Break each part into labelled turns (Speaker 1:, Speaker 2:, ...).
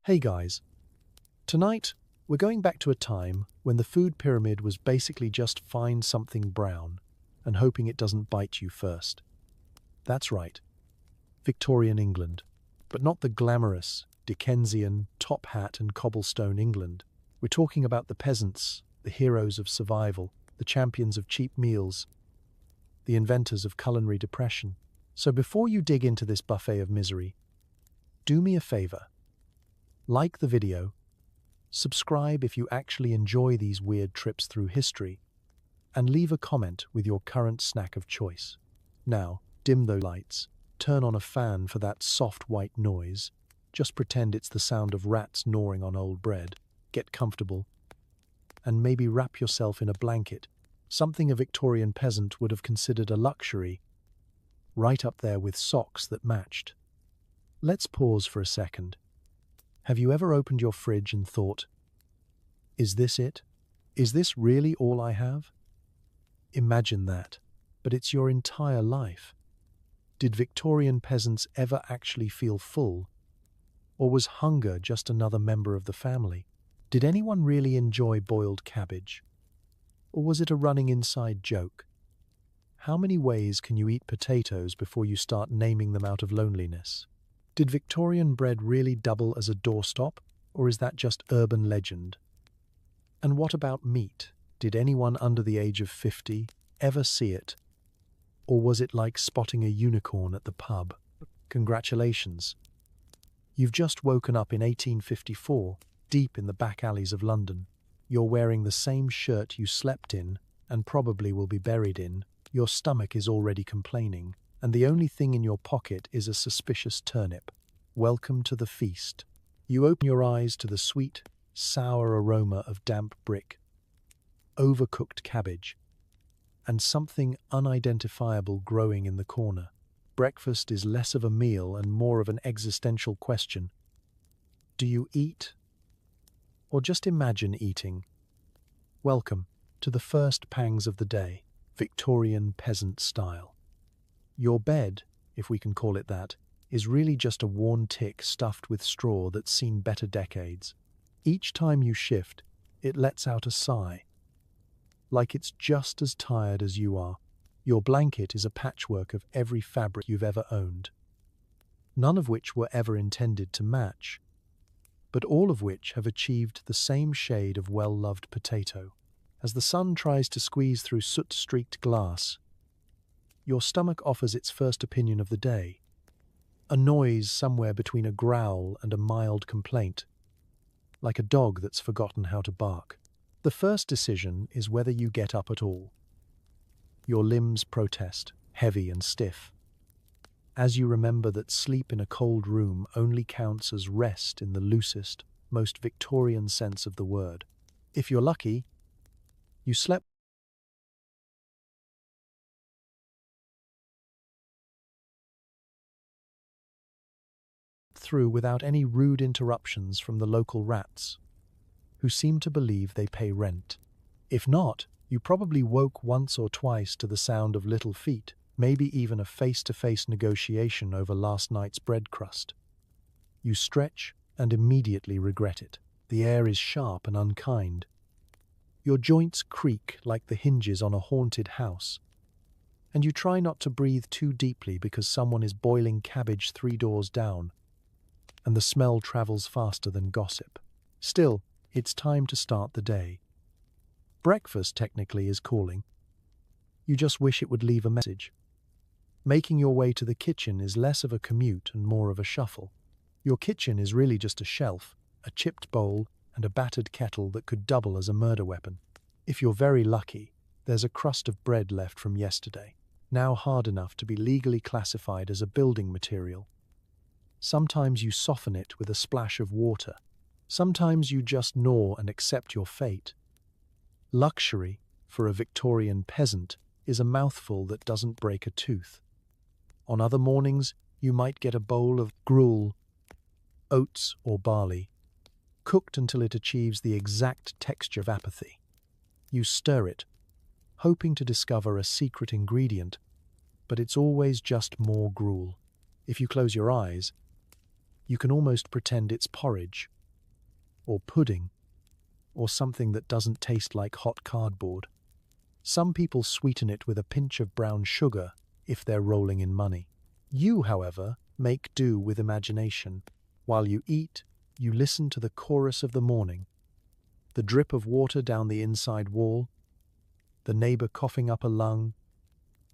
Speaker 1: Hey guys, tonight we're going back to a time when the food pyramid was basically just find something brown and hoping it doesn't bite you first. That's right, Victorian England, but not the glamorous, Dickensian, top hat and cobblestone England. We're talking about the peasants, the heroes of survival, the champions of cheap meals, the inventors of culinary depression. So before you dig into this buffet of misery, do me a favor. Like the video, subscribe if you actually enjoy these weird trips through history, and leave a comment with your current snack of choice. Now, dim those lights, turn on a fan for that soft white noise, just pretend it's the sound of rats gnawing on old bread, get comfortable, and maybe wrap yourself in a blanket, something a Victorian peasant would have considered a luxury, right up there with socks that matched. Let's pause for a second. Have you ever opened your fridge and thought, is this it? Is this really all I have? Imagine that, but it's your entire life. Did Victorian peasants ever actually feel full? Or was hunger just another member of the family? Did anyone really enjoy boiled cabbage? Or was it a running inside joke? How many ways can you eat potatoes before you start naming them out of loneliness? Did Victorian bread really double as a doorstop, or is that just urban legend? And what about meat? Did anyone under the age of 50 ever see it? Or was it like spotting a unicorn at the pub? Congratulations. You've just woken up in 1854, deep in the back alleys of London. You're wearing the same shirt you slept in, and probably will be buried in. Your stomach is already complaining, and the only thing in your pocket is a suspicious turnip. Welcome to the feast. You open your eyes to the sweet, sour aroma of damp brick, overcooked cabbage, and something unidentifiable growing in the corner. Breakfast is less of a meal and more of an existential question. Do you eat? Or just imagine eating? Welcome to the first pangs of the day, Victorian peasant style. Your bed, if we can call it that, is really just a worn tick stuffed with straw that's seen better decades. Each time you shift, it lets out a sigh, like it's just as tired as you are. Your blanket is a patchwork of every fabric you've ever owned, none of which were ever intended to match, but all of which have achieved the same shade of well-loved potato. As the sun tries to squeeze through soot-streaked glass, your stomach offers its first opinion of the day, a noise somewhere between a growl and a mild complaint, like a dog that's forgotten how to bark. The first decision is whether you get up at all. Your limbs protest, heavy and stiff, as you remember that sleep in a cold room only counts as rest in the loosest, most Victorian sense of the word. If you're lucky, you slept through without any rude interruptions from the local rats, who seem to believe they pay rent. If not, you probably woke once or twice to the sound of little feet, maybe even a face-to-face negotiation over last night's bread crust. You stretch and immediately regret it. The air is sharp and unkind. Your joints creak like the hinges on a haunted house, and you try not to breathe too deeply because someone is boiling cabbage 3 doors down, and the smell travels faster than gossip. Still, it's time to start the day. Breakfast, technically, is calling. You just wish it would leave a message. Making your way to the kitchen is less of a commute and more of a shuffle. Your kitchen is really just a shelf, a chipped bowl, and a battered kettle that could double as a murder weapon. If you're very lucky, there's a crust of bread left from yesterday, now hard enough to be legally classified as a building material. Sometimes you soften it with a splash of water. Sometimes you just gnaw and accept your fate. Luxury, for a Victorian peasant, is a mouthful that doesn't break a tooth. On other mornings, you might get a bowl of gruel, oats or barley, cooked until it achieves the exact texture of apathy. You stir it, hoping to discover a secret ingredient, but it's always just more gruel. If you close your eyes, You can almost pretend it's porridge, or pudding, or something that doesn't taste like hot cardboard. Some people sweeten it with a pinch of brown sugar if they're rolling in money. You, however, make do with imagination. While you eat, you listen to the chorus of the morning, the drip of water down the inside wall, the neighbor coughing up a lung,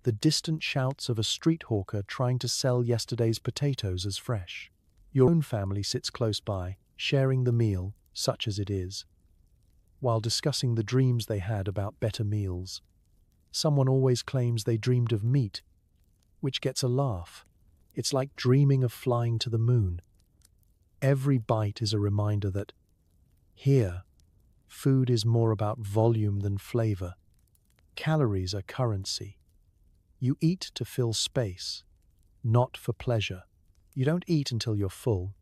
Speaker 1: the distant shouts of a street hawker trying to sell yesterday's potatoes as fresh. Your own family sits close by, sharing the meal, such as it is, while discussing the dreams they had about better meals. Someone always claims they dreamed of meat, which gets a laugh. It's like dreaming of flying to the moon. Every bite is a reminder that, here, food is more about volume than flavor. Calories are currency. You eat to fill space, not for pleasure. You don't eat until you're full.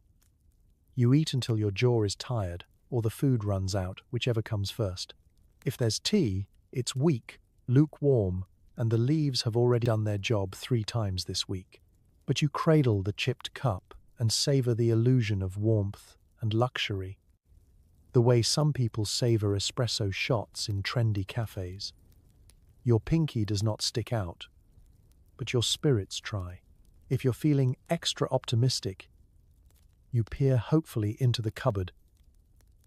Speaker 1: You eat until your jaw is tired or the food runs out, whichever comes first. If there's tea, it's weak, lukewarm, and the leaves have already done their job 3 times this week. But you cradle the chipped cup and savor the illusion of warmth and luxury, the way some people savor espresso shots in trendy cafes. Your pinky does not stick out, but your spirits try. If you're feeling extra optimistic, you peer hopefully into the cupboard,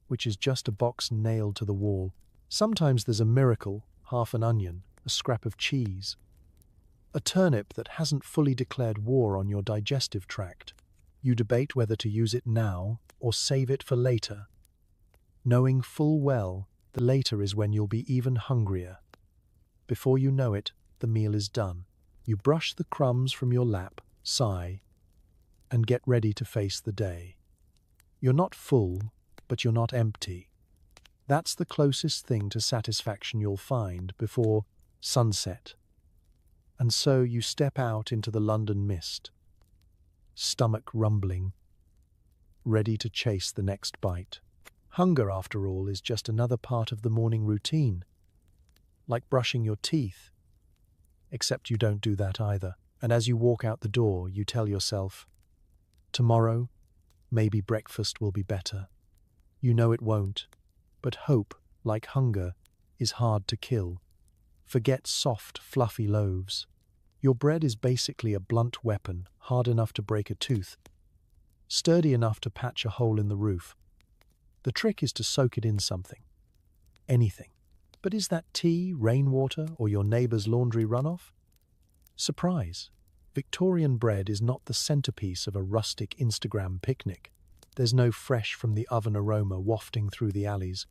Speaker 1: which is just a box nailed to the wall. Sometimes there's a miracle, half an onion, a scrap of cheese, a turnip that hasn't fully declared war on your digestive tract. You debate whether to use it now or save it for later, knowing full well the later is when you'll be even hungrier. Before you know it, the meal is done. You brush the crumbs from your lap, sigh, and get ready to face the day. You're not full, but you're not empty. That's the closest thing to satisfaction you'll find before sunset. And so you step out into the London mist, stomach rumbling, ready to chase the next bite. Hunger, after all, is just another part of the morning routine, like brushing your teeth, except you don't do that either. And as you walk out the door, you tell yourself, tomorrow, maybe breakfast will be better. You know it won't, but hope, like hunger, is hard to kill. Forget soft, fluffy loaves. Your bread is basically a blunt weapon, hard enough to break a tooth, sturdy enough to patch a hole in the roof. The trick is to soak it in something. Anything. But is that tea, rainwater, or your neighbor's laundry runoff? Surprise! Victorian bread is not the centerpiece of a rustic Instagram picnic. There's no fresh from the oven aroma wafting through the alleys,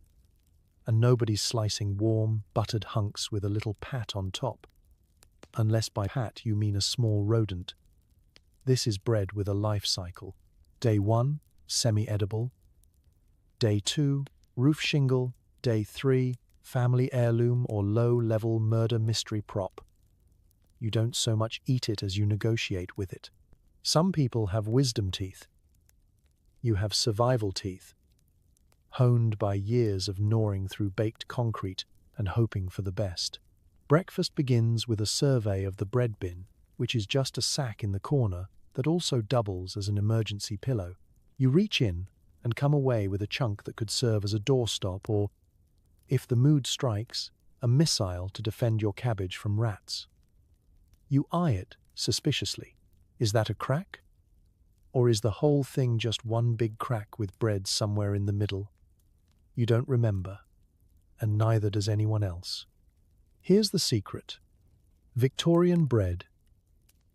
Speaker 1: and nobody's slicing warm, buttered hunks with a little pat on top. Unless by pat you mean a small rodent. This is bread with a life cycle. Day 1, semi-edible. Day 2, roof shingle. Day 3, family heirloom or low-level murder mystery prop. You don't so much eat it as you negotiate with it. Some people have wisdom teeth. You have survival teeth, honed by years of gnawing through baked concrete and hoping for the best. Breakfast begins with a survey of the bread bin, which is just a sack in the corner that also doubles as an emergency pillow. You reach in and come away with a chunk that could serve as a doorstop or, if the mood strikes, a missile to defend your cabbage from rats. You eye it suspiciously. Is that a crack? Or is the whole thing just one big crack with bread somewhere in the middle? You don't remember, and neither does anyone else. Here's the secret. Victorian bread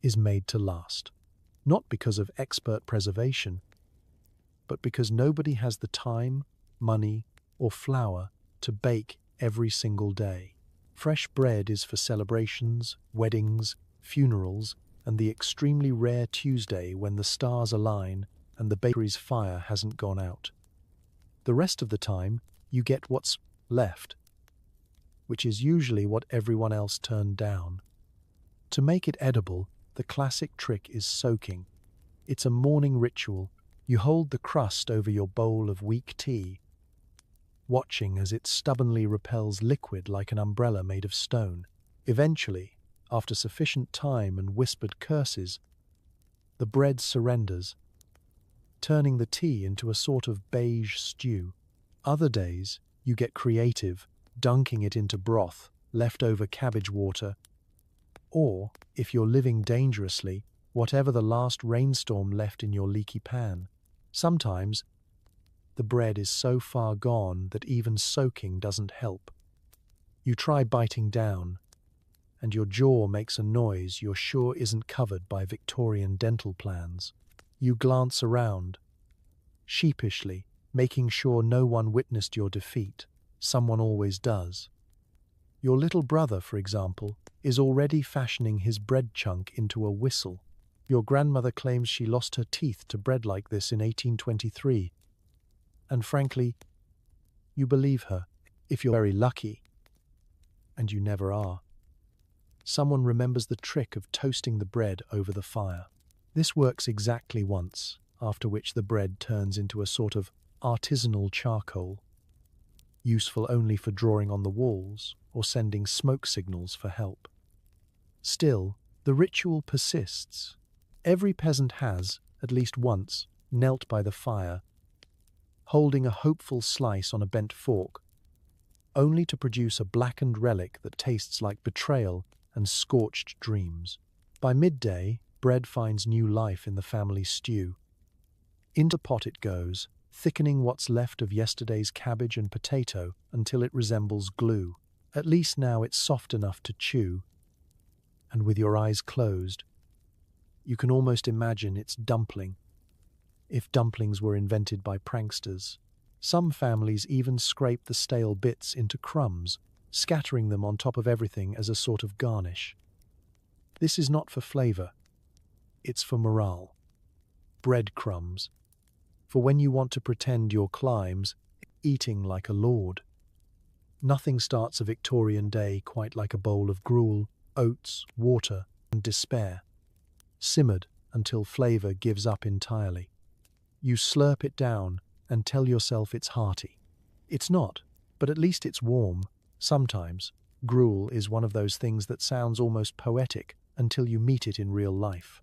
Speaker 1: is made to last, not because of expert preservation, but because nobody has the time, money, or flour to bake every single day. Fresh bread is for celebrations, weddings, funerals, and the extremely rare Tuesday when the stars align and the bakery's fire hasn't gone out. The rest of the time, you get what's left, which is usually what everyone else turned down. To make it edible, the classic trick is soaking. It's a morning ritual. You hold the crust over your bowl of weak tea, watching as it stubbornly repels liquid like an umbrella made of stone. Eventually, after sufficient time and whispered curses, the bread surrenders, turning the tea into a sort of beige stew. Other days, you get creative, dunking it into broth, leftover cabbage water, or, if you're living dangerously, whatever the last rainstorm left in your leaky pan. Sometimes, the bread is so far gone that even soaking doesn't help. You try biting down, and your jaw makes a noise you're sure isn't covered by Victorian dental plans. You glance around, sheepishly, making sure no one witnessed your defeat. Someone always does. Your little brother, for example, is already fashioning his bread chunk into a whistle. Your grandmother claims she lost her teeth to bread like this in 1823. And frankly, you believe her, if you're very lucky. And you never are. Someone remembers the trick of toasting the bread over the fire. This works exactly once, after which the bread turns into a sort of artisanal charcoal, useful only for drawing on the walls or sending smoke signals for help. Still, the ritual persists. Every peasant has, at least once, knelt by the fire, holding a hopeful slice on a bent fork, only to produce a blackened relic that tastes like betrayal and scorched dreams. By midday, bread finds new life in the family stew. Into the pot it goes, thickening what's left of yesterday's cabbage and potato until it resembles glue. At least now it's soft enough to chew, and with your eyes closed, you can almost imagine its dumpling. If dumplings were invented by pranksters, some families even scrape the stale bits into crumbs, scattering them on top of everything as a sort of garnish. This is not for flavor, it's for morale. Breadcrumbs. For when you want to pretend your climbs, eating like a lord. Nothing starts a Victorian day quite like a bowl of gruel, oats, water, and despair, simmered until flavor gives up entirely. You slurp it down and tell yourself it's hearty. It's not, but at least it's warm. Sometimes, gruel is one of those things that sounds almost poetic until you meet it in real life.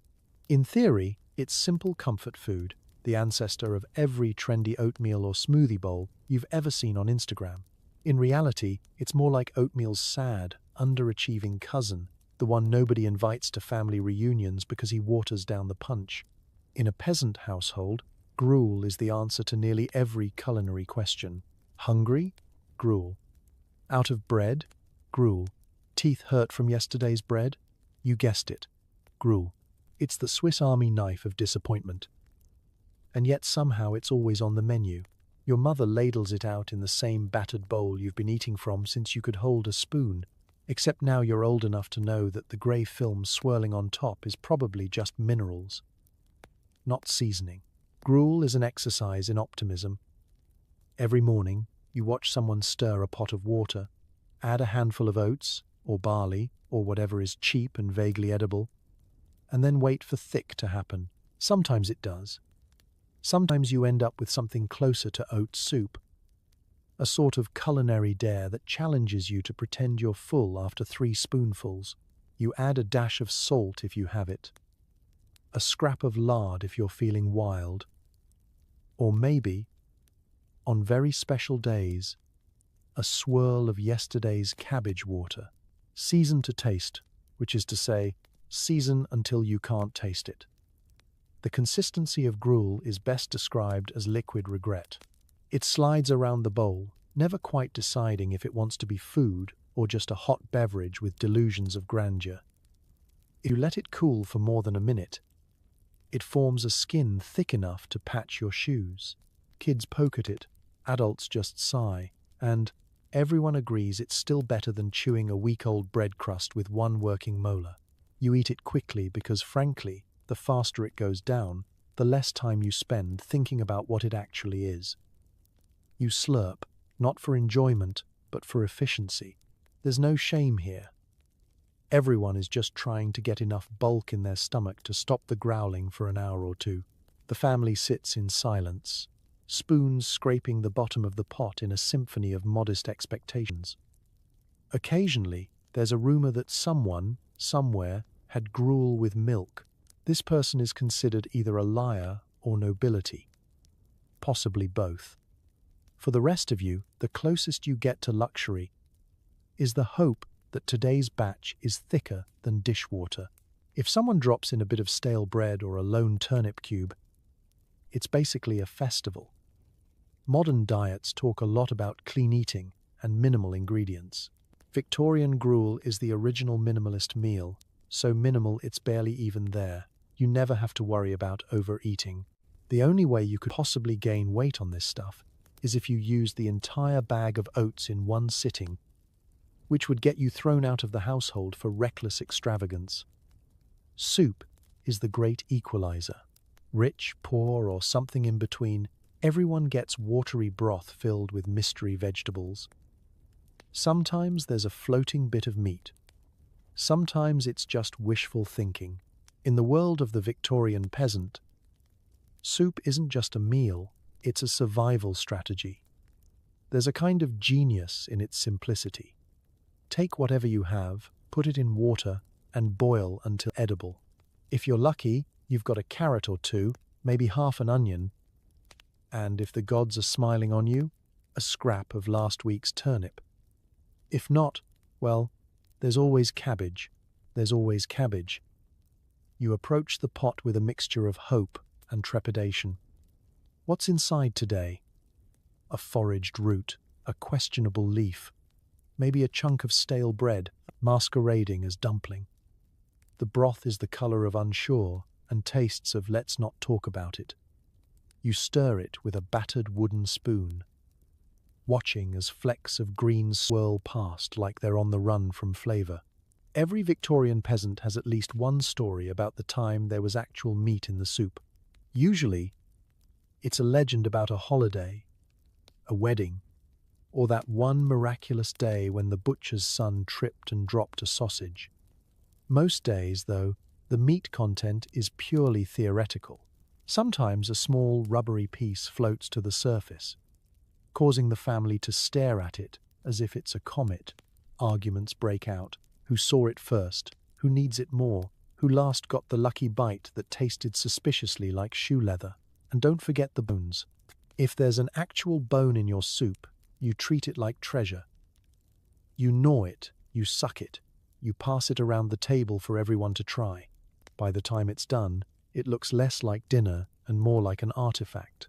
Speaker 1: In theory, it's simple comfort food, the ancestor of every trendy oatmeal or smoothie bowl you've ever seen on Instagram. In reality, it's more like oatmeal's sad, underachieving cousin, the one nobody invites to family reunions because he waters down the punch. In a peasant household, gruel is the answer to nearly every culinary question. Hungry? Gruel. Out of bread? Gruel. Teeth hurt from yesterday's bread? You guessed it. Gruel. It's the Swiss Army knife of disappointment. And yet somehow it's always on the menu. Your mother ladles it out in the same battered bowl you've been eating from since you could hold a spoon, except now you're old enough to know that the grey film swirling on top is probably just minerals, not seasoning. Gruel is an exercise in optimism. Every morning, you watch someone stir a pot of water, add a handful of oats, or barley, or whatever is cheap and vaguely edible, and then wait for thick to happen. Sometimes it does. Sometimes you end up with something closer to oat soup, a sort of culinary dare that challenges you to pretend you're full after 3 spoonfuls. You add a dash of salt if you have it, a scrap of lard if you're feeling wild, or maybe, on very special days, a swirl of yesterday's cabbage water, seasoned to taste, which is to say, season until you can't taste it. The consistency of gruel is best described as liquid regret. It slides around the bowl, never quite deciding if it wants to be food or just a hot beverage with delusions of grandeur. If you let it cool for more than a minute, it forms a skin thick enough to patch your shoes. Kids poke at it, adults just sigh, and everyone agrees it's still better than chewing a week-old bread crust with one working molar. You eat it quickly because, frankly, the faster it goes down, the less time you spend thinking about what it actually is. You slurp, not for enjoyment, but for efficiency. There's no shame here. Everyone is just trying to get enough bulk in their stomach to stop the growling for an hour or two. The family sits in silence, spoons scraping the bottom of the pot in a symphony of modest expectations. Occasionally, there's a rumor that someone, somewhere, had gruel with milk. This person is considered either a liar or nobility. possibly both. For the rest of you, the closest you get to luxury is the hope that today's batch is thicker than dishwater. If someone drops in a bit of stale bread or a lone turnip cube, it's basically a festival. Modern diets talk a lot about clean eating and minimal ingredients. Victorian gruel is the original minimalist meal, so minimal it's barely even there. You never have to worry about overeating. The only way you could possibly gain weight on this stuff is if you use the entire bag of oats in one sitting, which would get you thrown out of the household for reckless extravagance. Soup is the great equalizer. Rich, poor, or something in between, everyone gets watery broth filled with mystery vegetables. Sometimes there's a floating bit of meat. Sometimes it's just wishful thinking. In the world of the Victorian peasant, soup isn't just a meal, it's a survival strategy. There's a kind of genius in its simplicity. Take whatever you have, put it in water, and boil until edible. If you're lucky, you've got a carrot or two, maybe half an onion, and if the gods are smiling on you, a scrap of last week's turnip. If not, well, there's always cabbage. There's always cabbage. You approach the pot with a mixture of hope and trepidation. What's inside today? A foraged root, a questionable leaf, maybe a chunk of stale bread masquerading as dumpling. The broth is the color of unsure and tastes of let's not talk about it. You stir it with a battered wooden spoon, watching as flecks of green swirl past like they're on the run from flavor. Every Victorian peasant has at least one story about the time there was actual meat in the soup. Usually, it's a legend about a holiday, a wedding, or that one miraculous day when the butcher's son tripped and dropped a sausage. Most days, though, the meat content is purely theoretical. Sometimes a small, rubbery piece floats to the surface, causing the family to stare at it as if it's a comet. Arguments break out. Who saw it first? Who needs it more? Who last got the lucky bite that tasted suspiciously like shoe leather? And don't forget the bones. If there's an actual bone in your soup, you treat it like treasure. You gnaw it, you suck it, you pass it around the table for everyone to try. By the time it's done, it looks less like dinner and more like an artifact.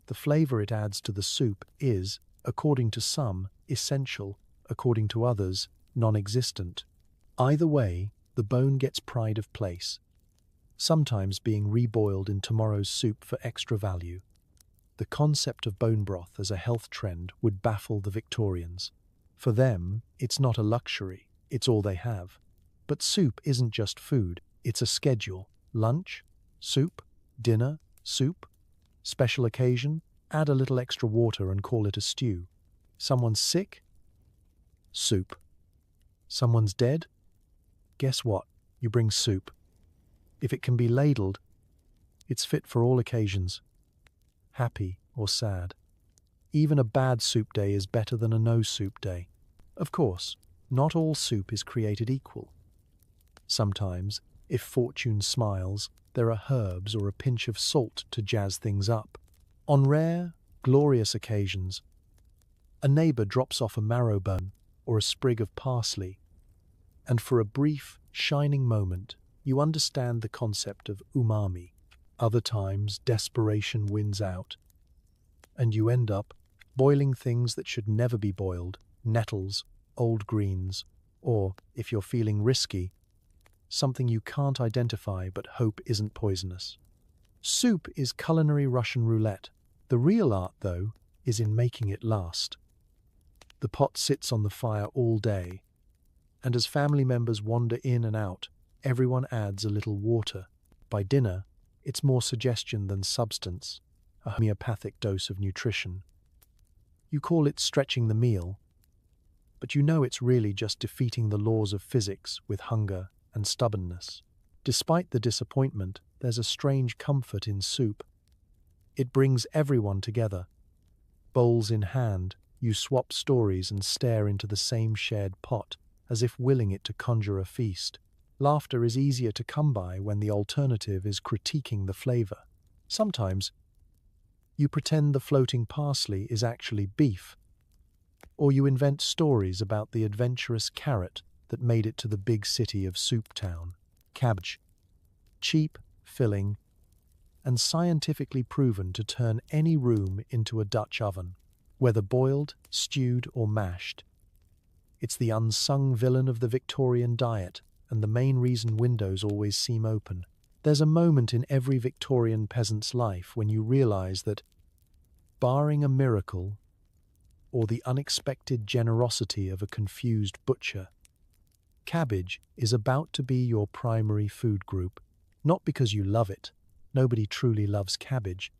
Speaker 1: The flavor it adds to the soup is, according to some, essential, according to others, non-existent. Either way, the bone gets pride of place, sometimes being reboiled in tomorrow's soup for extra value. The concept of bone broth as a health trend would baffle the Victorians. For them, it's not a luxury, it's all they have. But soup isn't just food, it's a schedule. Lunch, soup, dinner, soup. Special occasion, add a little extra water and call it a stew. Someone's sick? Soup. Someone's dead? Guess what? You bring soup. If it can be ladled, it's fit for all occasions, happy or sad. Even a bad soup day is better than a no soup day. Of course, not all soup is created equal. Sometimes, if fortune smiles, there are herbs or a pinch of salt to jazz things up. On rare, glorious occasions, a neighbor drops off a marrow bone or a sprig of parsley, and for a brief, shining moment, you understand the concept of umami. Other times, desperation wins out, and you end up boiling things that should never be boiled, nettles, old greens, or, if you're feeling risky, something you can't identify but hope isn't poisonous. Soup is culinary Russian roulette. The real art, though, is in making it last. The pot sits on the fire all day, and as family members wander in and out, everyone adds a little water. By dinner, it's more suggestion than substance, a homeopathic dose of nutrition. You call it stretching the meal, but you know it's really just defeating the laws of physics with hunger and stubbornness. Despite the disappointment, there's a strange comfort in soup. It brings everyone together. Bowls in hand, you swap stories and stare into the same shared pot, as if willing it to conjure a feast. Laughter is easier to come by when the alternative is critiquing the flavor. Sometimes, You pretend the floating parsley is actually beef, or you invent stories about the adventurous carrot that made it to the big city of Soup Town. Cabbage. Cheap, filling, and scientifically proven to turn any room into a Dutch oven, whether boiled, stewed, or mashed. It's the unsung villain of the Victorian diet, and the main reason windows always seem open. There's a moment in every Victorian peasant's life when you realize that, barring a miracle or the unexpected generosity of a confused butcher, cabbage is about to be your primary food group, not because you love it, nobody truly loves cabbage,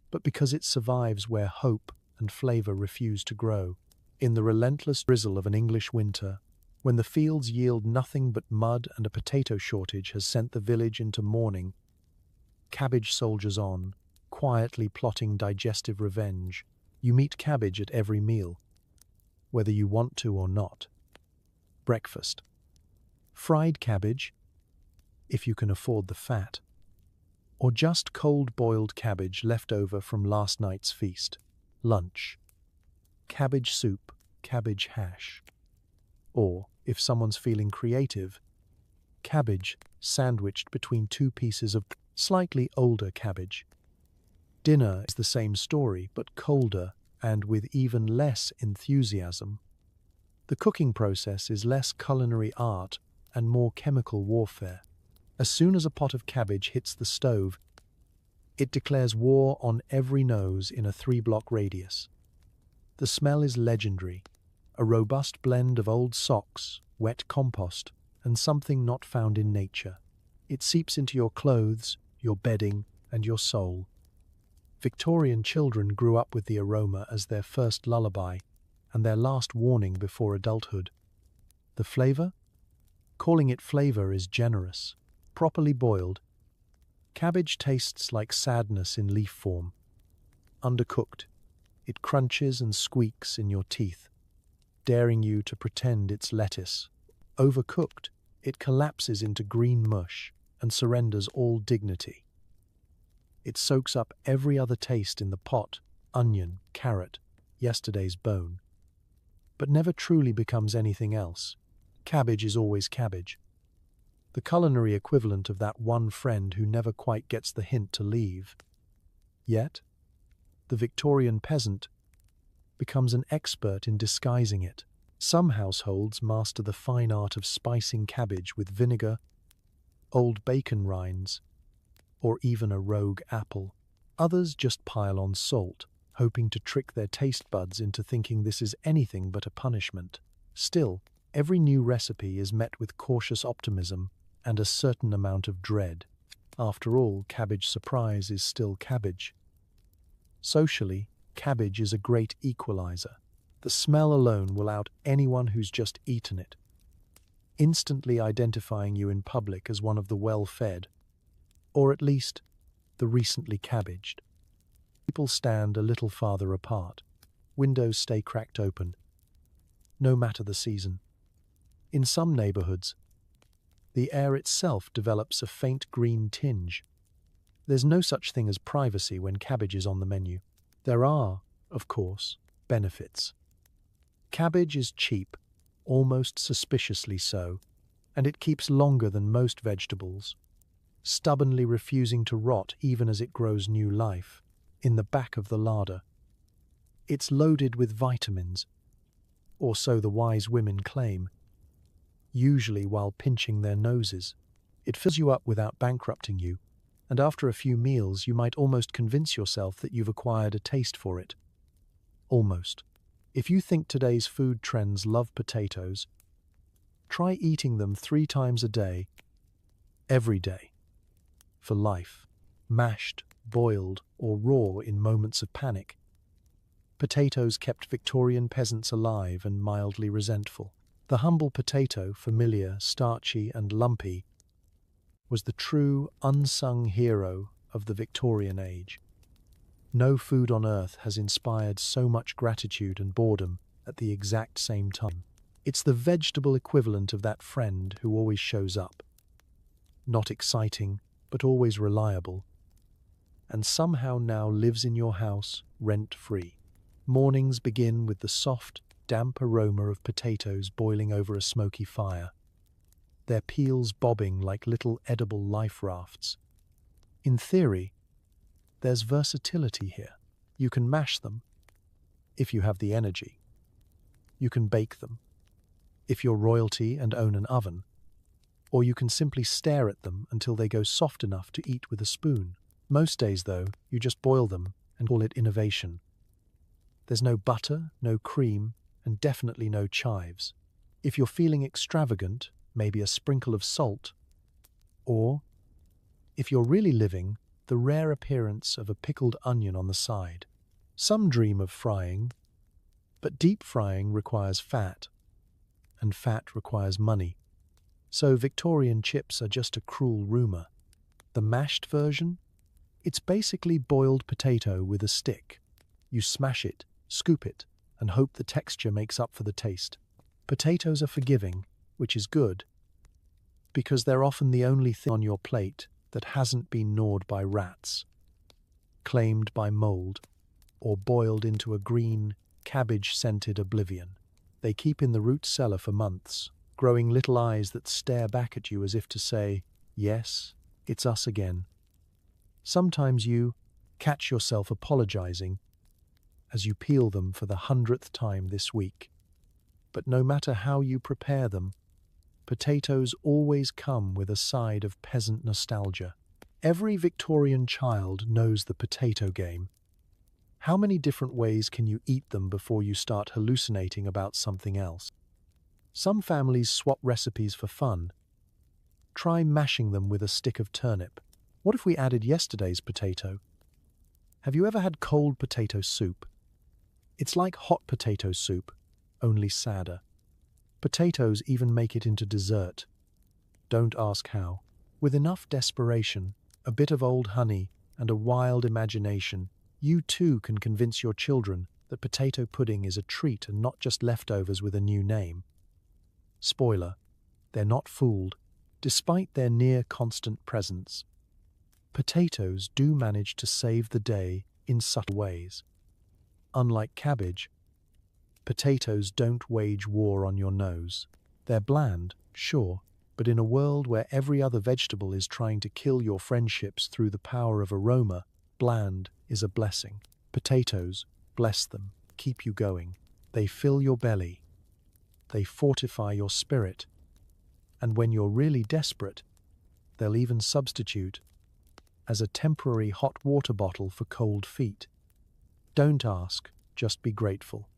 Speaker 1: but because it survives where hope and flavor refuse to grow. In the relentless drizzle of an English winter, when the fields yield nothing but mud and a potato shortage has sent the village into mourning, cabbage soldiers on, quietly plotting digestive revenge. You meet cabbage at every meal, whether you want to or not. Breakfast. Fried cabbage, if you can afford the fat, or just cold-boiled cabbage left over from last night's feast. Lunch. Cabbage soup, cabbage hash. Or, if someone's feeling creative, cabbage sandwiched between two pieces of slightly older cabbage. Dinner is the same story, but colder and with even less enthusiasm. The cooking process is less culinary art and more chemical warfare. As soon as a pot of cabbage hits the stove, it declares war on every nose in a 3-block radius. The smell is legendary, a robust blend of old socks, wet compost, and something not found in nature. It seeps into your clothes, your bedding, and your soul. Victorian children grew up with the aroma as their first lullaby and their last warning before adulthood. The flavor? Calling it flavor is generous. Properly boiled, cabbage tastes like sadness in leaf form. Undercooked, it crunches and squeaks in your teeth, daring you to pretend it's lettuce. Overcooked, it collapses into green mush and surrenders all dignity. It soaks up every other taste in the pot: onion, carrot, yesterday's bone, but never truly becomes anything else. Cabbage is always cabbage. The culinary equivalent of that one friend who never quite gets the hint to leave. Yet, the Victorian peasant becomes an expert in disguising it. Some households master the fine art of spicing cabbage with vinegar, old bacon rinds, or even a rogue apple. Others just pile on salt, hoping to trick their taste buds into thinking this is anything but a punishment. Still, every new recipe is met with cautious optimism and a certain amount of dread. After all, cabbage surprise is still cabbage. Socially, cabbage is a great equalizer. The smell alone will out anyone who's just eaten it, instantly identifying you in public as one of the well-fed, or at least the recently cabbaged. People stand a little farther apart. Windows stay cracked open, no matter the season. In some neighborhoods, the air itself develops a faint green tinge. There's no such thing as privacy when cabbage is on the menu. There are, of course, benefits. Cabbage is cheap, almost suspiciously so, and it keeps longer than most vegetables, stubbornly refusing to rot even as it grows new life. In the back of the larder, it's loaded with vitamins, or so the wise women claim, usually while pinching their noses. It fills you up without bankrupting you, and after a few meals you might almost convince yourself that you've acquired a taste for it. Almost. If you think today's food trends love potatoes, try eating them 3 times a day, every day, for life, mashed, boiled, or raw in moments of panic. Potatoes kept Victorian peasants alive and mildly resentful. The humble potato, familiar, starchy, and lumpy, was the true, unsung hero of the Victorian age. No food on earth has inspired so much gratitude and boredom at the exact same time. It's the vegetable equivalent of that friend who always shows up. Not exciting, but always reliable. and somehow now lives in your house rent-free. Mornings begin with the soft, damp aroma of potatoes boiling over a smoky fire, their peels bobbing like little edible life rafts. In theory, there's versatility here. You can mash them, if you have the energy. You can bake them, if you're royalty and own an oven. Or you can simply stare at them until they go soft enough to eat with a spoon. Most days, though, you just boil them and call it innovation. There's no butter, no cream, and definitely no chives. If you're feeling extravagant, maybe a sprinkle of salt. Or, if you're really living, the rare appearance of a pickled onion on the side. Some dream of frying, but deep frying requires fat, and fat requires money. So Victorian chips are just a cruel rumor. The mashed version? It's basically boiled potato with a stick. You smash it, scoop it, and hope the texture makes up for the taste. Potatoes are forgiving, which is good, because they're often the only thing on your plate that hasn't been gnawed by rats, claimed by mold, or boiled into a green, cabbage-scented oblivion. They keep in the root cellar for months, growing little eyes that stare back at you as if to say, "Yes, it's us again." Sometimes you catch yourself apologizing as you peel them for the 100th time this week. But no matter how you prepare them, potatoes always come with a side of peasant nostalgia. Every Victorian child knows the potato game. How many different ways can you eat them before you start hallucinating about something else? Some families swap recipes for fun. Try mashing them with a stick of turnip. What if we added yesterday's potato? Have you ever had cold potato soup? It's like hot potato soup, only sadder. Potatoes even make it into dessert. Don't ask how. With enough desperation, a bit of old honey, and a wild imagination, you too can convince your children that potato pudding is a treat and not just leftovers with a new name. Spoiler, they're not fooled, despite their near-constant presence. Potatoes do manage to save the day in subtle ways. Unlike cabbage, potatoes don't wage war on your nose. They're bland, sure, but in a world where every other vegetable is trying to kill your friendships through the power of aroma, bland is a blessing. Potatoes, bless them, keep you going. They fill your belly. They fortify your spirit. And when you're really desperate, they'll even substitute as a temporary hot water bottle for cold feet. Don't ask, just be grateful.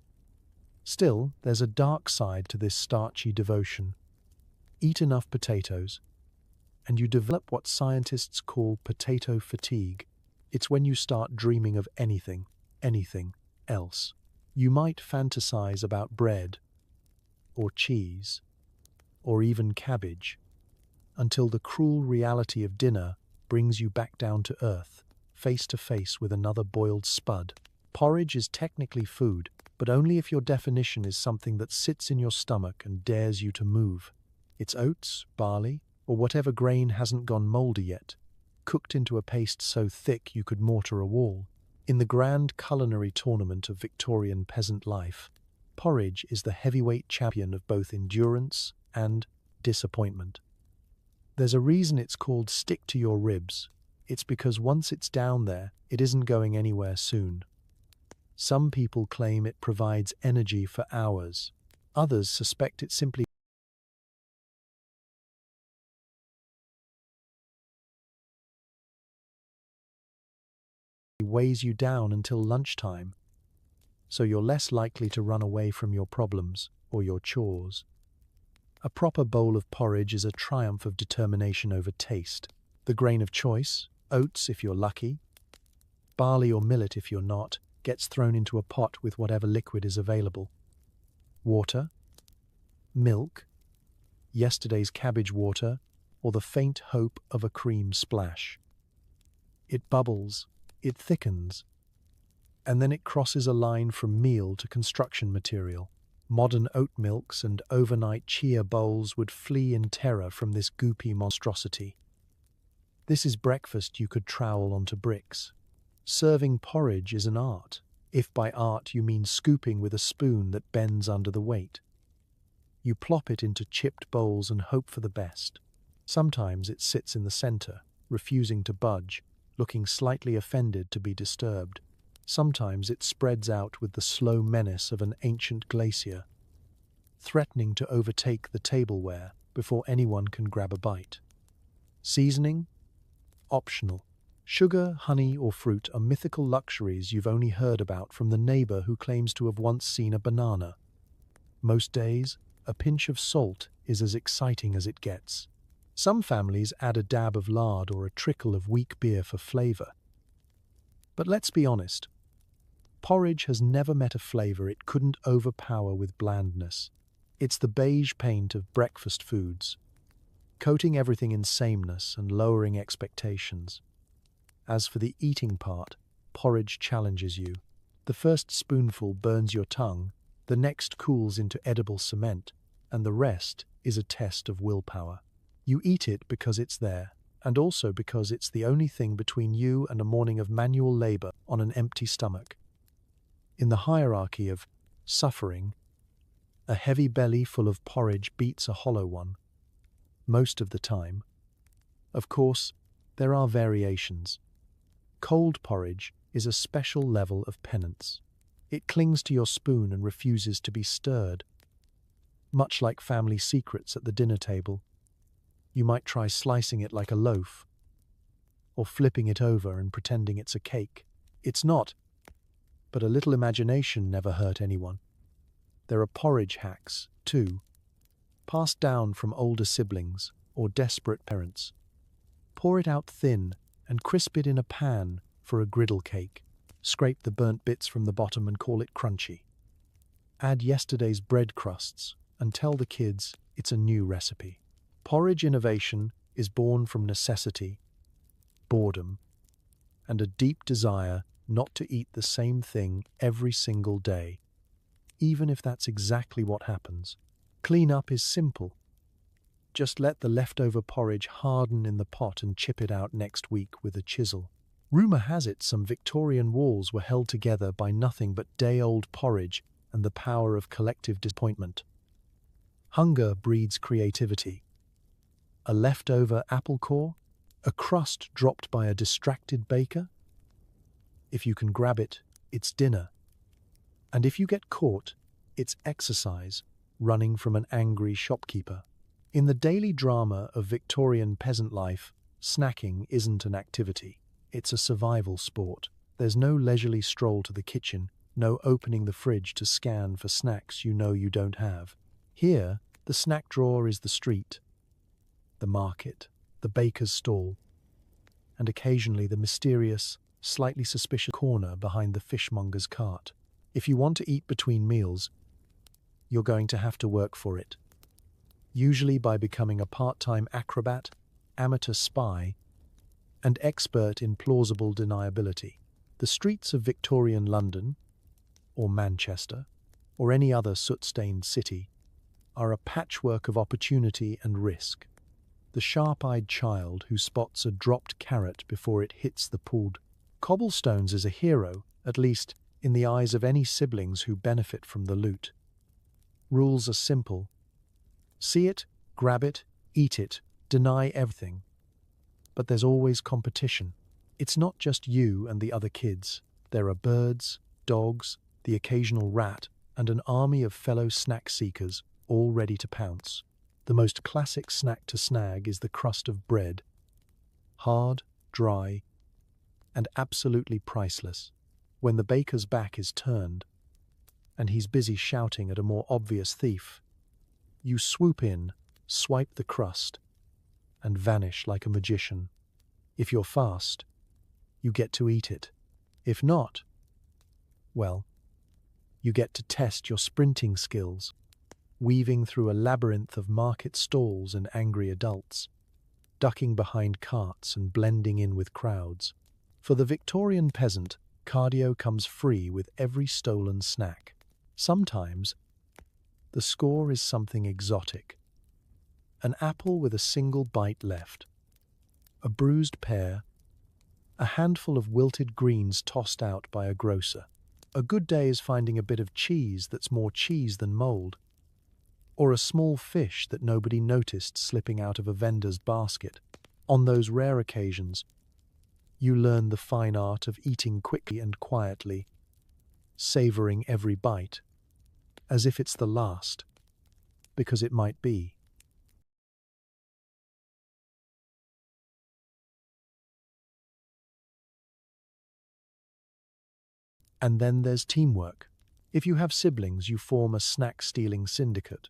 Speaker 1: Still, there's a dark side to this starchy devotion. Eat enough potatoes, and you develop what scientists call potato fatigue. It's when you start dreaming of anything else. You might fantasize about bread, or cheese, or even cabbage, until the cruel reality of dinner brings you back down to earth, face to face with another boiled spud. Porridge is technically food, but only if your definition is something that sits in your stomach and dares you to move. It's oats, barley, or whatever grain hasn't gone mouldy yet, cooked into a paste so thick you could mortar a wall. In the grand culinary tournament of Victorian peasant life, porridge is the heavyweight champion of both endurance and disappointment. There's a reason it's called stick to your ribs. It's because once it's down there, it isn't going anywhere soon. Some people claim it provides energy for hours. Others suspect it simply weighs you down until lunchtime, so you're less likely to run away from your problems or your chores. A proper bowl of porridge is a triumph of determination over taste. The grain of choice, oats if you're lucky, barley or millet if you're not, gets thrown into a pot with whatever liquid is available. Water, milk, yesterday's cabbage water, or the faint hope of a cream splash. It bubbles, it thickens, and then it crosses a line from meal to construction material. Modern oat milks and overnight chia bowls would flee in terror from this goopy monstrosity. This is breakfast you could trowel onto bricks. Serving porridge is an art, if by art you mean scooping with a spoon that bends under the weight. You plop it into chipped bowls and hope for the best. Sometimes it sits in the center, refusing to budge, looking slightly offended to be disturbed. Sometimes it spreads out with the slow menace of an ancient glacier, threatening to overtake the tableware before anyone can grab a bite. Seasoning? Optional. Sugar, honey, or fruit are mythical luxuries you've only heard about from the neighbor who claims to have once seen a banana. Most days, a pinch of salt is as exciting as it gets. Some families add a dab of lard or a trickle of weak beer for flavor. But let's be honest, porridge has never met a flavor it couldn't overpower with blandness. It's the beige paint of breakfast foods, coating everything in sameness and lowering expectations. As for the eating part, porridge challenges you. The first spoonful burns your tongue, the next cools into edible cement, and the rest is a test of willpower. You eat it because it's there, and also because it's the only thing between you and a morning of manual labor on an empty stomach. In the hierarchy of suffering, a heavy belly full of porridge beats a hollow one. Most of the time. Of course, there are variations. Cold porridge is a special level of penance. It clings to your spoon and refuses to be stirred. Much like family secrets at the dinner table, you might try slicing it like a loaf, or flipping it over and pretending it's a cake. It's not, but a little imagination never hurt anyone. There are porridge hacks, too, passed down from older siblings or desperate parents. Pour it out thin and crisp it in a pan for a griddle cake. Scrape the burnt bits from the bottom and call it crunchy. Add yesterday's bread crusts and tell the kids it's a new recipe. Porridge innovation is born from necessity, boredom, and a deep desire not to eat the same thing every single day, even if that's exactly what happens. Cleanup is simple. Just let the leftover porridge harden in the pot and chip it out next week with a chisel. Rumor has it some Victorian walls were held together by nothing but day-old porridge and the power of collective disappointment. Hunger breeds creativity. A leftover apple core? A crust dropped by a distracted baker? If you can grab it, it's dinner. And if you get caught, it's exercise, running from an angry shopkeeper. In the daily drama of Victorian peasant life, snacking isn't an activity. It's a survival sport. There's no leisurely stroll to the kitchen, no opening the fridge to scan for snacks you know you don't have. Here, the snack drawer is the street, the market, the baker's stall, and occasionally the mysterious, slightly suspicious corner behind the fishmonger's cart. If you want to eat between meals, you're going to have to work for it. Usually by becoming a part-time acrobat, amateur spy, and expert in plausible deniability. The streets of Victorian London, or Manchester, or any other soot-stained city, are a patchwork of opportunity and risk. The sharp-eyed child who spots a dropped carrot before it hits the pooled cobblestones is a hero, at least in the eyes of any siblings who benefit from the loot. Rules are simple. See it, grab it, eat it, deny everything. But there's always competition. It's not just you and the other kids. There are birds, dogs, the occasional rat, and an army of fellow snack seekers, all ready to pounce. The most classic snack to snag is the crust of bread. Hard, dry, and absolutely priceless. When the baker's back is turned, and he's busy shouting at a more obvious thief, you swoop in, swipe the crust, and vanish like a magician. If you're fast, you get to eat it. If not, well, you get to test your sprinting skills, weaving through a labyrinth of market stalls and angry adults, ducking behind carts and blending in with crowds. For the Victorian peasant, cardio comes free with every stolen snack. Sometimes, the score is something exotic. An apple with a single bite left, a bruised pear, a handful of wilted greens tossed out by a grocer. A good day is finding a bit of cheese that's more cheese than mold, or a small fish that nobody noticed slipping out of a vendor's basket. On those rare occasions, you learn the fine art of eating quickly and quietly, savoring every bite, as if it's the last, because it might be. And then there's teamwork. If you have siblings, you form a snack-stealing syndicate.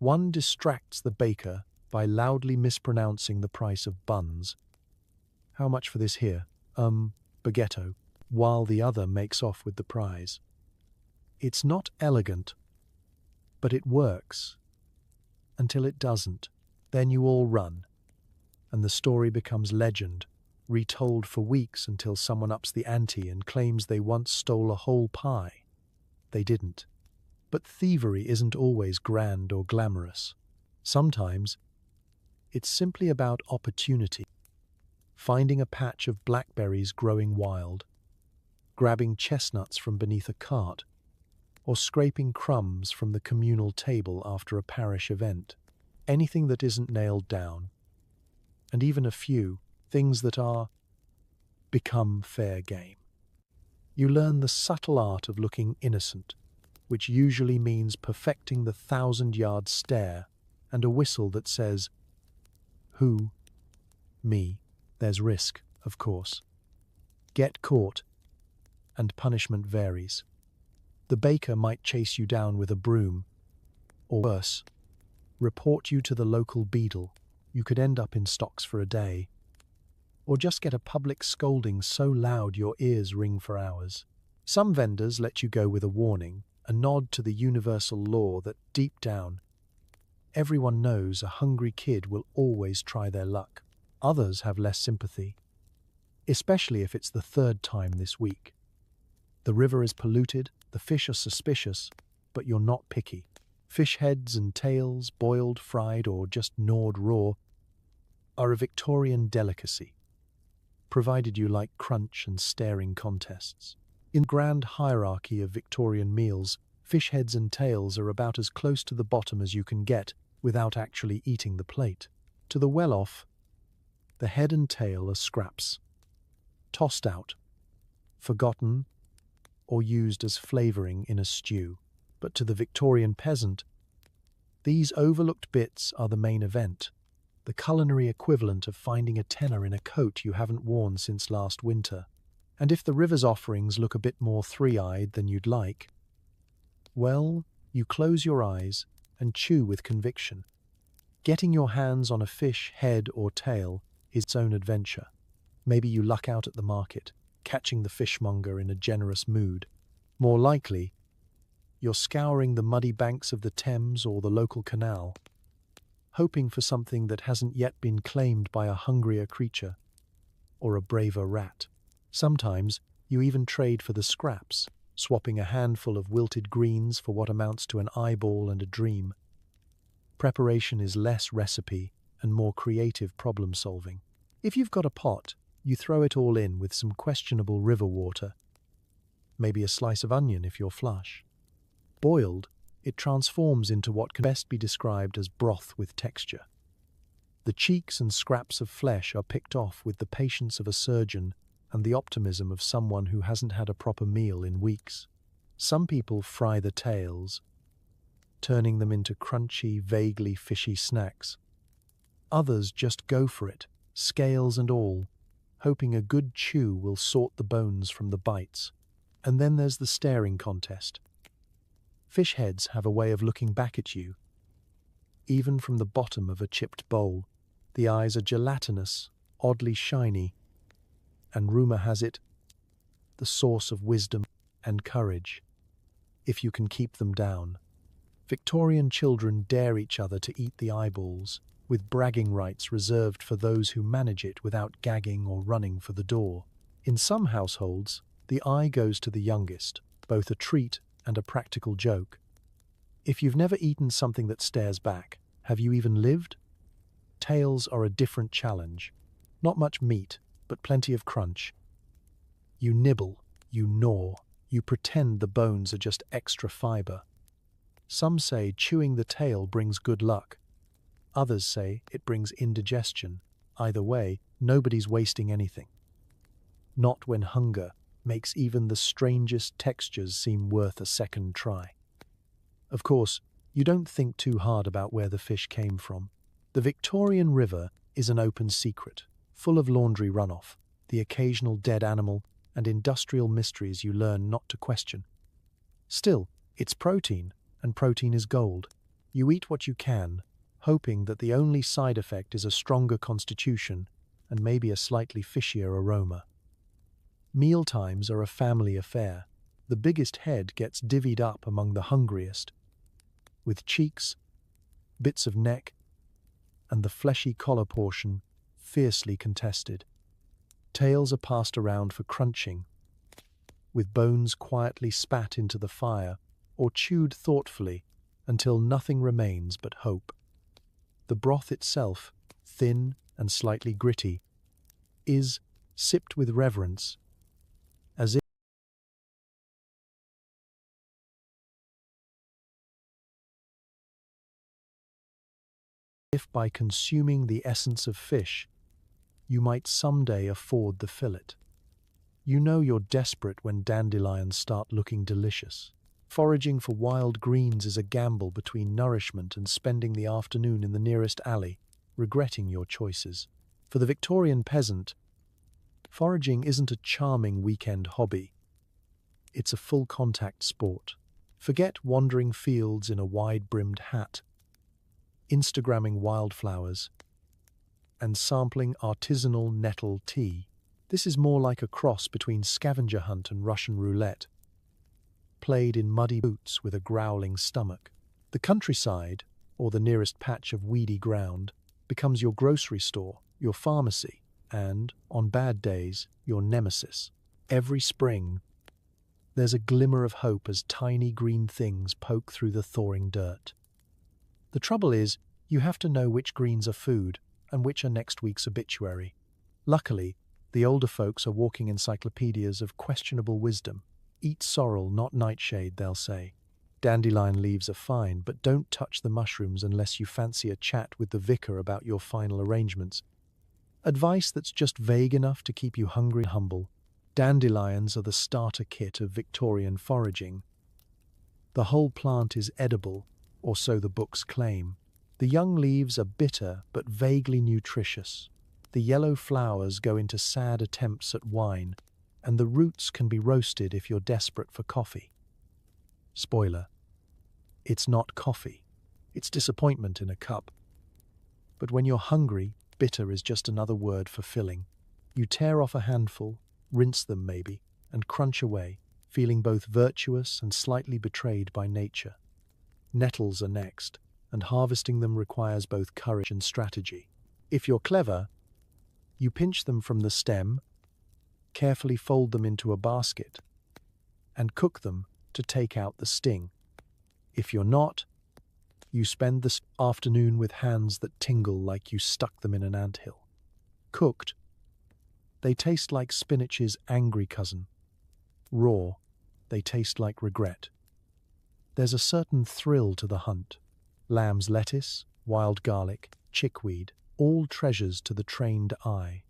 Speaker 1: One distracts the baker by loudly mispronouncing the price of buns. How much for this here? Baguetto, while the other makes off with the prize. It's not elegant, but it works. Until it doesn't. Then you all run, and the story becomes legend, retold for weeks until someone ups the ante and claims they once stole a whole pie. They didn't. But thievery isn't always grand or glamorous. Sometimes, it's simply about opportunity. Finding a patch of blackberries growing wild, grabbing chestnuts from beneath a cart, or scraping crumbs from the communal table after a parish event. Anything that isn't nailed down, and even a few things that are, become fair game. You learn the subtle art of looking innocent, which usually means perfecting the 1,000-yard stare and a whistle that says, "Who? Me." There's risk, of course. Get caught, and punishment varies. The baker might chase you down with a broom, or worse, report you to the local beadle. You could end up in stocks for a day, or just get a public scolding so loud your ears ring for hours. Some vendors let you go with a warning, a nod to the universal law that deep down, everyone knows a hungry kid will always try their luck. Others have less sympathy, especially if it's the third time this week. The river is polluted, the fish are suspicious, but you're not picky. Fish heads and tails, boiled, fried, or just gnawed raw, are a Victorian delicacy, provided you like crunch and staring contests. In the grand hierarchy of Victorian meals, fish heads and tails are about as close to the bottom as you can get without actually eating the plate. To the well-off, the head and tail are scraps, tossed out, forgotten, or used as flavouring in a stew. But to the Victorian peasant, these overlooked bits are the main event, the culinary equivalent of finding a tenner in a coat you haven't worn since last winter. And if the river's offerings look a bit more three-eyed than you'd like, well, you close your eyes and chew with conviction. Getting your hands on a fish head or tail is its own adventure. Maybe you luck out at the market, catching the fishmonger in a generous mood. More likely, you're scouring the muddy banks of the Thames or the local canal, hoping for something that hasn't yet been claimed by a hungrier creature or a braver rat. Sometimes you even trade for the scraps, swapping a handful of wilted greens for what amounts to an eyeball and a dream. Preparation is less recipe and more creative problem-solving. If you've got a pot, you throw it all in with some questionable river water, maybe a slice of onion if you're flush. Boiled, it transforms into what can best be described as broth with texture. The cheeks and scraps of flesh are picked off with the patience of a surgeon and the optimism of someone who hasn't had a proper meal in weeks. Some people fry the tails, turning them into crunchy, vaguely fishy snacks. Others just go for it, scales and all, hoping a good chew will sort the bones from the bites. And then there's the staring contest. Fish heads have a way of looking back at you, even from the bottom of a chipped bowl. The eyes are gelatinous, oddly shiny, and rumor has it, the source of wisdom and courage, if you can keep them down. Victorian children dare each other to eat the eyeballs, with bragging rights reserved for those who manage it without gagging or running for the door. In some households, the eye goes to the youngest, both a treat and a practical joke. If you've never eaten something that stares back, have you even lived? Tails are a different challenge. Not much meat, but plenty of crunch. You nibble, you gnaw, you pretend the bones are just extra fiber. Some say chewing the tail brings good luck. Others say it brings indigestion. Either way, nobody's wasting anything. Not when hunger makes even the strangest textures seem worth a second try. Of course, you don't think too hard about where the fish came from. The Victorian River is an open secret, full of laundry runoff, the occasional dead animal, and industrial mysteries you learn not to question. Still, it's protein, and protein is gold. You eat what you can, hoping that the only side effect is a stronger constitution and maybe a slightly fishier aroma. Mealtimes are a family affair. The biggest head gets divvied up among the hungriest, with cheeks, bits of neck, and the fleshy collar portion fiercely contested. Tails are passed around for crunching, with bones quietly spat into the fire or chewed thoughtfully until nothing remains but hope. The broth itself, thin and slightly gritty, is sipped with reverence, as if by consuming the essence of fish, you might someday afford the fillet. You know you're desperate when dandelions start looking delicious. Foraging for wild greens is a gamble between nourishment and spending the afternoon in the nearest alley, regretting your choices. For the Victorian peasant, foraging isn't a charming weekend hobby. It's a full-contact sport. Forget wandering fields in a wide-brimmed hat, Instagramming wildflowers, and sampling artisanal nettle tea. This is more like a cross between scavenger hunt and Russian roulette, played in muddy boots with a growling stomach. The countryside, or the nearest patch of weedy ground, becomes your grocery store, your pharmacy, and, on bad days, your nemesis. Every spring, there's a glimmer of hope as tiny green things poke through the thawing dirt. The trouble is, you have to know which greens are food and which are next week's obituary. Luckily, the older folks are walking encyclopedias of questionable wisdom. Eat sorrel, not nightshade, they'll say. Dandelion leaves are fine, but don't touch the mushrooms unless you fancy a chat with the vicar about your final arrangements. Advice that's just vague enough to keep you hungry and humble. Dandelions are the starter kit of Victorian foraging. The whole plant is edible, or so the books claim. The young leaves are bitter but vaguely nutritious. The yellow flowers go into sad attempts at wine, and the roots can be roasted if you're desperate for coffee. Spoiler: it's not coffee. It's disappointment in a cup. But when you're hungry, bitter is just another word for filling. You tear off a handful, rinse them maybe, and crunch away, feeling both virtuous and slightly betrayed by nature. Nettles are next, and harvesting them requires both courage and strategy. If you're clever, you pinch them from the stem, carefully fold them into a basket, and cook them to take out the sting. If you're not, you spend the afternoon with hands that tingle like you stuck them in an anthill. Cooked, they taste like spinach's angry cousin. Raw, they taste like regret. There's a certain thrill to the hunt. Lamb's lettuce, wild garlic, chickweed, all treasures to the trained eye.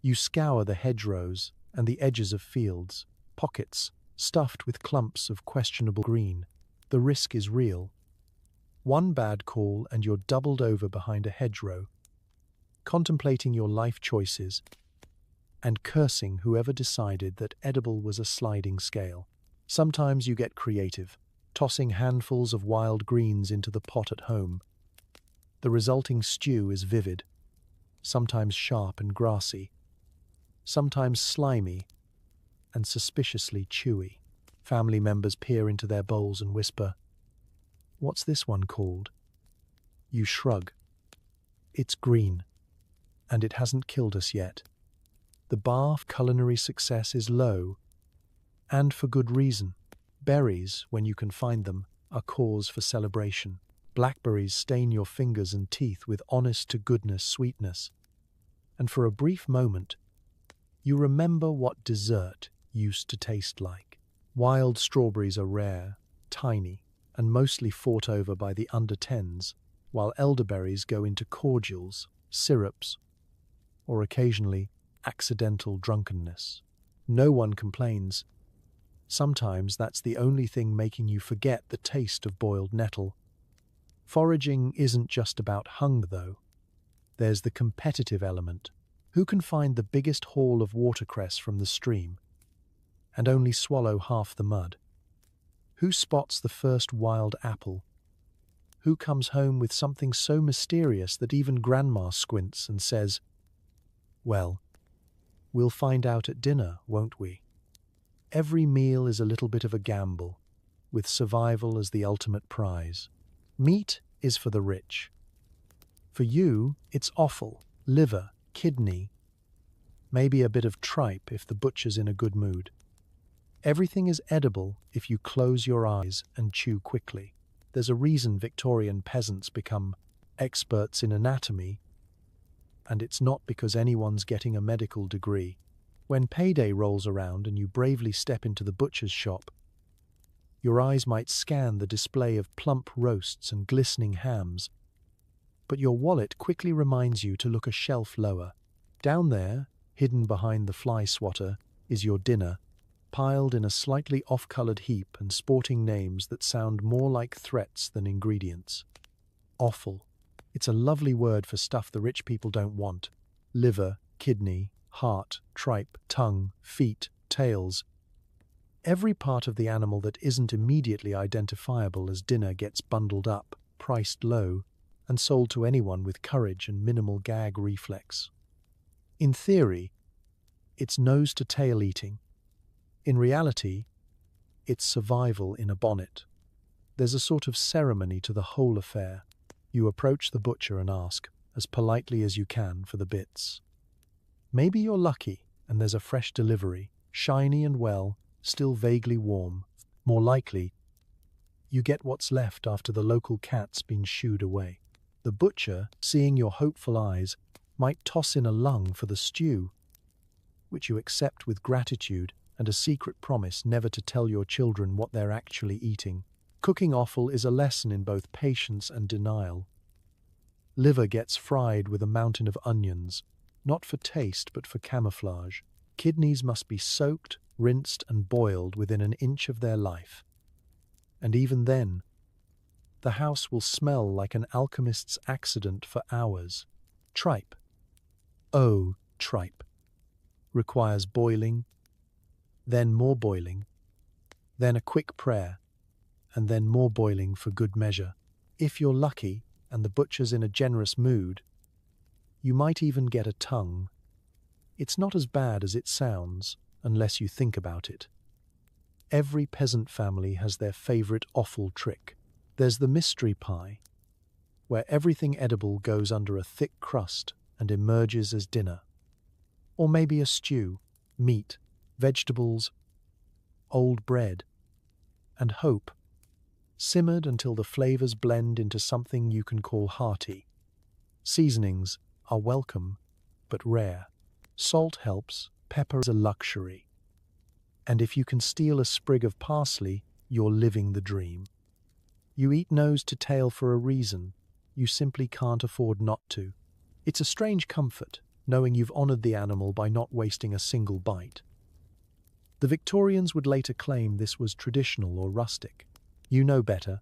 Speaker 1: You scour the hedgerows and the edges of fields, pockets stuffed with clumps of questionable green. The risk is real. One bad call and you're doubled over behind a hedgerow, contemplating your life choices and cursing whoever decided that edible was a sliding scale. Sometimes you get creative, tossing handfuls of wild greens into the pot at home. The resulting stew is vivid, sometimes sharp and grassy, sometimes slimy and suspiciously chewy. Family members peer into their bowls and whisper, "What's this one called?" You shrug. It's green, and it hasn't killed us yet. The bar for culinary success is low, and for good reason. Berries, when you can find them, are cause for celebration. Blackberries stain your fingers and teeth with honest-to-goodness sweetness. And for a brief moment, You remember what dessert used to taste like. Wild strawberries are rare, tiny, and mostly fought over by the under-10s, while elderberries go into cordials, syrups, or occasionally accidental drunkenness. No one complains. Sometimes that's the only thing making you forget the taste of boiled nettle. Foraging isn't just about hunger, though. There's the competitive element. Who can find the biggest haul of watercress from the stream and only swallow half the mud? Who spots the first wild apple? Who comes home with something so mysterious that even Grandma squints and says, "Well, we'll find out at dinner, won't we?" Every meal is a little bit of a gamble, with survival as the ultimate prize. Meat is for the rich. For you, it's offal, liver, kidney, maybe a bit of tripe if the butcher's in a good mood. Everything is edible if you close your eyes and chew quickly. There's a reason Victorian peasants become experts in anatomy, and it's not because anyone's getting a medical degree. When payday rolls around and you bravely step into the butcher's shop, your eyes might scan the display of plump roasts and glistening hams, but your wallet quickly reminds you to look a shelf lower. Down there, hidden behind the fly swatter, is your dinner, piled in a slightly off-colored heap and sporting names that sound more like threats than ingredients. Offal. It's a lovely word for stuff the rich people don't want. Liver, kidney, heart, tripe, tongue, feet, tails. Every part of the animal that isn't immediately identifiable as dinner gets bundled up, priced low, and sold to anyone with courage and minimal gag reflex. In theory, it's nose-to-tail eating. In reality, it's survival in a bonnet. There's a sort of ceremony to the whole affair. You approach the butcher and ask, as politely as you can, for the bits. Maybe you're lucky and there's a fresh delivery, shiny and well, still vaguely warm. More likely, you get what's left after the local cat's been shooed away. The butcher, seeing your hopeful eyes, might toss in a lung for the stew, which you accept with gratitude and a secret promise never to tell your children what they're actually eating. Cooking offal is a lesson in both patience and denial. Liver gets fried with a mountain of onions, not for taste but for camouflage. Kidneys must be soaked, rinsed and boiled within an inch of their life. And even then, the house will smell like an alchemist's accident for hours. Tripe. Oh, tripe. Requires boiling, then more boiling, then a quick prayer, and then more boiling for good measure. If you're lucky and the butcher's in a generous mood, you might even get a tongue. It's not as bad as it sounds, unless you think about it. Every peasant family has their favorite offal trick. There's the mystery pie, where everything edible goes under a thick crust and emerges as dinner. Or maybe a stew, meat, vegetables, old bread, and hope, simmered until the flavors blend into something you can call hearty. Seasonings are welcome, but rare. Salt helps, pepper is a luxury. And if you can steal a sprig of parsley, you're living the dream. You eat nose to tail for a reason. You simply can't afford not to. It's a strange comfort, knowing you've honored the animal by not wasting a single bite. The Victorians would later claim this was traditional or rustic. You know better.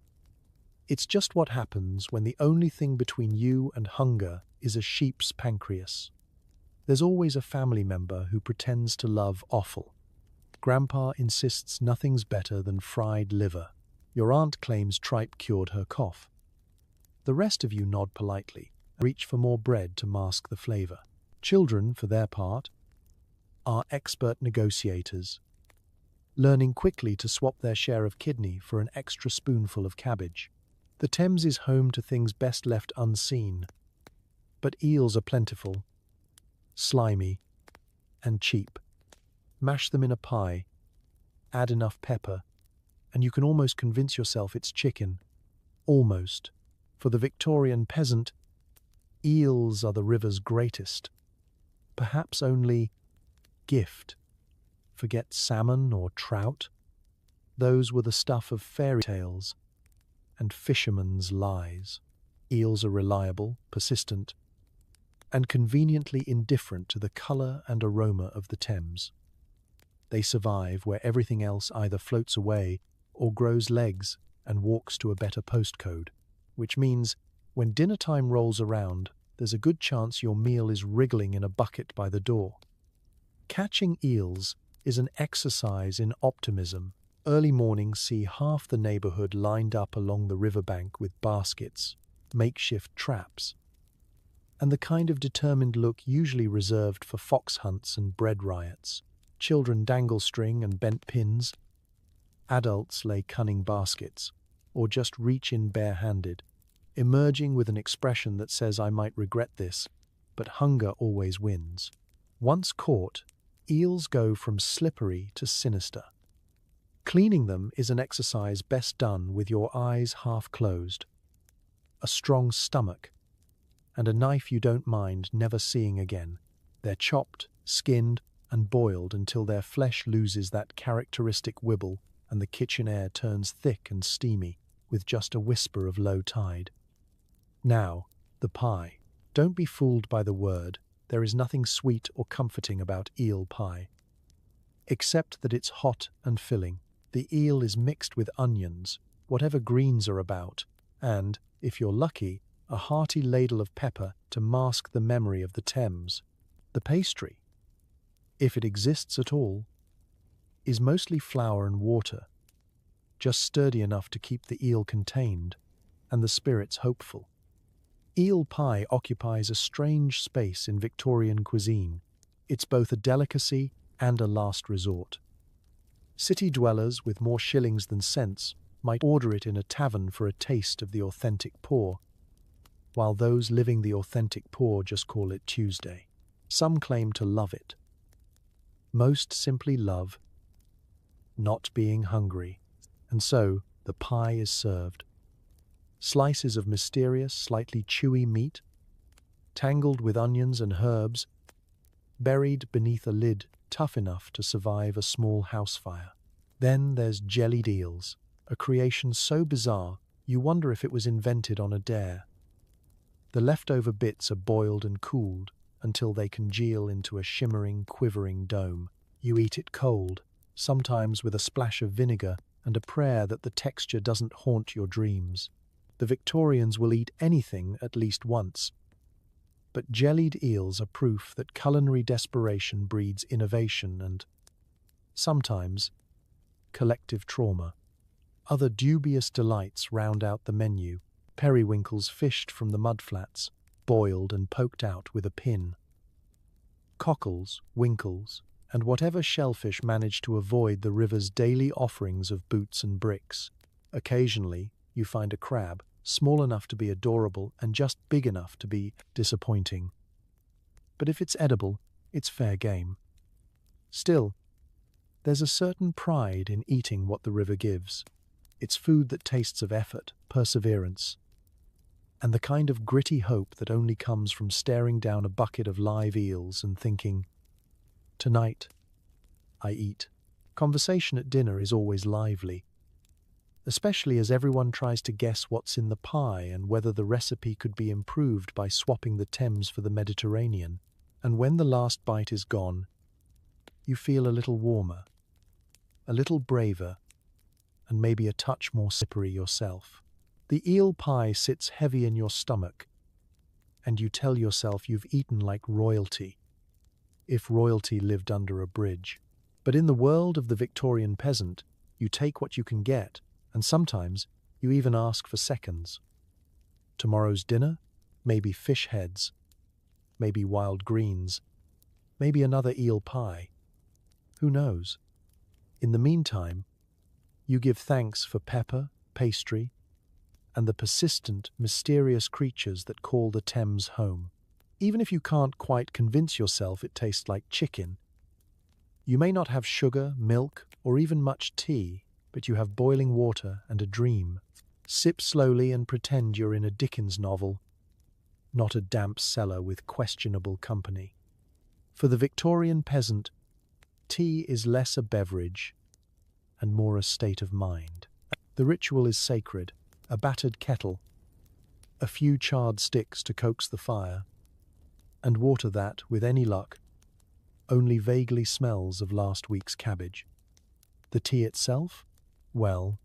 Speaker 1: It's just what happens when the only thing between you and hunger is a sheep's pancreas. There's always a family member who pretends to love offal. Grandpa insists nothing's better than fried liver. Your aunt claims tripe cured her cough. The rest of you nod politely and reach for more bread to mask the flavor. Children, for their part, are expert negotiators, learning quickly to swap their share of kidney for an extra spoonful of cabbage. The Thames is home to things best left unseen, but eels are plentiful, slimy, and cheap. Mash them in a pie, add enough pepper, and you can almost convince yourself it's chicken. Almost. For the Victorian peasant, eels are the river's greatest. Perhaps only gift. Forget salmon or trout. Those were the stuff of fairy tales and fishermen's lies. Eels are reliable, persistent, and conveniently indifferent to the colour and aroma of the Thames. They survive where everything else either floats away or grows legs and walks to a better postcode, which means when dinner time rolls around, there's a good chance your meal is wriggling in a bucket by the door. Catching eels is an exercise in optimism. Early mornings see half the neighbourhood lined up along the riverbank with baskets, makeshift traps, and the kind of determined look usually reserved for fox hunts and bread riots. Children dangle string and bent pins. Adults lay cunning baskets, or just reach in bare-handed, emerging with an expression that says, "I might regret this," but hunger always wins. Once caught, eels go from slippery to sinister. Cleaning them is an exercise best done with your eyes half closed, a strong stomach, and a knife you don't mind never seeing again. They're chopped, skinned, and boiled until their flesh loses that characteristic wibble and the kitchen air turns thick and steamy with just a whisper of low tide. Now, the pie. Don't be fooled by the word. There is nothing sweet or comforting about eel pie, except that it's hot and filling. The eel is mixed with onions, whatever greens are about, and, if you're lucky, a hearty ladle of pepper to mask the memory of the Thames. The pastry, if it exists at all, is mostly flour and water, just sturdy enough to keep the eel contained and the spirits hopeful. Eel pie occupies a strange space in Victorian cuisine. It's both a delicacy and a last resort. City dwellers with more shillings than cents might order it in a tavern for a taste of the authentic poor, while those living the authentic poor just call it Tuesday. Some claim to love it. Most simply love not being hungry, and so the pie is served. Slices of mysterious, slightly chewy meat, tangled with onions and herbs, buried beneath a lid tough enough to survive a small house fire. Then there's jellied eels, a creation so bizarre you wonder if it was invented on a dare. The leftover bits are boiled and cooled until they congeal into a shimmering, quivering dome. You eat it cold, sometimes with a splash of vinegar and a prayer that the texture doesn't haunt your dreams. The Victorians will eat anything at least once, but jellied eels are proof that culinary desperation breeds innovation and, sometimes, collective trauma. Other dubious delights round out the menu. Periwinkles fished from the mudflats, boiled and poked out with a pin. Cockles, winkles, and whatever shellfish manage to avoid the river's daily offerings of boots and bricks. Occasionally, you find a crab, small enough to be adorable and just big enough to be disappointing. But if it's edible, it's fair game. Still, there's a certain pride in eating what the river gives. It's food that tastes of effort, perseverance, and the kind of gritty hope that only comes from staring down a bucket of live eels and thinking, "Tonight, I eat." Conversation at dinner is always lively, especially as everyone tries to guess what's in the pie and whether the recipe could be improved by swapping the Thames for the Mediterranean. And when the last bite is gone, you feel a little warmer, a little braver, and maybe a touch more slippery yourself. The eel pie sits heavy in your stomach, and you tell yourself you've eaten like royalty, if royalty lived under a bridge. But in the world of the Victorian peasant, you take what you can get, and sometimes you even ask for seconds. Tomorrow's dinner? Maybe fish heads, maybe wild greens, maybe another eel pie. Who knows? In the meantime, you give thanks for pepper, pastry, and the persistent, mysterious creatures that call the Thames home. Even if you can't quite convince yourself it tastes like chicken, you may not have sugar, milk, or even much tea, but you have boiling water and a dream. Sip slowly and pretend you're in a Dickens novel, not a damp cellar with questionable company. For the Victorian peasant, tea is less a beverage and more a state of mind. The ritual is sacred, a battered kettle, a few charred sticks to coax the fire, and water that, with any luck, only vaguely smells of last week's cabbage. The tea itself? Well,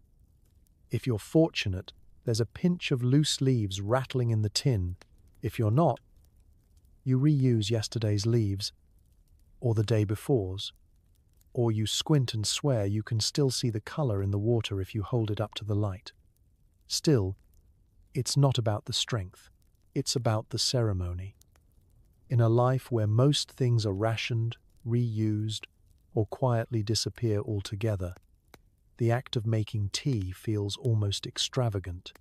Speaker 1: if you're fortunate, there's a pinch of loose leaves rattling in the tin. If you're not, you reuse yesterday's leaves, or the day before's, or you squint and swear you can still see the color in the water if you hold it up to the light. Still, it's not about the strength, it's about the ceremony. In a life where most things are rationed, reused, or quietly disappear altogether, the act of making tea feels almost extravagant.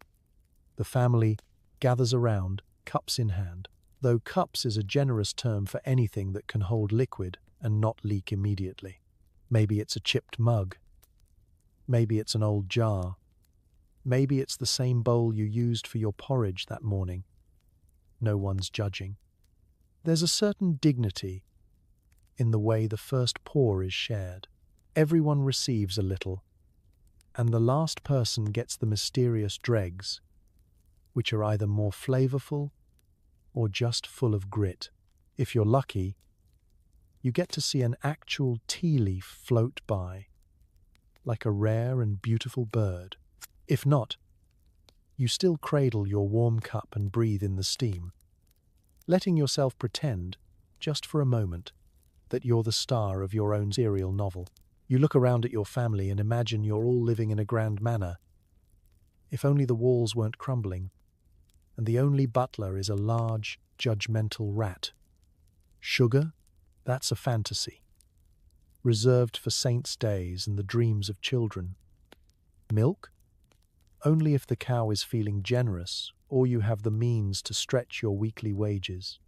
Speaker 1: The family gathers around, cups in hand, though cups is a generous term for anything that can hold liquid and not leak immediately. Maybe it's a chipped mug. Maybe it's an old jar. Maybe it's the same bowl you used for your porridge that morning. No one's judging. There's a certain dignity in the way the first pour is shared. Everyone receives a little, and the last person gets the mysterious dregs, which are either more flavorful or just full of grit. If you're lucky, you get to see an actual tea leaf float by, like a rare and beautiful bird. If not, you still cradle your warm cup and breathe in the steam, letting yourself pretend, just for a moment, that you're the star of your own serial novel. You look around at your family and imagine you're all living in a grand manner. If only the walls weren't crumbling, and the only butler is a large, judgmental rat. Sugar? That's a fantasy, reserved for saints' days and the dreams of children. Milk? Only if the cow is feeling generous or you have the means to stretch your weekly wages.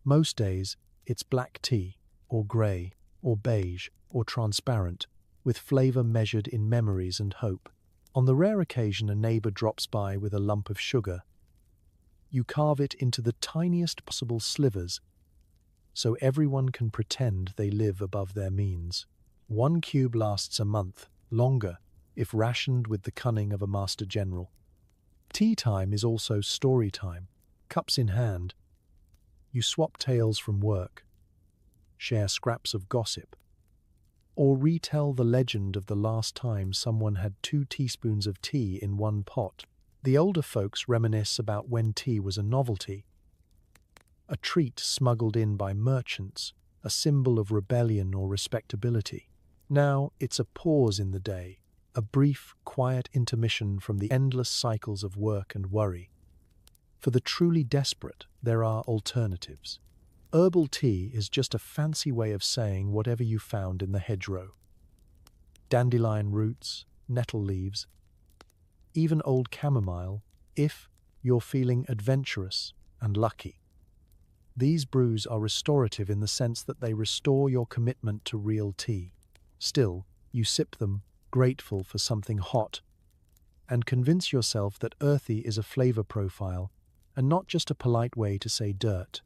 Speaker 1: Most days, it's black tea, or grey, or beige, or transparent, with flavour measured in memories and hope. On the rare occasion a neighbour drops by with a lump of sugar, you carve it into the tiniest possible slivers so everyone can pretend they live above their means. 1 cube lasts a month, longer, if rationed with the cunning of a master general. Tea time is also story time. Cups in hand, you swap tales from work, share scraps of gossip, or retell the legend of the last time someone had 2 teaspoons of tea in one pot. The older folks reminisce about when tea was a novelty, a treat smuggled in by merchants, a symbol of rebellion or respectability. Now it's a pause in the day, a brief, quiet intermission from the endless cycles of work and worry. For the truly desperate, there are alternatives. Herbal tea is just a fancy way of saying whatever you found in the hedgerow. Dandelion roots, nettle leaves, even old chamomile, if you're feeling adventurous and lucky. These brews are restorative in the sense that they restore your commitment to real tea. Still, you sip them, grateful for something hot, and convince yourself that earthy is a flavor profile and not just a polite way to say dirt.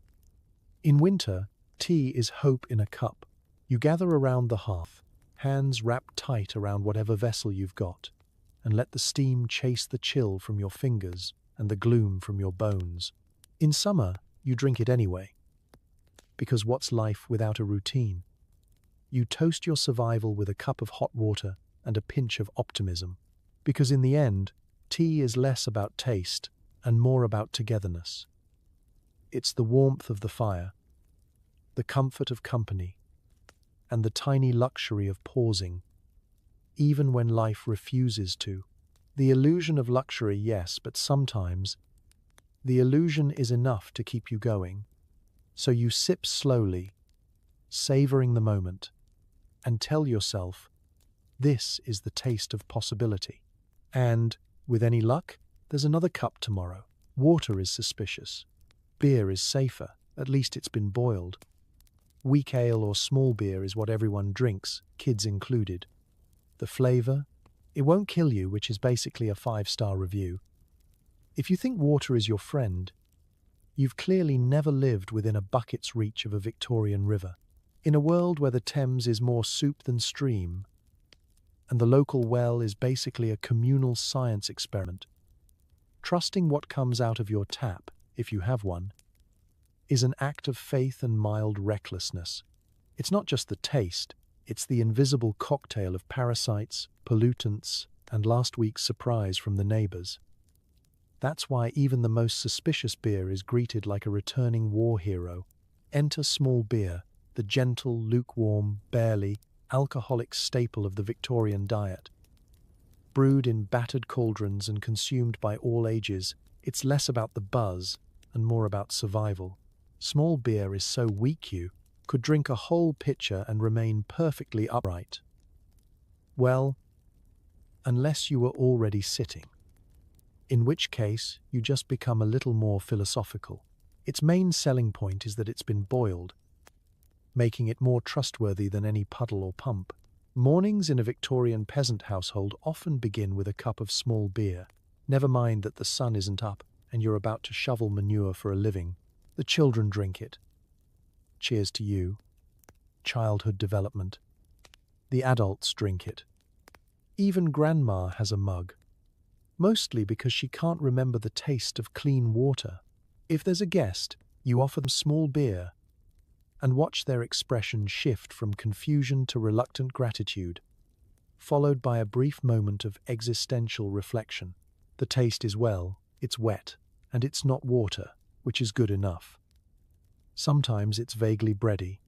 Speaker 1: In winter, tea is hope in a cup. You gather around the hearth, hands wrapped tight around whatever vessel you've got, and let the steam chase the chill from your fingers and the gloom from your bones. In summer, you drink it anyway, because what's life without a routine? You toast your survival with a cup of hot water and a pinch of optimism, because in the end, tea is less about taste and more about togetherness. It's the warmth of the fire, the comfort of company, and the tiny luxury of pausing, even when life refuses to. The illusion of luxury, yes, but sometimes the illusion is enough to keep you going. So you sip slowly, savoring the moment, and tell yourself, this is the taste of possibility. And, with any luck, there's another cup tomorrow. Water is suspicious. Beer is safer, at least it's been boiled. Weak ale or small beer is what everyone drinks, kids included. The flavor? It won't kill you, which is basically a 5-star review. If you think water is your friend, you've clearly never lived within a bucket's reach of a Victorian river. In a world where the Thames is more soup than stream, and the local well is basically a communal science experiment, trusting what comes out of your tap, if you have one, is an act of faith and mild recklessness. It's not just the taste, it's the invisible cocktail of parasites, pollutants, and last week's surprise from the neighbors. That's why even the most suspicious beer is greeted like a returning war hero. Enter small beer, the gentle, lukewarm, barely alcoholic staple of the Victorian diet. Brewed in battered cauldrons and consumed by all ages, it's less about the buzz and more about survival. Small beer is so weak you could drink a whole pitcher and remain perfectly upright. Well, unless you were already sitting, in which case you just become a little more philosophical. Its main selling point is that it's been boiled, making it more trustworthy than any puddle or pump. Mornings in a Victorian peasant household often begin with a cup of small beer. Never mind that the sun isn't up and you're about to shovel manure for a living. The children drink it. Cheers to you. Childhood development. The adults drink it. Even grandma has a mug, mostly because she can't remember the taste of clean water. If there's a guest, you offer them small beer and watch their expression shift from confusion to reluctant gratitude, followed by a brief moment of existential reflection. The taste is well, it's wet, and it's not water, which is good enough. Sometimes it's vaguely bready,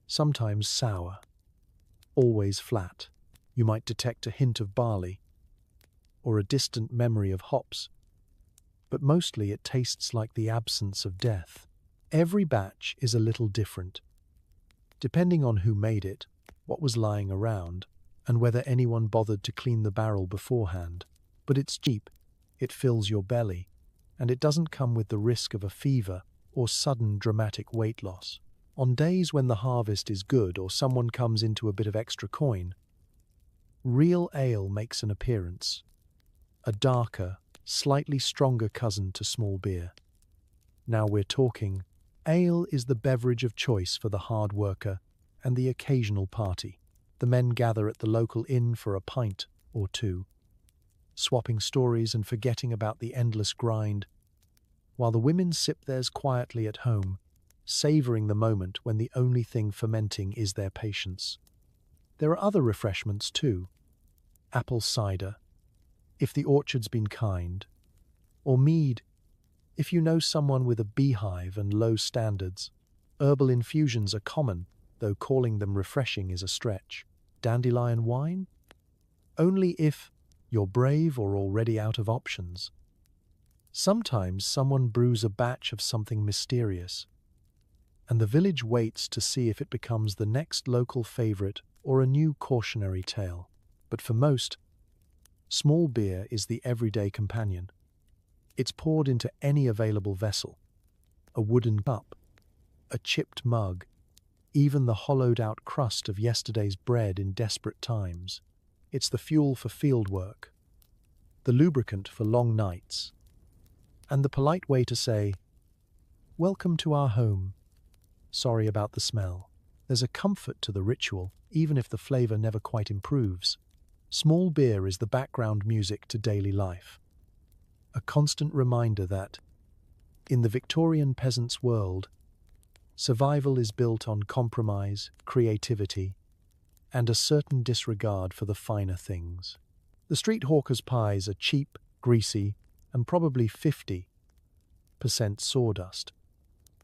Speaker 1: sometimes sour, always flat. You might detect a hint of barley or a distant memory of hops, but mostly it tastes like the absence of death. Every batch is a little different, depending on who made it, what was lying around, and whether anyone bothered to clean the barrel beforehand. But it's cheap, it fills your belly, and it doesn't come with the risk of a fever or sudden dramatic weight loss. On days when the harvest is good or someone comes into a bit of extra coin, real ale makes an appearance, a darker, slightly stronger cousin to small beer. Now we're talking. Ale is the beverage of choice for the hard worker and the occasional party. The men gather at the local inn for a pint or two, swapping stories and forgetting about the endless grind, while the women sip theirs quietly at home, savoring the moment when the only thing fermenting is their patience. There are other refreshments too. Apple cider, if the orchard's been kind, or mead, if you know someone with a beehive and low standards. Herbal infusions are common, though calling them refreshing is a stretch. Dandelion wine? Only if you're brave or already out of options. Sometimes someone brews a batch of something mysterious, and the village waits to see if it becomes the next local favorite or a new cautionary tale. But for most, small beer is the everyday companion. It's poured into any available vessel, a wooden cup, a chipped mug, even the hollowed-out crust of yesterday's bread in desperate times. It's the fuel for field work, the lubricant for long nights, and the polite way to say, "Welcome to our home. Sorry about the smell." There's a comfort to the ritual, even if the flavor never quite improves. Small beer is the background music to daily life, a constant reminder that, in the Victorian peasant's world, survival is built on compromise, creativity, and a certain disregard for the finer things. The street hawker's pies are cheap, greasy, and probably 50% sawdust.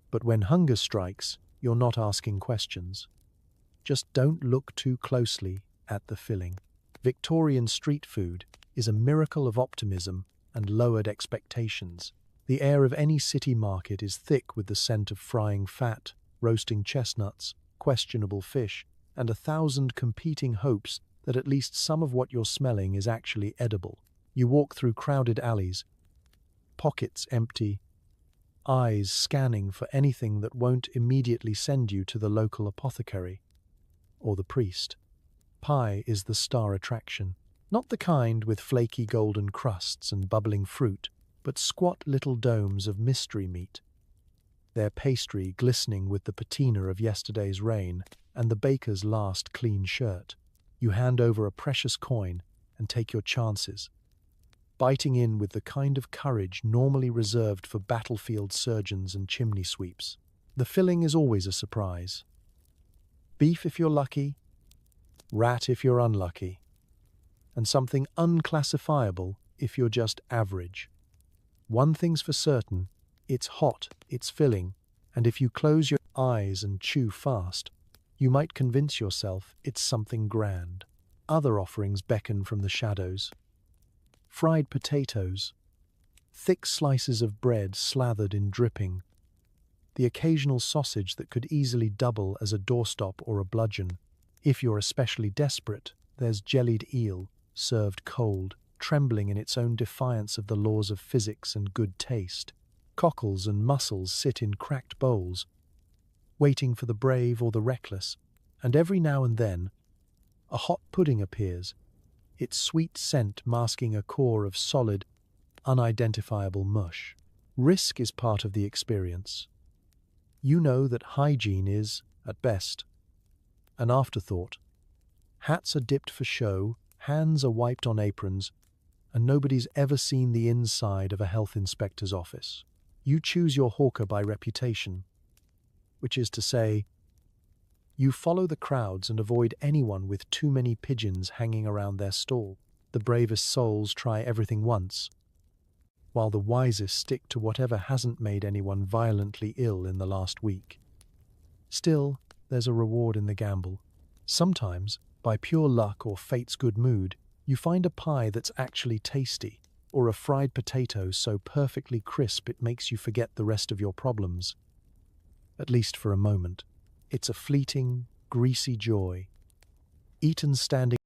Speaker 1: But when hunger strikes, you're not asking questions. Just don't look too closely at the filling. Victorian street food is a miracle of optimism and lowered expectations. The air of any city market is thick with the scent of frying fat, roasting chestnuts, questionable fish, and 1,000 competing hopes that at least some of what you're smelling is actually edible. You walk through crowded alleys, pockets empty, eyes scanning for anything that won't immediately send you to the local apothecary or the priest. Pie is the star attraction. Not the kind with flaky golden crusts and bubbling fruit, but squat little domes of mystery meat. their pastry glistening with the patina of yesterday's rain and the baker's last clean shirt. You hand over a precious coin and take your chances, biting in with the kind of courage normally reserved for battlefield surgeons and chimney sweeps. The filling is always a surprise. Beef if you're lucky, rat if you're unlucky, and something unclassifiable if you're just average. One thing's for certain, it's hot, it's filling, and if you close your eyes and chew fast, you might convince yourself it's something grand. Other offerings beckon from the shadows. Fried potatoes, thick slices of bread slathered in dripping, the occasional sausage that could easily double as a doorstop or a bludgeon. If you're especially desperate, there's jellied eel, served cold, trembling in its own defiance of the laws of physics and good taste. Cockles and mussels sit in cracked bowls, waiting for the brave or the reckless, and every now and then, a hot pudding appears, its sweet scent masking a core of solid, unidentifiable mush. Risk is part of the experience. You know that hygiene is, at best, an afterthought. Hats are dipped for show, hands are wiped on aprons, and nobody's ever seen the inside of a health inspector's office. You choose your hawker by reputation, which is to say, you follow the crowds and avoid anyone with too many pigeons hanging around their stall. The bravest souls try everything once, while the wisest stick to whatever hasn't made anyone violently ill in the last week. Still, there's a reward in the gamble. Sometimes, by pure luck or fate's good mood, you find a pie that's actually tasty, or a fried potato so perfectly crisp it makes you forget the rest of your problems. At least for a moment. It's a fleeting, greasy joy, eaten standing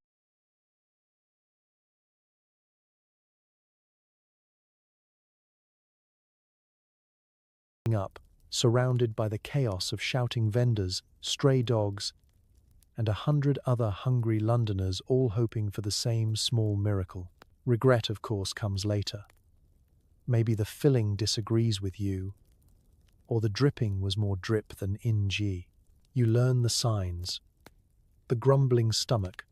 Speaker 1: up, surrounded by the chaos of shouting vendors, stray dogs, and 100 other hungry Londoners all hoping for the same small miracle. Regret, of course, comes later. Maybe the filling disagrees with you, or the dripping was more drip than ing. You learn the signs, the grumbling stomach,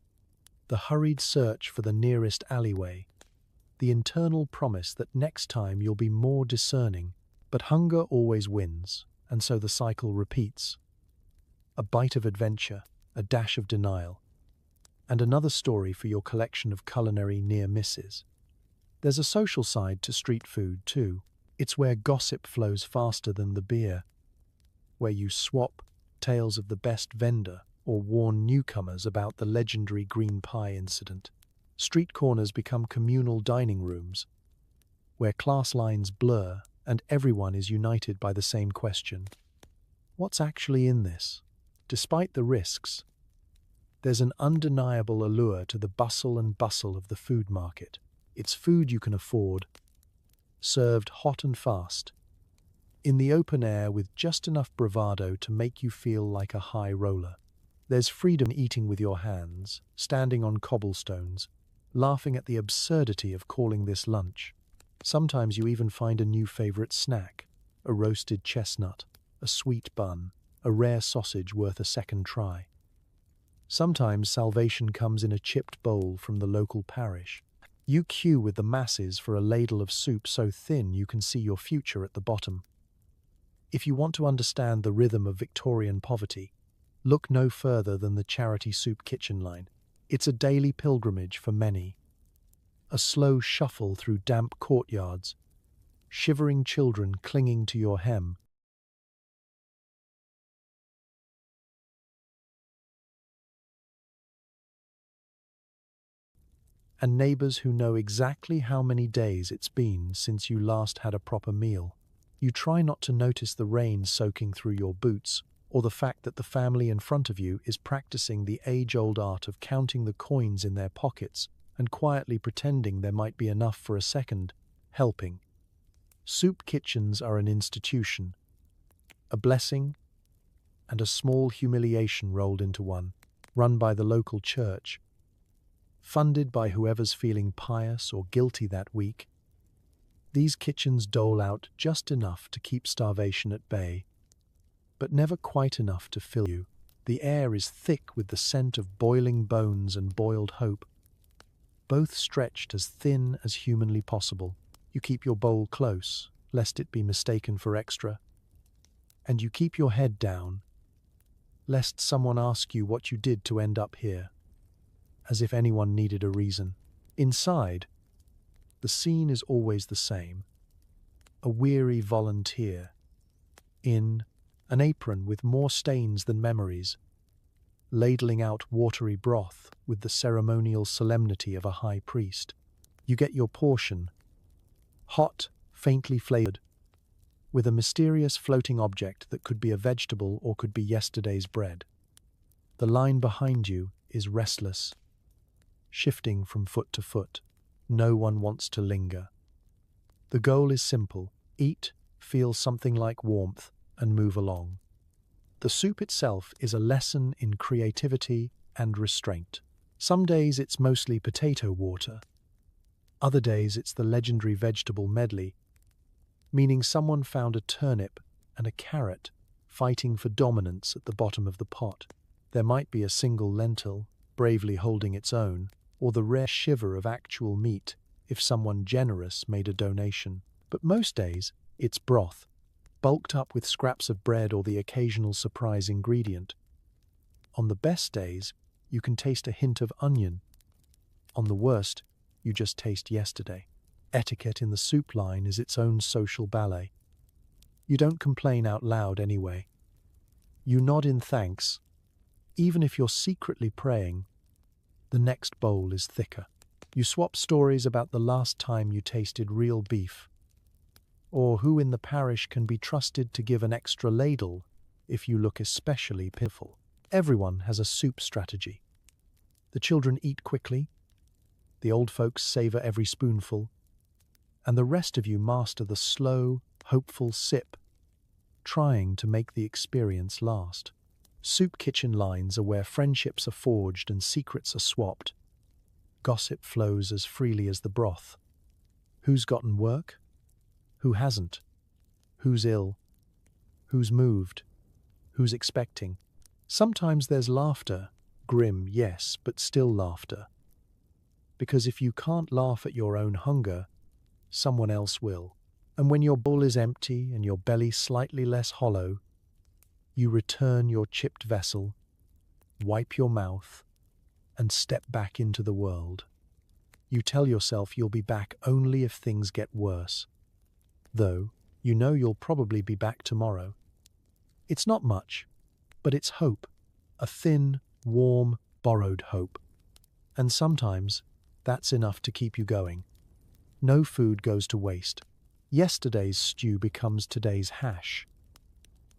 Speaker 1: the hurried search for the nearest alleyway, the internal promise that next time you'll be more discerning. But hunger always wins, and so the cycle repeats. A bite of adventure, a dash of denial, and another story for your collection of culinary near misses. There's a social side to street food, too. It's where gossip flows faster than the beer, where you swap tales of the best vendor or warn newcomers about the legendary green pie incident. Street corners become communal dining rooms, where class lines blur and everyone is united by the same question. What's actually in this? Despite the risks, there's an undeniable allure to the bustle and bustle of the food market. It's food you can afford, served hot and fast, in the open air with just enough bravado to make you feel like a high roller. There's freedom eating with your hands, standing on cobblestones, laughing at the absurdity of calling this lunch. Sometimes you even find a new favorite snack, a roasted chestnut, a sweet bun, a rare sausage worth a second try. Sometimes salvation comes in a chipped bowl from the local parish. You queue with the masses for a ladle of soup so thin you can see your future at the bottom. If you want to understand the rhythm of Victorian poverty, look no further than the charity soup kitchen line. It's a daily pilgrimage for many. A slow shuffle through damp courtyards, shivering children clinging to your hem, and neighbours who know exactly how many days it's been since you last had a proper meal. You try not to notice the rain soaking through your boots, or the fact that the family in front of you is practicing the age-old art of counting the coins in their pockets and quietly pretending there might be enough for a second helping. Soup kitchens are an institution, a blessing and a small humiliation rolled into one, run by the local church, funded by whoever's feeling pious or guilty that week. These kitchens dole out just enough to keep starvation at bay, but never quite enough to fill you. The air is thick with the scent of boiling bones and boiled hope, both stretched as thin as humanly possible. You keep your bowl close, lest it be mistaken for extra, and you keep your head down, lest someone ask you what you did to end up here, as if anyone needed a reason. Inside, the scene is always the same. A weary volunteer, in an apron with more stains than memories, ladling out watery broth with the ceremonial solemnity of a high priest. You get your portion, hot, faintly flavored, with a mysterious floating object that could be a vegetable or could be yesterday's bread. The line behind you is restless, shifting from foot to foot. No one wants to linger. The goal is simple: eat, feel something like warmth, and move along. The soup itself is a lesson in creativity and restraint. Some days it's mostly potato water. Other days it's the legendary vegetable medley, meaning someone found a turnip and a carrot fighting for dominance at the bottom of the pot. There might be a single lentil, bravely holding its own, or the rare shiver of actual meat if someone generous made a donation. But most days, it's broth, bulked up with scraps of bread or the occasional surprise ingredient. On the best days, you can taste a hint of onion. On the worst, you just taste yesterday. Etiquette in the soup line is its own social ballet. You don't complain out loud anyway. You nod in thanks, even if you're secretly praying. The next bowl is thicker. You swap stories about the last time you tasted real beef, or who in the parish can be trusted to give an extra ladle if you look especially pitiful. Everyone has a soup strategy. The children eat quickly, the old folks savor every spoonful, and the rest of you master the slow, hopeful sip, trying to make the experience last. Soup kitchen lines are where friendships are forged and secrets are swapped. Gossip flows as freely as the broth. Who's gotten work? Who hasn't? Who's ill? Who's moved? Who's expecting? Sometimes there's laughter, grim, yes, but still laughter. Because if you can't laugh at your own hunger, someone else will. And when your bowl is empty and your belly slightly less hollow, you return your chipped vessel, wipe your mouth, and step back into the world. You tell yourself you'll be back only if things get worse, though you know you'll probably be back tomorrow. It's not much, but it's hope, a thin, warm, borrowed hope. And sometimes that's enough to keep you going. No food goes to waste. Yesterday's stew becomes today's hash.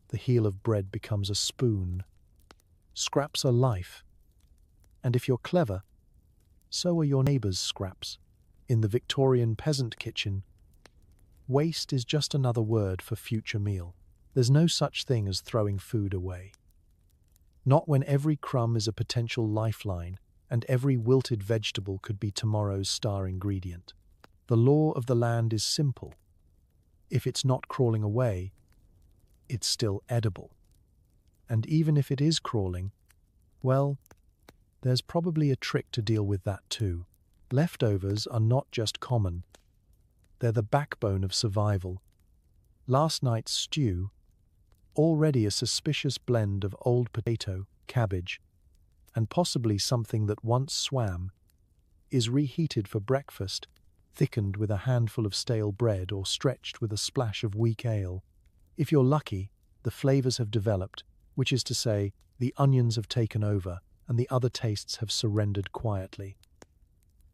Speaker 1: The heel of bread becomes a spoon. Scraps are life. And if you're clever, so are your neighbor's scraps. In the Victorian peasant kitchen, waste is just another word for future meal. There's no such thing as throwing food away. Not when every crumb is a potential lifeline and every wilted vegetable could be tomorrow's star ingredient. The law of the land is simple. If it's not crawling away, it's still edible. And even if it is crawling, well, there's probably a trick to deal with that too. Leftovers are not just common. They're the backbone of survival. Last night's stew, already a suspicious blend of old potato, cabbage, and possibly something that once swam, is reheated for breakfast, thickened with a handful of stale bread or stretched with a splash of weak ale. If you're lucky, the flavors have developed, which is to say, the onions have taken over and the other tastes have surrendered quietly.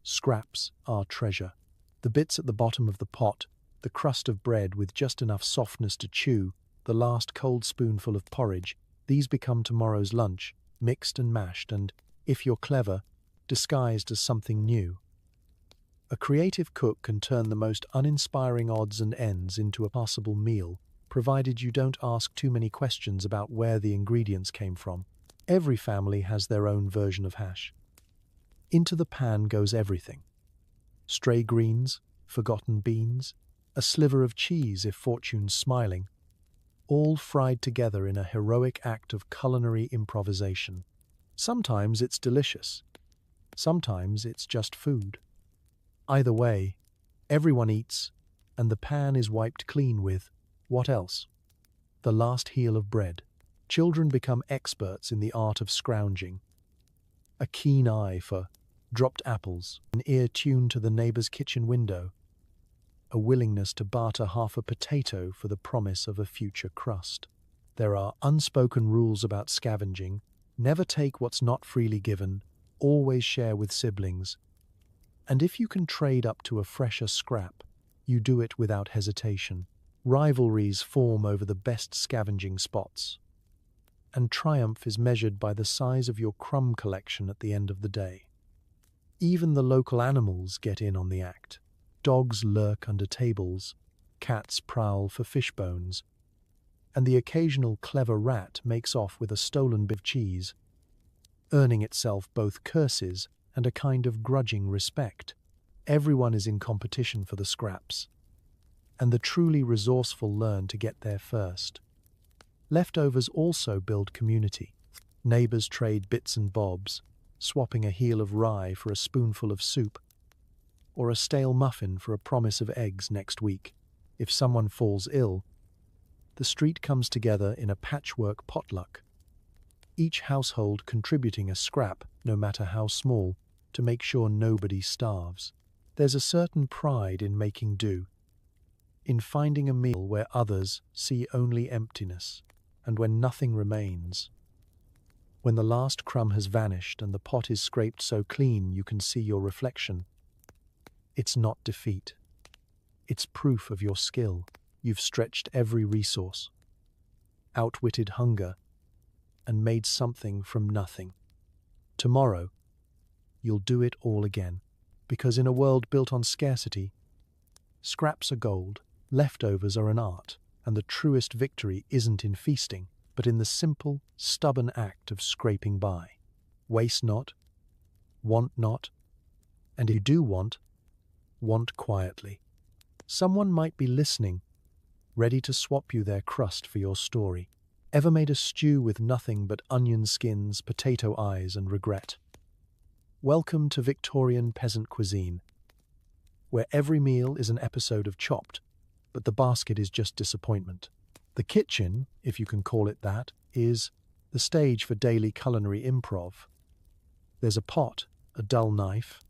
Speaker 1: Scraps are treasure. The bits at the bottom of the pot, the crust of bread with just enough softness to chew, the last cold spoonful of porridge, these become tomorrow's lunch, mixed and mashed and, if you're clever, disguised as something new. A creative cook can turn the most uninspiring odds and ends into a passable meal, provided you don't ask too many questions about where the ingredients came from. Every family has their own version of hash. Into the pan goes everything. Stray greens, forgotten beans, a sliver of cheese if fortune's smiling, all fried together in a heroic act of culinary improvisation. Sometimes it's delicious, sometimes it's just food. Either way, everyone eats, and the pan is wiped clean with, what else? The last heel of bread. Children become experts in the art of scrounging. A keen eye for dropped apples, an ear tuned to the neighbor's kitchen window, a willingness to barter half a potato for the promise of a future crust. There are unspoken rules about scavenging: never take what's not freely given, always share with siblings. And if you can trade up to a fresher scrap, you do it without hesitation. Rivalries form over the best scavenging spots, and triumph is measured by the size of your crumb collection at the end of the day. Even the local animals get in on the act. Dogs lurk under tables, cats prowl for fish bones, and the occasional clever rat makes off with a stolen bit of cheese, earning itself both curses and a kind of grudging respect. Everyone is in competition for the scraps, and the truly resourceful learn to get there first. Leftovers also build community. Neighbors trade bits and bobs, swapping a heel of rye for a spoonful of soup, or a stale muffin for a promise of eggs next week. If someone falls ill, the street comes together in a patchwork potluck, each household contributing a scrap, no matter how small, to make sure nobody starves. There's a certain pride in making do, in finding a meal where others see only emptiness, and when nothing remains. When the last crumb has vanished and the pot is scraped so clean you can see your reflection, it's not defeat. It's proof of your skill. You've stretched every resource, outwitted hunger, and made something from nothing. Tomorrow, you'll do it all again, because in a world built on scarcity, scraps are gold, leftovers are an art, and the truest victory isn't in feasting, but in the simple, stubborn act of scraping by. Waste not, want not, and if you do want quietly. Someone might be listening, ready to swap you their crust for your story. Ever made a stew with nothing but onion skins, potato eyes, and regret? Welcome to Victorian peasant cuisine, where every meal is an episode of Chopped, but the basket is just disappointment. The kitchen, if you can call it that, is the stage for daily culinary improv. There's a pot, a dull knife,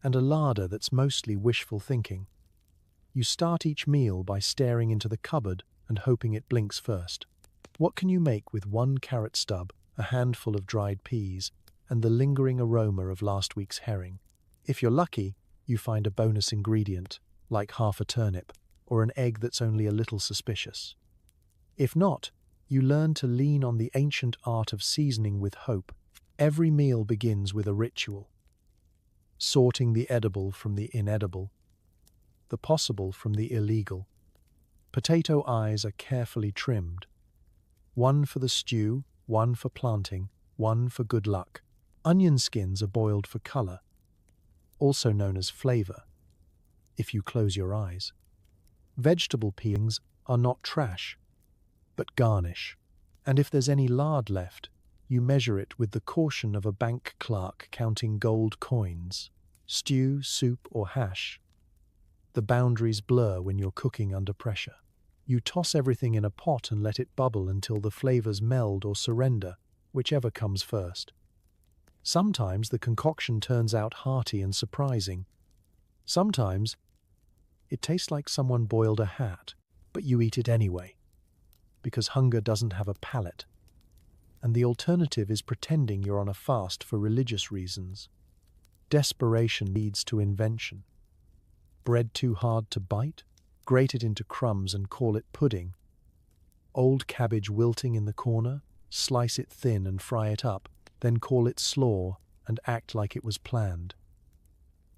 Speaker 1: and a larder that's mostly wishful thinking. You start each meal by staring into the cupboard and hoping it blinks first. What can you make with one carrot stub, a handful of dried peas, and the lingering aroma of last week's herring? If you're lucky, you find a bonus ingredient, like half a turnip, or an egg that's only a little suspicious. If not, you learn to lean on the ancient art of seasoning with hope. Every meal begins with a ritual, sorting the edible from the inedible, the possible from the illegal. Potato eyes are carefully trimmed, one for the stew, one for planting, one for good luck. Onion skins are boiled for color, also known as flavor, if you close your eyes. Vegetable peelings are not trash, but garnish. And if there's any lard left, you measure it with the caution of a bank clerk counting gold coins. Stew, soup, or hash, the boundaries blur when you're cooking under pressure. You toss everything in a pot and let it bubble until the flavors meld or surrender, whichever comes first. Sometimes the concoction turns out hearty and surprising. Sometimes it tastes like someone boiled a hat, but you eat it anyway, because hunger doesn't have a palate. And the alternative is pretending you're on a fast for religious reasons. Desperation leads to invention. Bread too hard to bite? Grate it into crumbs and call it pudding. Old cabbage wilting in the corner? Slice it thin and fry it up, then call it slaw and act like it was planned.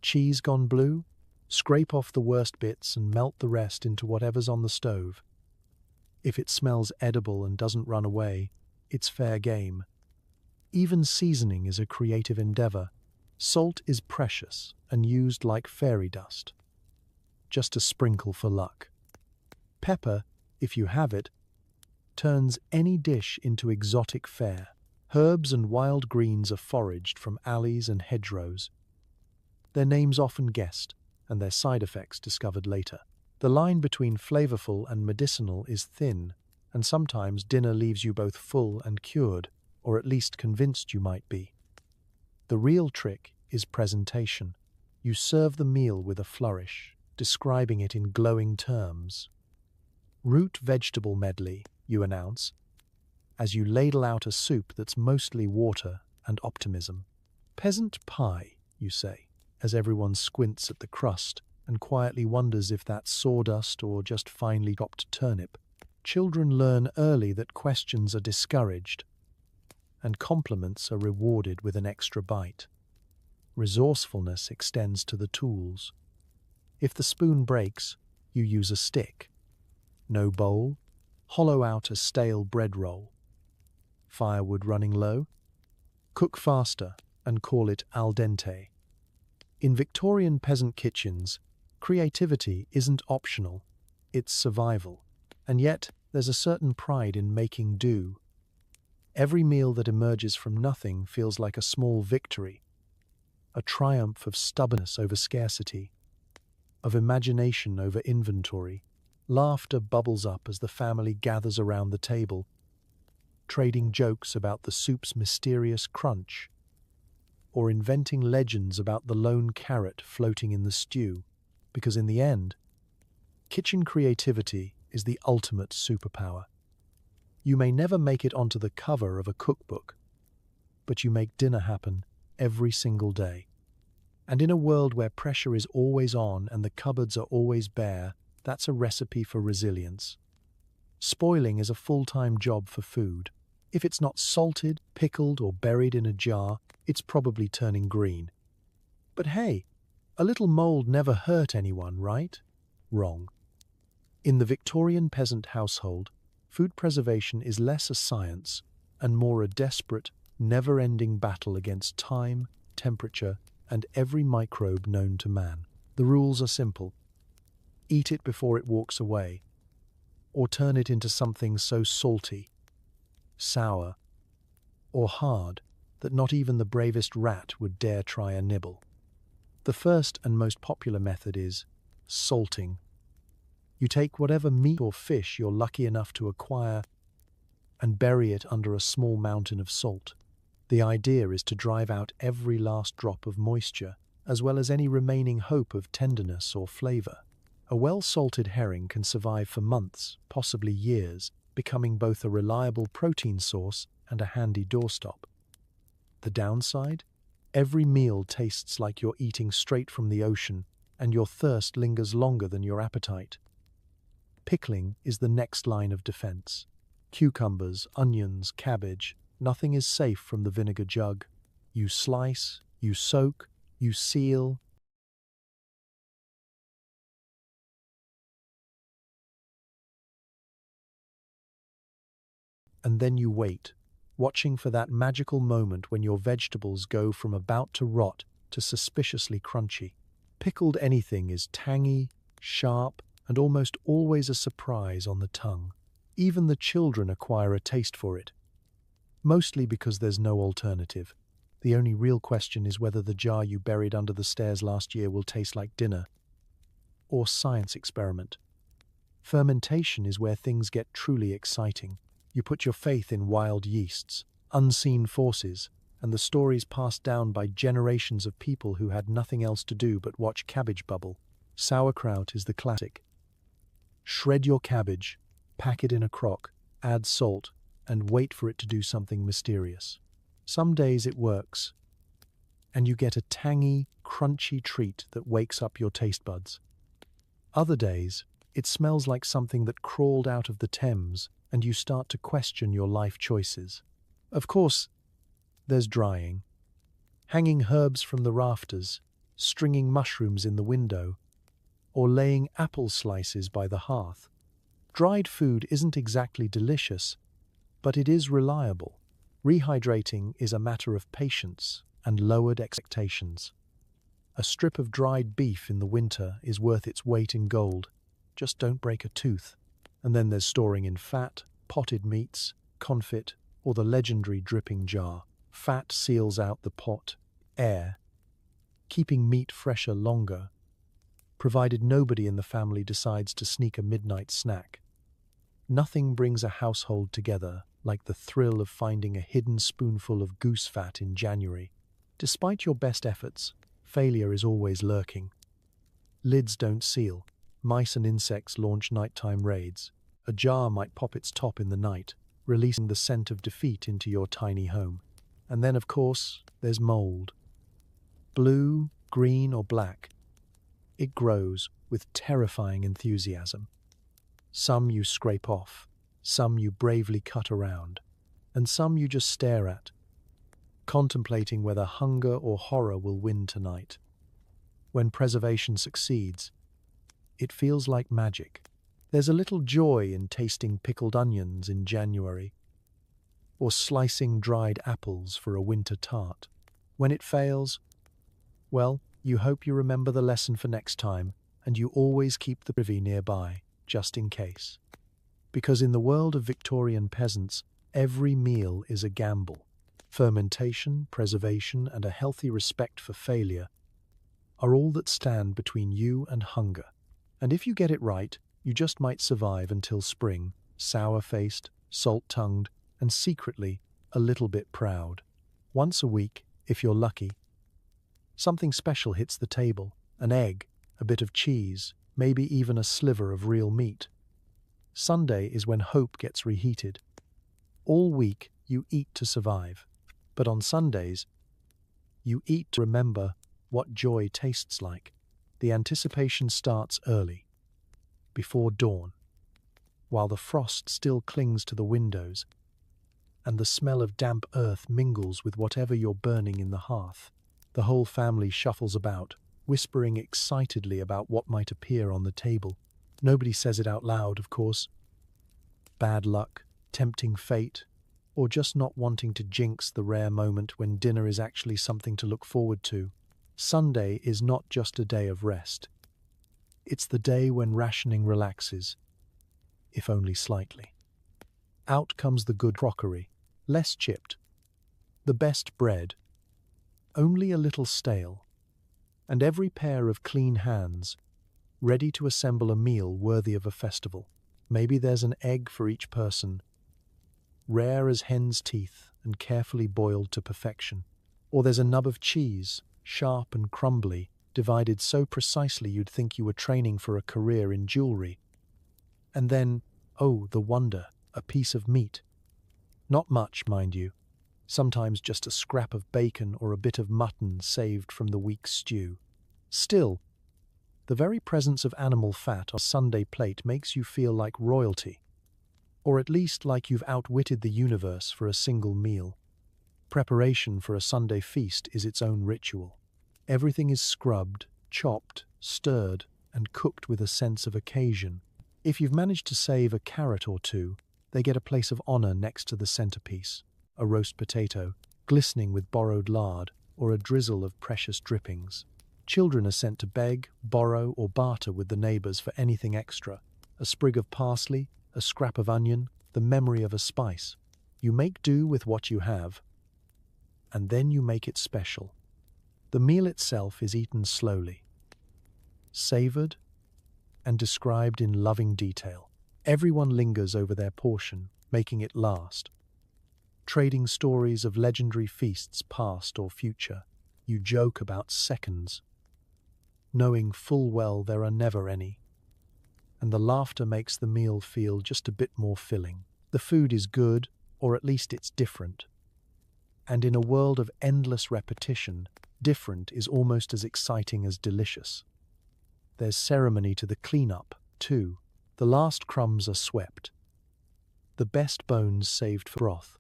Speaker 1: Cheese gone blue? Scrape off the worst bits and melt the rest into whatever's on the stove. If it smells edible and doesn't run away, it's fair game. Even seasoning is a creative endeavor. Salt is precious and used like fairy dust. just a sprinkle for luck. Pepper, if you have it, turns any dish into exotic fare. Herbs and wild greens are foraged from alleys and hedgerows. Their names often guessed, and their side effects discovered later. The line between flavorful and medicinal is thin, and sometimes dinner leaves you both full and cured, or at least convinced you might be. The real trick is presentation. You serve the meal with a flourish, describing it in glowing terms. Root vegetable medley, you announce, as you ladle out a soup that's mostly water and optimism. Peasant pie, you say, as everyone squints at the crust and quietly wonders if that's sawdust or just finely chopped turnip. Children learn early that questions are discouraged and compliments are rewarded with an extra bite. Resourcefulness extends to the tools. If the spoon breaks, you use a stick. No bowl? Hollow out a stale bread roll. Firewood running low? Cook faster and call it al dente. In Victorian peasant kitchens, creativity isn't optional, it's survival. And yet, there's a certain pride in making do. Every meal that emerges from nothing feels like a small victory, a triumph of stubbornness over scarcity, of imagination over inventory. Laughter bubbles up as the family gathers around the table, trading jokes about the soup's mysterious crunch, or inventing legends about the lone carrot floating in the stew, because in the end, kitchen creativity is the ultimate superpower. You may never make it onto the cover of a cookbook, but you make dinner happen every single day. And in a world where pressure is always on and the cupboards are always bare, that's a recipe for resilience. Spoiling is a full-time job for food. If it's not salted, pickled, or buried in a jar, it's probably turning green. But hey, a little mold never hurt anyone, right? Wrong. In the Victorian peasant household, food preservation is less a science and more a desperate, never-ending battle against time, temperature, and every microbe known to man. The rules are simple. Eat it before it walks away, or turn it into something so salty, sour, or hard that not even the bravest rat would dare try a nibble. The first and most popular method is salting. You take whatever meat or fish you're lucky enough to acquire and bury it under a small mountain of salt. The idea is to drive out every last drop of moisture, as well as any remaining hope of tenderness or flavor. A well-salted herring can survive for months, possibly years, becoming both a reliable protein source and a handy doorstop. The downside? Every meal tastes like you're eating straight from the ocean, and your thirst lingers longer than your appetite. Pickling is the next line of defense. Cucumbers, onions, cabbage, nothing is safe from the vinegar jug. You slice, you soak, you seal, and then you wait, watching for that magical moment when your vegetables go from about to rot to suspiciously crunchy. Pickled anything is tangy, sharp, and almost always a surprise on the tongue. Even the children acquire a taste for it, mostly because there's no alternative. The only real question is whether the jar you buried under the stairs last year will taste like dinner or science experiment. Fermentation is where things get truly exciting. You put your faith in wild yeasts, unseen forces, and the stories passed down by generations of people who had nothing else to do but watch cabbage bubble. Sauerkraut is the classic. Shred your cabbage, pack it in a crock, add salt, and wait for it to do something mysterious. Some days it works, and you get a tangy, crunchy treat that wakes up your taste buds. Other days, it smells like something that crawled out of the Thames, and you start to question your life choices. Of course, there's drying. Hanging herbs from the rafters, stringing mushrooms in the window, or laying apple slices by the hearth. Dried food isn't exactly delicious, but it is reliable. Rehydrating is a matter of patience and lowered expectations. A strip of dried beef in the winter is worth its weight in gold. Just don't break a tooth. And then there's storing in fat, potted meats, confit, or the legendary dripping jar. Fat seals out the pot, air, keeping meat fresher longer, provided nobody in the family decides to sneak a midnight snack. Nothing brings a household together like the thrill of finding a hidden spoonful of goose fat in January. Despite your best efforts, failure is always lurking. Lids don't seal. Mice and insects launch nighttime raids. A jar might pop its top in the night, releasing the scent of defeat into your tiny home. And then, of course, there's mold. Blue, green, or black, it grows with terrifying enthusiasm. Some you scrape off, some you bravely cut around, and some you just stare at, contemplating whether hunger or horror will win tonight. When preservation succeeds, it feels like magic. There's a little joy in tasting pickled onions in January, or slicing dried apples for a winter tart. When it fails, well, you hope you remember the lesson for next time, and you always keep the privy nearby, just in case. Because in the world of Victorian peasants, every meal is a gamble. Fermentation, preservation, and a healthy respect for failure are all that stand between you and hunger. And if you get it right, you just might survive until spring, sour-faced, salt-tongued, and secretly a little bit proud. Once a week, if you're lucky, something special hits the table: an egg, a bit of cheese, maybe even a sliver of real meat. Sunday is when hope gets reheated. All week, you eat to survive. But on Sundays, you eat to remember what joy tastes like. The anticipation starts early, before dawn, while the frost still clings to the windows, and the smell of damp earth mingles with whatever you're burning in the hearth. The whole family shuffles about, whispering excitedly about what might appear on the table. Nobody says it out loud, of course. Bad luck, tempting fate, or just not wanting to jinx the rare moment when dinner is actually something to look forward to. Sunday is not just a day of rest. It's the day when rationing relaxes, if only slightly. Out comes the good crockery, less chipped, the best bread, only a little stale, and every pair of clean hands, ready to assemble a meal worthy of a festival. Maybe there's an egg for each person, rare as hen's teeth and carefully boiled to perfection. Or there's a nub of cheese, sharp and crumbly, divided so precisely you'd think you were training for a career in jewelry. And then, oh, the wonder, a piece of meat. Not much, mind you. Sometimes just a scrap of bacon or a bit of mutton saved from the week's stew. Still, the very presence of animal fat on a Sunday plate makes you feel like royalty, or at least like you've outwitted the universe for a single meal. Preparation for a Sunday feast is its own ritual. Everything is scrubbed, chopped, stirred, and cooked with a sense of occasion. If you've managed to save a carrot or two, they get a place of honor next to the centerpiece: a roast potato, glistening with borrowed lard, or a drizzle of precious drippings. Children are sent to beg, borrow, or barter with the neighbors for anything extra: a sprig of parsley, a scrap of onion, the memory of a spice. You make do with what you have, and then you make it special. The meal itself is eaten slowly, savored, and described in loving detail. Everyone lingers over their portion, making it last. Trading stories of legendary feasts past or future, you joke about seconds, knowing full well there are never any. And the laughter makes the meal feel just a bit more filling. The food is good, or at least it's different. And in a world of endless repetition, different is almost as exciting as delicious. There's ceremony to the cleanup, too. The last crumbs are swept, the best bones saved for broth,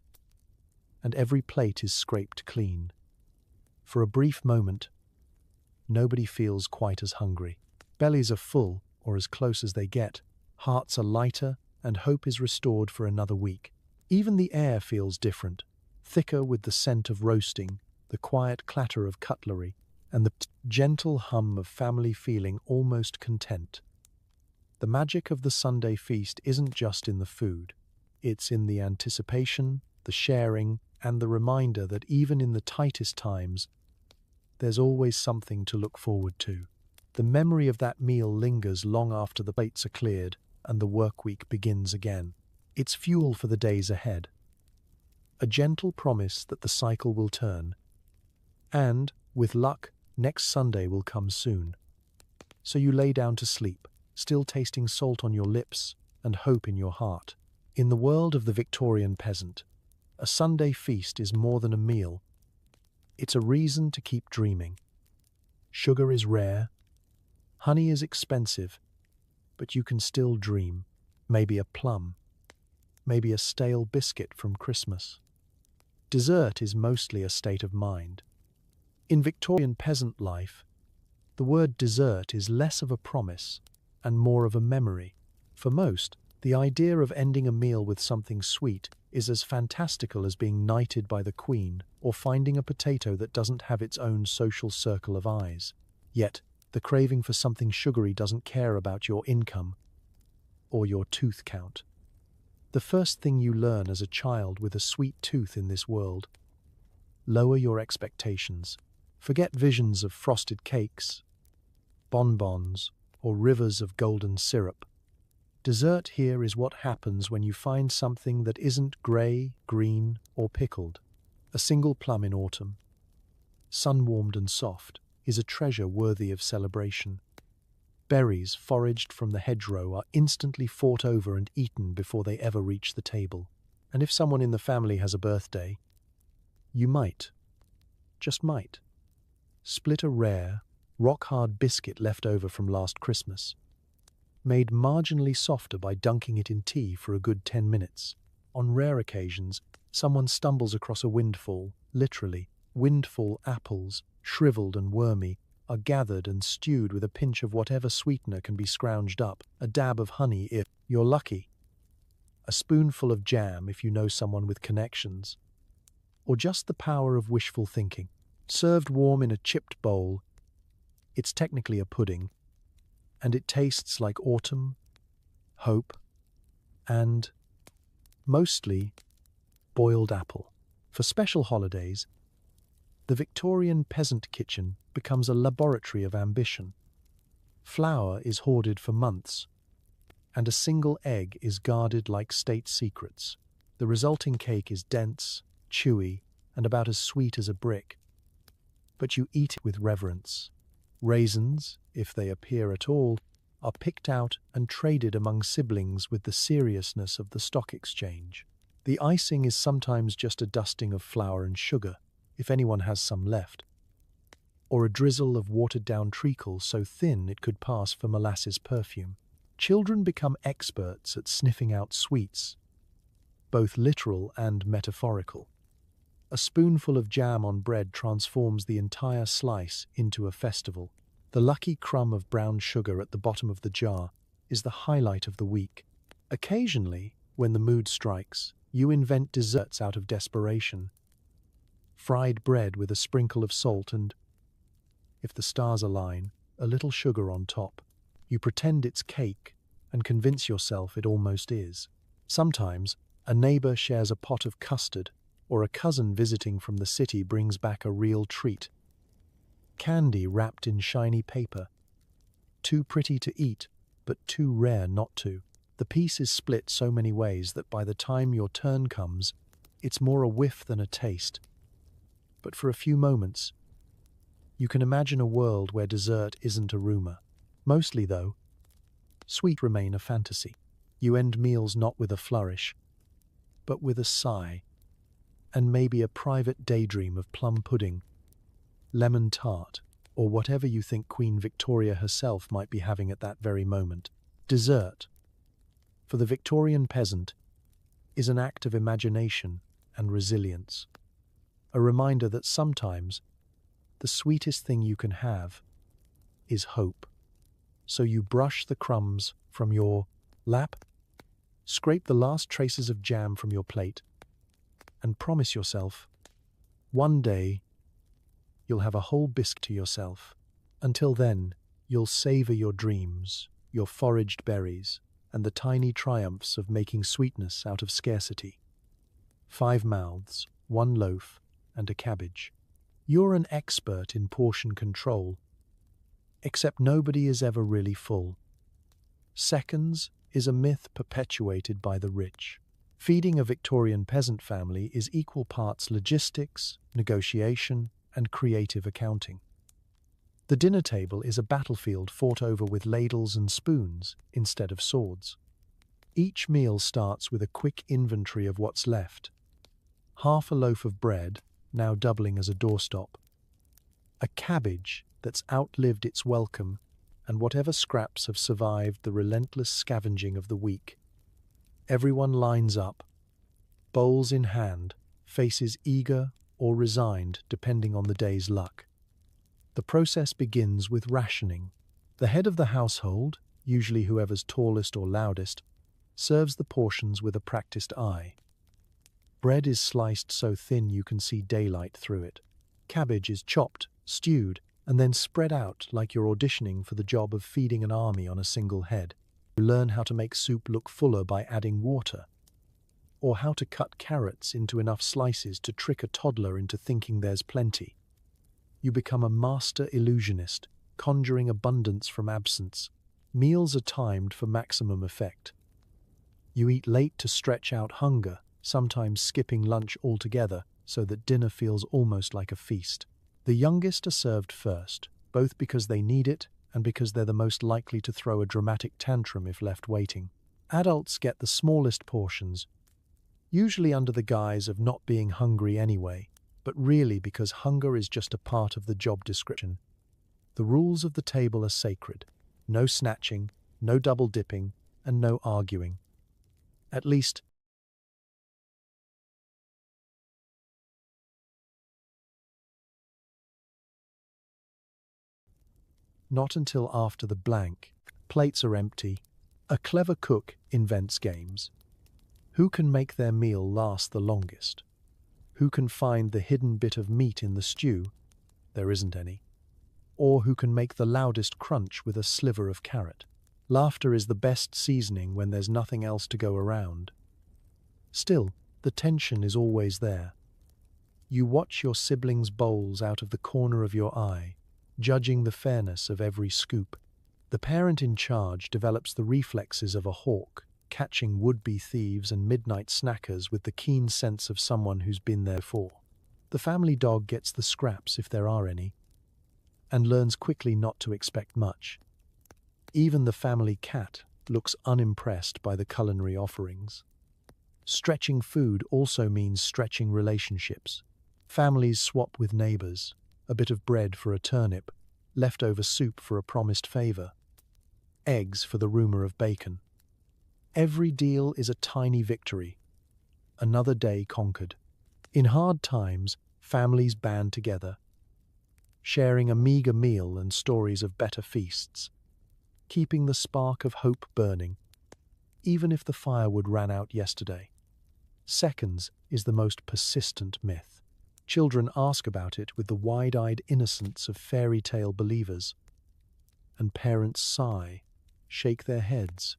Speaker 1: and every plate is scraped clean. For a brief moment, nobody feels quite as hungry. Bellies are full, or as close as they get. Hearts are lighter, and hope is restored for another week. Even the air feels different, thicker with the scent of roasting, the quiet clatter of cutlery, and the gentle hum of family feeling almost content. The magic of the Sunday feast isn't just in the food. It's in the anticipation, the sharing, and the reminder that even in the tightest times, there's always something to look forward to. The memory of that meal lingers long after the plates are cleared and the work week begins again. It's fuel for the days ahead. A gentle promise that the cycle will turn. And, with luck, next Sunday will come soon. So you lay down to sleep, still tasting salt on your lips and hope in your heart. In the world of the Victorian peasant, a Sunday feast is more than a meal. It's a reason to keep dreaming. Sugar is rare, honey is expensive, but you can still dream. Maybe a plum, maybe a stale biscuit from Christmas. Dessert is mostly a state of mind. In Victorian peasant life, the word dessert is less of a promise and more of a memory. For most, the idea of ending a meal with something sweet is as fantastical as being knighted by the Queen or finding a potato that doesn't have its own social circle of eyes. Yet, the craving for something sugary doesn't care about your income or your tooth count. The first thing you learn as a child with a sweet tooth in this world: lower your expectations. Forget visions of frosted cakes, bonbons, or rivers of golden syrup. Dessert here is what happens when you find something that isn't grey, green, or pickled. A single plum in autumn, sun-warmed and soft, is a treasure worthy of celebration. Berries foraged from the hedgerow are instantly fought over and eaten before they ever reach the table. And if someone in the family has a birthday, you might, just might, split a rare, rock-hard biscuit left over from last Christmas, made marginally softer by dunking it in tea for a good 10 minutes. On rare occasions, someone stumbles across a windfall, literally. Windfall apples, shriveled and wormy, are gathered and stewed with a pinch of whatever sweetener can be scrounged up, a dab of honey if you're lucky, a spoonful of jam if you know someone with connections, or just the power of wishful thinking. Served warm in a chipped bowl, it's technically a pudding, and it tastes like autumn, hope, and, mostly, boiled apple. For special holidays, the Victorian peasant kitchen becomes a laboratory of ambition. Flour is hoarded for months, and a single egg is guarded like state secrets. The resulting cake is dense, chewy, and about as sweet as a brick. But you eat it with reverence. Raisins, if they appear at all, are picked out and traded among siblings with the seriousness of the stock exchange. The icing is sometimes just a dusting of flour and sugar, if anyone has some left, or a drizzle of watered-down treacle so thin it could pass for molasses perfume. Children become experts at sniffing out sweets, both literal and metaphorical. A spoonful of jam on bread transforms the entire slice into a festival. The lucky crumb of brown sugar at the bottom of the jar is the highlight of the week. Occasionally, when the mood strikes, you invent desserts out of desperation. Fried bread with a sprinkle of salt and, if the stars align, a little sugar on top. You pretend it's cake and convince yourself it almost is. Sometimes, a neighbor shares a pot of custard, or a cousin visiting from the city brings back a real treat. Candy wrapped in shiny paper. Too pretty to eat, but too rare not to. The piece is split so many ways that by the time your turn comes, it's more a whiff than a taste. But for a few moments, you can imagine a world where dessert isn't a rumor. Mostly, though, sweet remain a fantasy. You end meals not with a flourish, but with a sigh, and maybe a private daydream of plum pudding, lemon tart, or whatever you think Queen Victoria herself might be having at that very moment. Dessert, for the Victorian peasant, is an act of imagination and resilience. A reminder that sometimes the sweetest thing you can have is hope. So you brush the crumbs from your lap, scrape the last traces of jam from your plate, and promise yourself, one day you'll have a whole biscuit to yourself. Until then, you'll savor your dreams, your foraged berries, and the tiny triumphs of making sweetness out of scarcity. 5 mouths, 1 loaf, and a cabbage. You're an expert in portion control, except nobody is ever really full. Seconds is a myth perpetuated by the rich. Feeding a Victorian peasant family is equal parts logistics, negotiation, and creative accounting. The dinner table is a battlefield fought over with ladles and spoons instead of swords. Each meal starts with a quick inventory of what's left. Half a loaf of bread, now doubling as a doorstop. A cabbage that's outlived its welcome, and whatever scraps have survived the relentless scavenging of the week. Everyone lines up, bowls in hand, faces eager or resigned depending on the day's luck. The process begins with rationing. The head of the household, usually whoever's tallest or loudest, serves the portions with a practiced eye. Bread is sliced so thin you can see daylight through it. Cabbage is chopped, stewed, and then spread out like you're auditioning for the job of feeding an army on a single head. You learn how to make soup look fuller by adding water, or how to cut carrots into enough slices to trick a toddler into thinking there's plenty. You become a master illusionist, conjuring abundance from absence. Meals are timed for maximum effect. You eat late to stretch out hunger, sometimes skipping lunch altogether so that dinner feels almost like a feast. The youngest are served first, both because they need it and because they're the most likely to throw a dramatic tantrum if left waiting. Adults get the smallest portions, usually under the guise of not being hungry anyway, but really because hunger is just a part of the job description. The rules of the table are sacred. No snatching, no double dipping, and no arguing. At least, not until after the blank. Plates are empty. A clever cook invents games. Who can make their meal last the longest? Who can find the hidden bit of meat in the stew? There isn't any. Or who can make the loudest crunch with a sliver of carrot? Laughter is the best seasoning when there's nothing else to go around. Still, the tension is always there. You watch your siblings' bowls out of the corner of your eye, judging the fairness of every scoop. The parent in charge develops the reflexes of a hawk, catching would-be thieves and midnight snackers with the keen sense of someone who's been there before. The family dog gets the scraps if there are any, and learns quickly not to expect much. Even the family cat looks unimpressed by the culinary offerings. Stretching food also means stretching relationships. Families swap with neighbors, a bit of bread for a turnip, leftover soup for a promised favor, eggs for the rumor of bacon. Every deal is a tiny victory, another day conquered. In hard times, families band together, sharing a meager meal and stories of better feasts, keeping the spark of hope burning, even if the firewood ran out yesterday. Seconds is the most persistent myth. Children ask about it with the wide-eyed innocence of fairy tale believers, and parents sigh, shake their heads,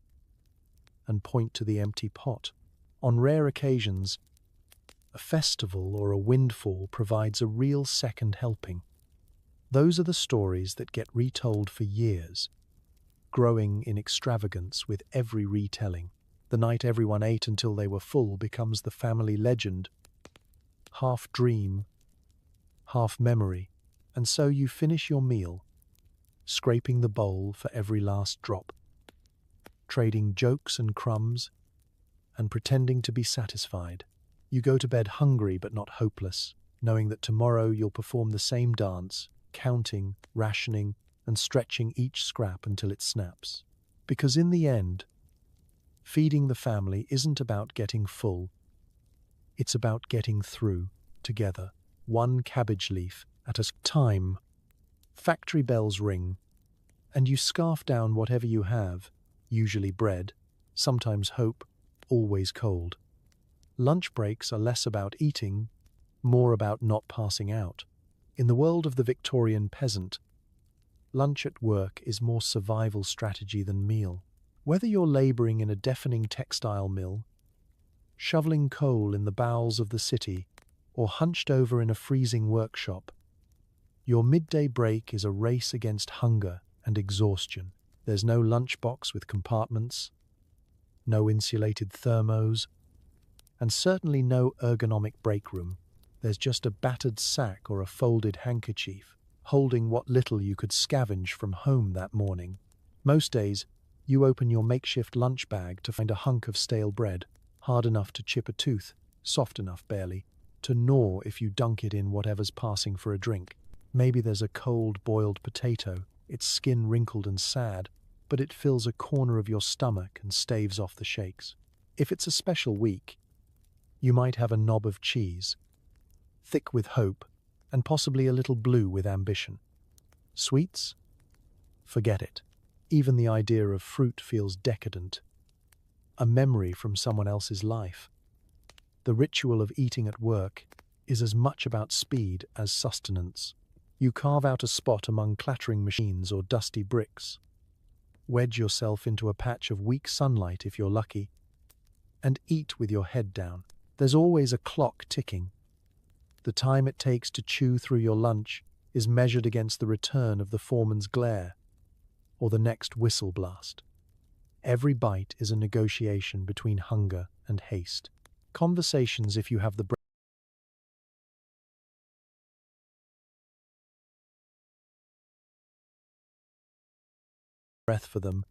Speaker 1: and point to the empty pot. On rare occasions, a festival or a windfall provides a real second helping. Those are the stories that get retold for years, growing in extravagance with every retelling. The night everyone ate until they were full becomes the family legend, half dream, half memory, and so you finish your meal, scraping the bowl for every last drop, trading jokes and crumbs, and pretending to be satisfied. You go to bed hungry but not hopeless, knowing that tomorrow you'll perform the same dance, counting, rationing, and stretching each scrap until it snaps. Because in the end, feeding the family isn't about getting full, it's about getting through, together, one cabbage leaf at a time. Factory bells ring, and you scarf down whatever you have, usually bread, sometimes hope, always cold. Lunch breaks are less about eating, more about not passing out. In the world of the Victorian peasant, lunch at work is more survival strategy than meal. Whether you're laboring in a deafening textile mill, shoveling coal in the bowels of the city, or hunched over in a freezing workshop, your midday break is a race against hunger and exhaustion. There's no lunchbox with compartments, no insulated thermos, and certainly no ergonomic break room. There's just a battered sack or a folded handkerchief, holding what little you could scavenge from home that morning. Most days, you open your makeshift lunch bag to find a hunk of stale bread, hard enough to chip a tooth, soft enough barely, to gnaw if you dunk it in whatever's passing for a drink. Maybe there's a cold boiled potato, its skin wrinkled and sad, but it fills a corner of your stomach and staves off the shakes. If it's a special week, you might have a knob of cheese, thick with hope, and possibly a little blue with ambition. Sweets? Forget it. Even the idea of fruit feels decadent, a memory from someone else's life. The ritual of eating at work is as much about speed as sustenance. You carve out a spot among clattering machines or dusty bricks, wedge yourself into a patch of weak sunlight if you're lucky, and eat with your head down. There's always a clock ticking. The time it takes to chew through your lunch is measured against the return of the foreman's glare or the next whistle blast. Every bite is a negotiation between hunger and haste. Conversations, if you have the breath for them,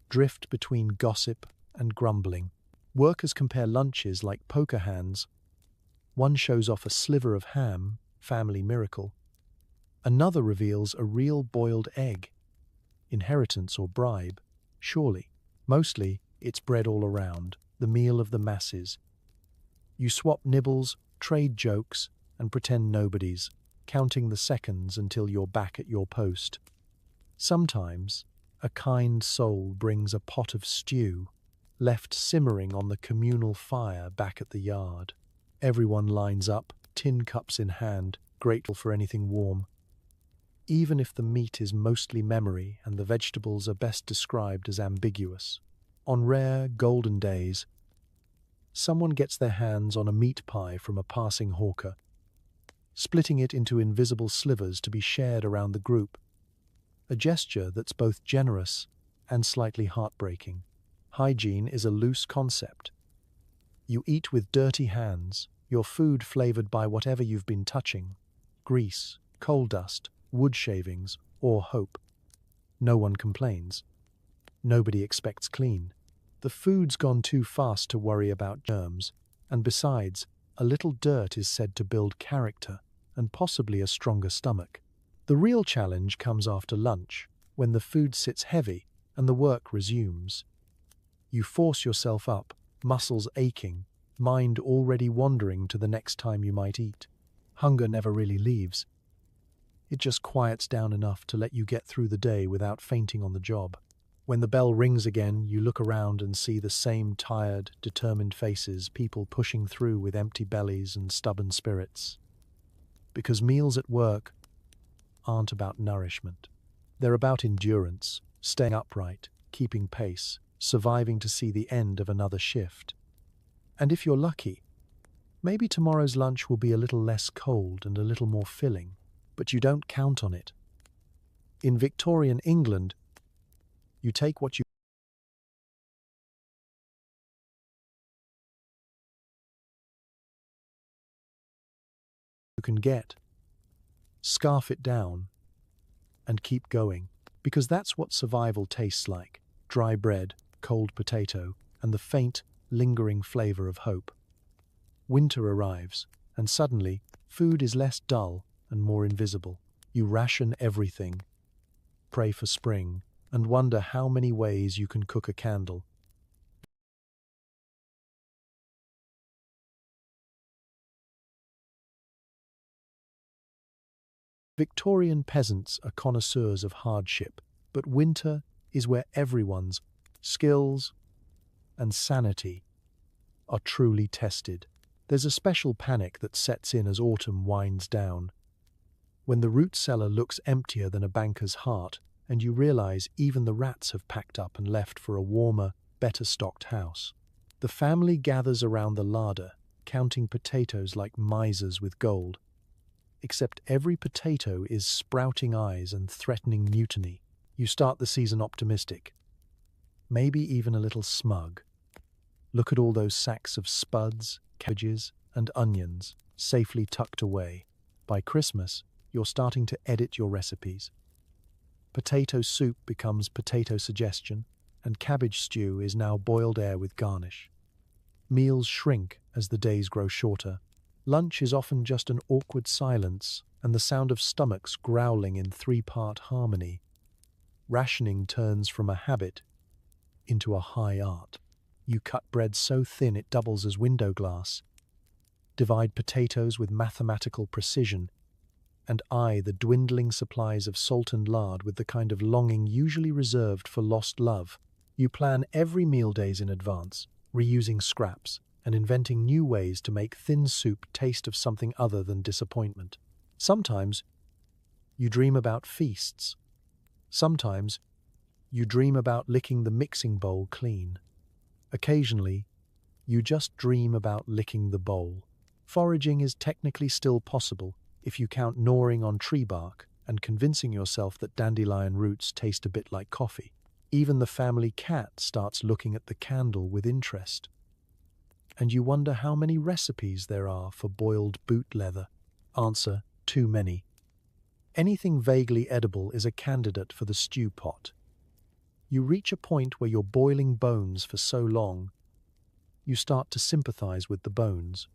Speaker 1: drift between gossip and grumbling. Workers compare lunches like poker hands. One shows off a sliver of ham, family miracle. Another reveals a real boiled egg, inheritance or bribe, surely. Mostly, it's bread all around, the meal of the masses. You swap nibbles, trade jokes, and pretend nobodies, counting the seconds until you're back at your post. Sometimes, a kind soul brings a pot of stew, left simmering on the communal fire back at the yard. Everyone lines up, tin cups in hand, grateful for anything warm. Even if the meat is mostly memory and the vegetables are best described as ambiguous. On rare, golden days, someone gets their hands on a meat pie from a passing hawker, splitting it into invisible slivers to be shared around the group. A gesture that's both generous and slightly heartbreaking. Hygiene is a loose concept. You eat with dirty hands, your food flavored by whatever you've been touching: grease, coal dust, wood shavings, or hope. No one complains. Nobody expects clean. The food's gone too fast to worry about germs, and besides, a little dirt is said to build character and possibly a stronger stomach. The real challenge comes after lunch, when the food sits heavy and the work resumes. You force yourself up, muscles aching, mind already wandering to the next time you might eat. Hunger never really leaves. It just quiets down enough to let you get through the day without fainting on the job. When the bell rings again, you look around and see the same tired, determined faces, people pushing through with empty bellies and stubborn spirits. Because meals at work aren't about nourishment. They're about endurance, staying upright, keeping pace, surviving to see the end of another shift. And if you're lucky, maybe tomorrow's lunch will be a little less cold and a little more filling, but you don't count on it. In Victorian England, you take what you can get, scarf it down, and keep going, because that's what survival tastes like: dry bread, cold potato, and the faint, lingering flavor of hope. Winter arrives, and suddenly, food is less dull and more invisible. You ration everything, pray for spring, and wonder how many ways you can cook a candle. Victorian peasants are connoisseurs of hardship, but winter is where everyone's skills and sanity are truly tested. There's a special panic that sets in as autumn winds down. when the root cellar looks emptier than a banker's heart, and you realize even the rats have packed up and left for a warmer, better-stocked house. The family gathers around the larder, counting potatoes like misers with gold. Except every potato is sprouting eyes and threatening mutiny. You start the season optimistic, maybe even a little smug. Look at all those sacks of spuds, cabbages, and onions, safely tucked away. By Christmas, you're starting to edit your recipes. Potato soup becomes potato suggestion, and cabbage stew is now boiled air with garnish. Meals shrink as the days grow shorter. Lunch is often just an awkward silence and the sound of stomachs growling in three-part harmony. Rationing turns from a habit into a high art. You cut bread so thin it doubles as window glass, divide potatoes with mathematical precision, and eye the dwindling supplies of salt and lard with the kind of longing usually reserved for lost love. You plan every meal days in advance, reusing scraps and inventing new ways to make thin soup taste of something other than disappointment. Sometimes you dream about feasts. Sometimes you dream about licking the mixing bowl clean. Occasionally, you just dream about licking the bowl. Foraging is technically still possible if you count gnawing on tree bark and convincing yourself that dandelion roots taste a bit like coffee. Even the family cat starts looking at the candle with interest. And you wonder how many recipes there are for boiled boot leather. Answer: too many. Anything vaguely edible is a candidate for the stew pot. You reach a point where you're boiling bones for so long, you start to sympathize with the bones.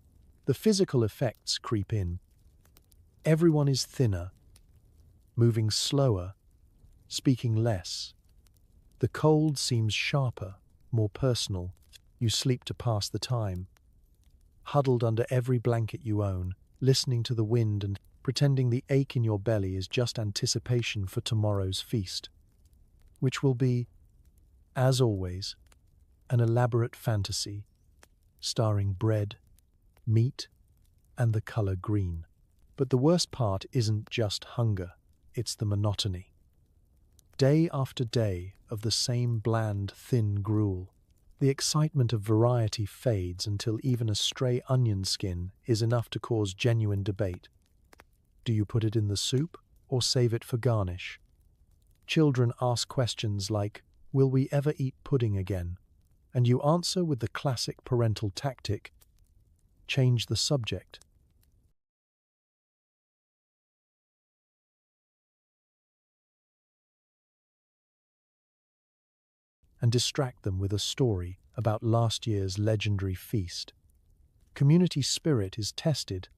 Speaker 1: The physical effects creep in. Everyone is thinner, moving slower, speaking less. The cold seems sharper, more personal. You sleep to pass the time, huddled under every blanket you own, listening to the wind and pretending the ache in your belly is just anticipation for tomorrow's feast, which will be, as always, an elaborate fantasy, starring bread, meat, and the color green. But the worst part isn't just hunger, it's the monotony. Day after day of the same bland, thin gruel. The excitement of variety fades until even a stray onion skin is enough to cause genuine debate. Do you put it in the soup or save it for garnish? Children ask questions like, "Will we ever eat pudding again?" And you answer with the classic parental tactic, change the subject. And distract them with a story about last year's legendary feast. Community spirit is tested,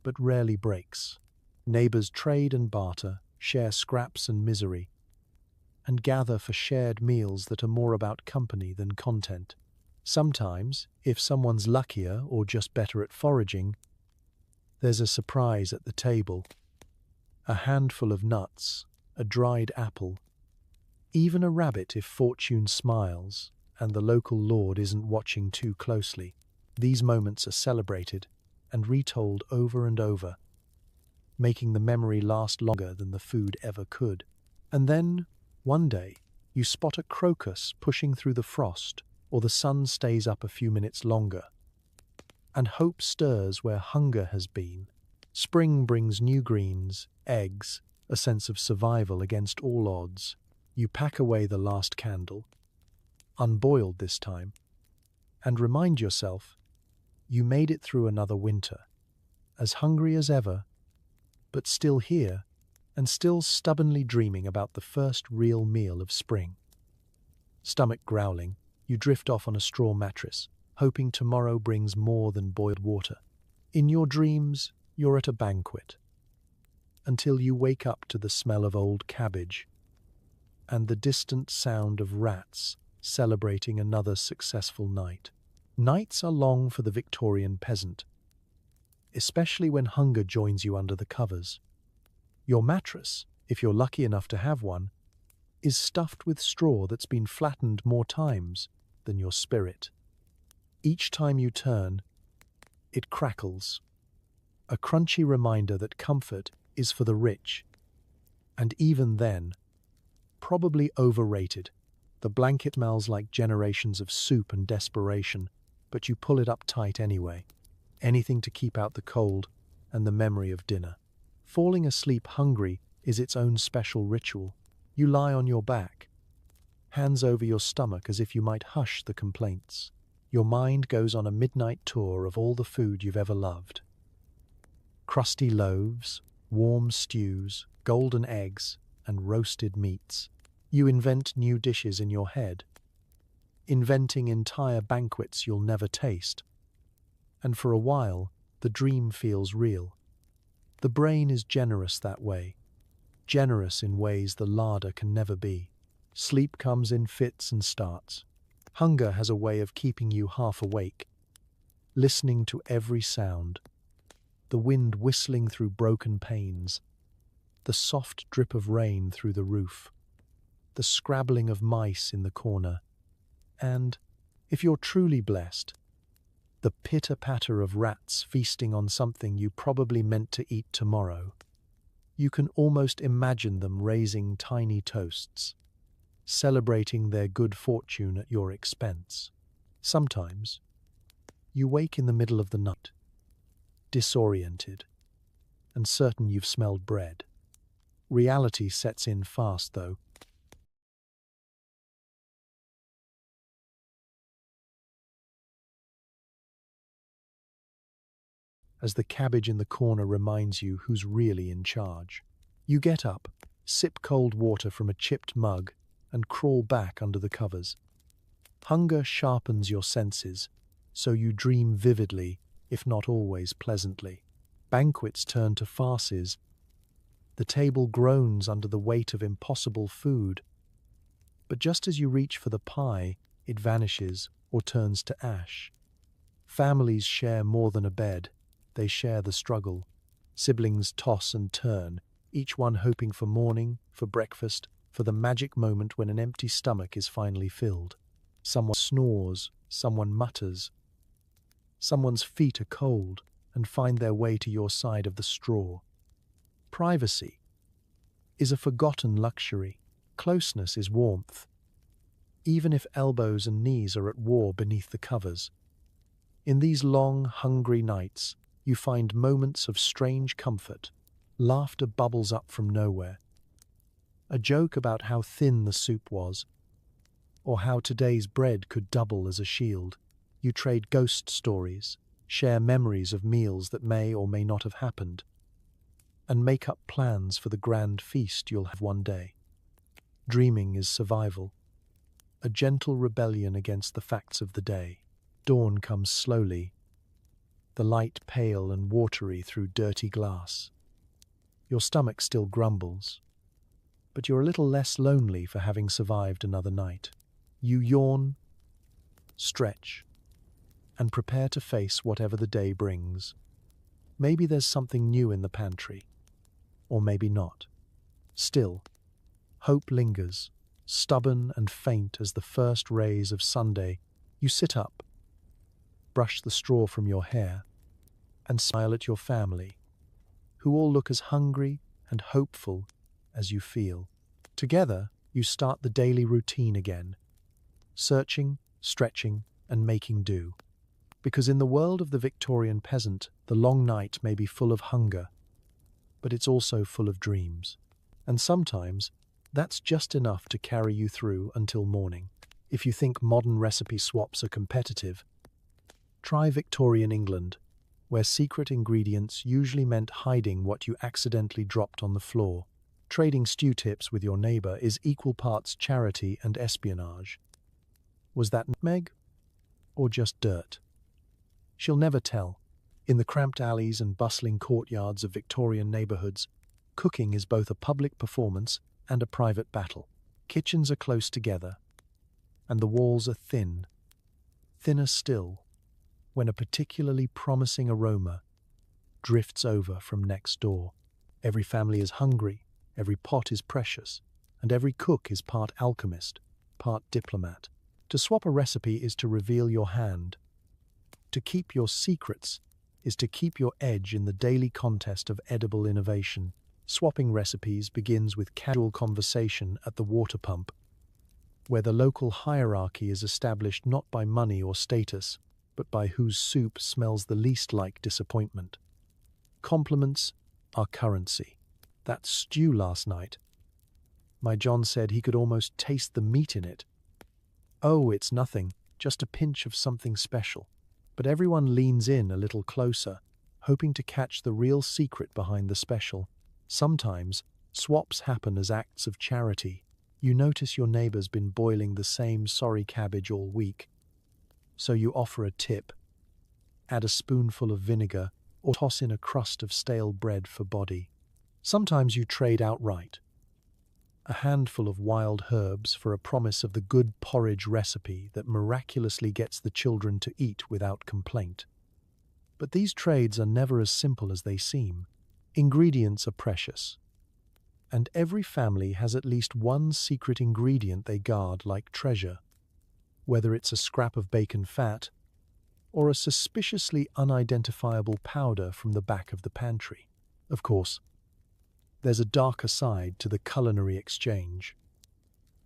Speaker 1: but rarely breaks. Neighbors trade and barter, share scraps and misery, and gather for shared meals that are more about company than content. Sometimes, if someone's luckier or just better at foraging, there's a surprise at the table. A handful of nuts, a dried apple, even a rabbit if fortune smiles and the local lord isn't watching too closely. These moments are celebrated and retold over and over, making the memory last longer than the food ever could. And then, one day, you spot a crocus pushing through the frost, or the sun stays up a few minutes longer. And hope stirs where hunger has been. Spring brings new greens, eggs, a sense of survival against all odds. You pack away the last candle, unboiled this time, and remind yourself you made it through another winter, as hungry as ever, but still here and still stubbornly dreaming about the first real meal of spring. Stomach growling, you drift off on a straw mattress, hoping tomorrow brings more than boiled water. In your dreams, you're at a banquet, until you wake up to the smell of old cabbage and the distant sound of rats celebrating another successful night. Nights are long for the Victorian peasant, especially when hunger joins you under the covers. Your mattress, if you're lucky enough to have one, is stuffed with straw that's been flattened more times than your spirit. Each time you turn, it crackles, a crunchy reminder that comfort is for the rich, and even then, probably overrated. The blanket smells like generations of soup and desperation, but you pull it up tight anyway. Anything to keep out the cold and the memory of dinner. Falling asleep hungry is its own special ritual. You lie on your back, hands over your stomach as if you might hush the complaints. Your mind goes on a midnight tour of all the food you've ever loved. Crusty loaves, warm stews, golden eggs, and roasted meats. You invent new dishes in your head, inventing entire banquets you'll never taste. And for a while, the dream feels real. The brain is generous that way, generous in ways the larder can never be. Sleep comes in fits and starts. Hunger has a way of keeping you half awake, listening to every sound. The wind whistling through broken panes, the soft drip of rain through the roof, the scrabbling of mice in the corner, and, if you're truly blessed, the pitter-patter of rats feasting on something you probably meant to eat tomorrow. You can almost imagine them raising tiny toasts, celebrating their good fortune at your expense. Sometimes, you wake in the middle of the night, disoriented, and certain you've smelled bread. Reality sets in fast, though. As the cabbage in the corner reminds you who's really in charge. You get up, sip cold water from a chipped mug, and crawl back under the covers. Hunger sharpens your senses, so you dream vividly, if not always pleasantly. Banquets turn to farces. The table groans under the weight of impossible food. But just as you reach for the pie, it vanishes or turns to ash. Families share more than a bed. They share the struggle. Siblings toss and turn, each one hoping for morning, for breakfast, for the magic moment when an empty stomach is finally filled. Someone snores, someone mutters. Someone's feet are cold and find their way to your side of the straw. Privacy is a forgotten luxury. Closeness is warmth, even if elbows and knees are at war beneath the covers. In these long, hungry nights, you find moments of strange comfort. Laughter bubbles up from nowhere. A joke about how thin the soup was, or how today's bread could double as a shield. You trade ghost stories, share memories of meals that may or may not have happened, and make up plans for the grand feast you'll have one day. Dreaming is survival, a gentle rebellion against the facts of the day. Dawn comes slowly, the light pale and watery through dirty glass. Your stomach still grumbles, but you're a little less lonely for having survived another night. You yawn, stretch, and prepare to face whatever the day brings. Maybe there's something new in the pantry, or maybe not. Still, hope lingers, stubborn and faint as the first rays of Sunday. You sit up, brush the straw from your hair, and smile at your family, who all look as hungry and hopeful as you feel. Together, you start the daily routine again, searching, stretching, and making do. Because in the world of the Victorian peasant, the long night may be full of hunger, but it's also full of dreams. And sometimes, that's just enough to carry you through until morning. If you think modern recipe swaps are competitive, try Victorian England, where secret ingredients usually meant hiding what you accidentally dropped on the floor. Trading stew tips with your neighbor is equal parts charity and espionage. Was that nutmeg or just dirt? She'll never tell. In the cramped alleys and bustling courtyards of Victorian neighborhoods, cooking is both a public performance and a private battle. Kitchens are close together, and the walls are thin, thinner still, when a particularly promising aroma drifts over from next door. Every family is hungry, every pot is precious, and every cook is part alchemist, part diplomat. To swap a recipe is to reveal your hand. To keep your secrets is to keep your edge in the daily contest of edible innovation. Swapping recipes begins with casual conversation at the water pump, where the local hierarchy is established not by money or status, but by whose soup smells the least like disappointment. Compliments are currency. That stew last night. My John said he could almost taste the meat in it. Oh, it's nothing, just a pinch of something special. But everyone leans in a little closer, hoping to catch the real secret behind the special. Sometimes, swaps happen as acts of charity. You notice your neighbor's been boiling the same sorry cabbage all week. So you offer a tip, add a spoonful of vinegar, or toss in a crust of stale bread for body. Sometimes you trade outright. A handful of wild herbs for a promise of the good porridge recipe that miraculously gets the children to eat without complaint. But these trades are never as simple as they seem. Ingredients are precious, and every family has at least one secret ingredient they guard like treasure, whether it's a scrap of bacon fat or a suspiciously unidentifiable powder from the back of the pantry. Of course, there's a darker side to the culinary exchange.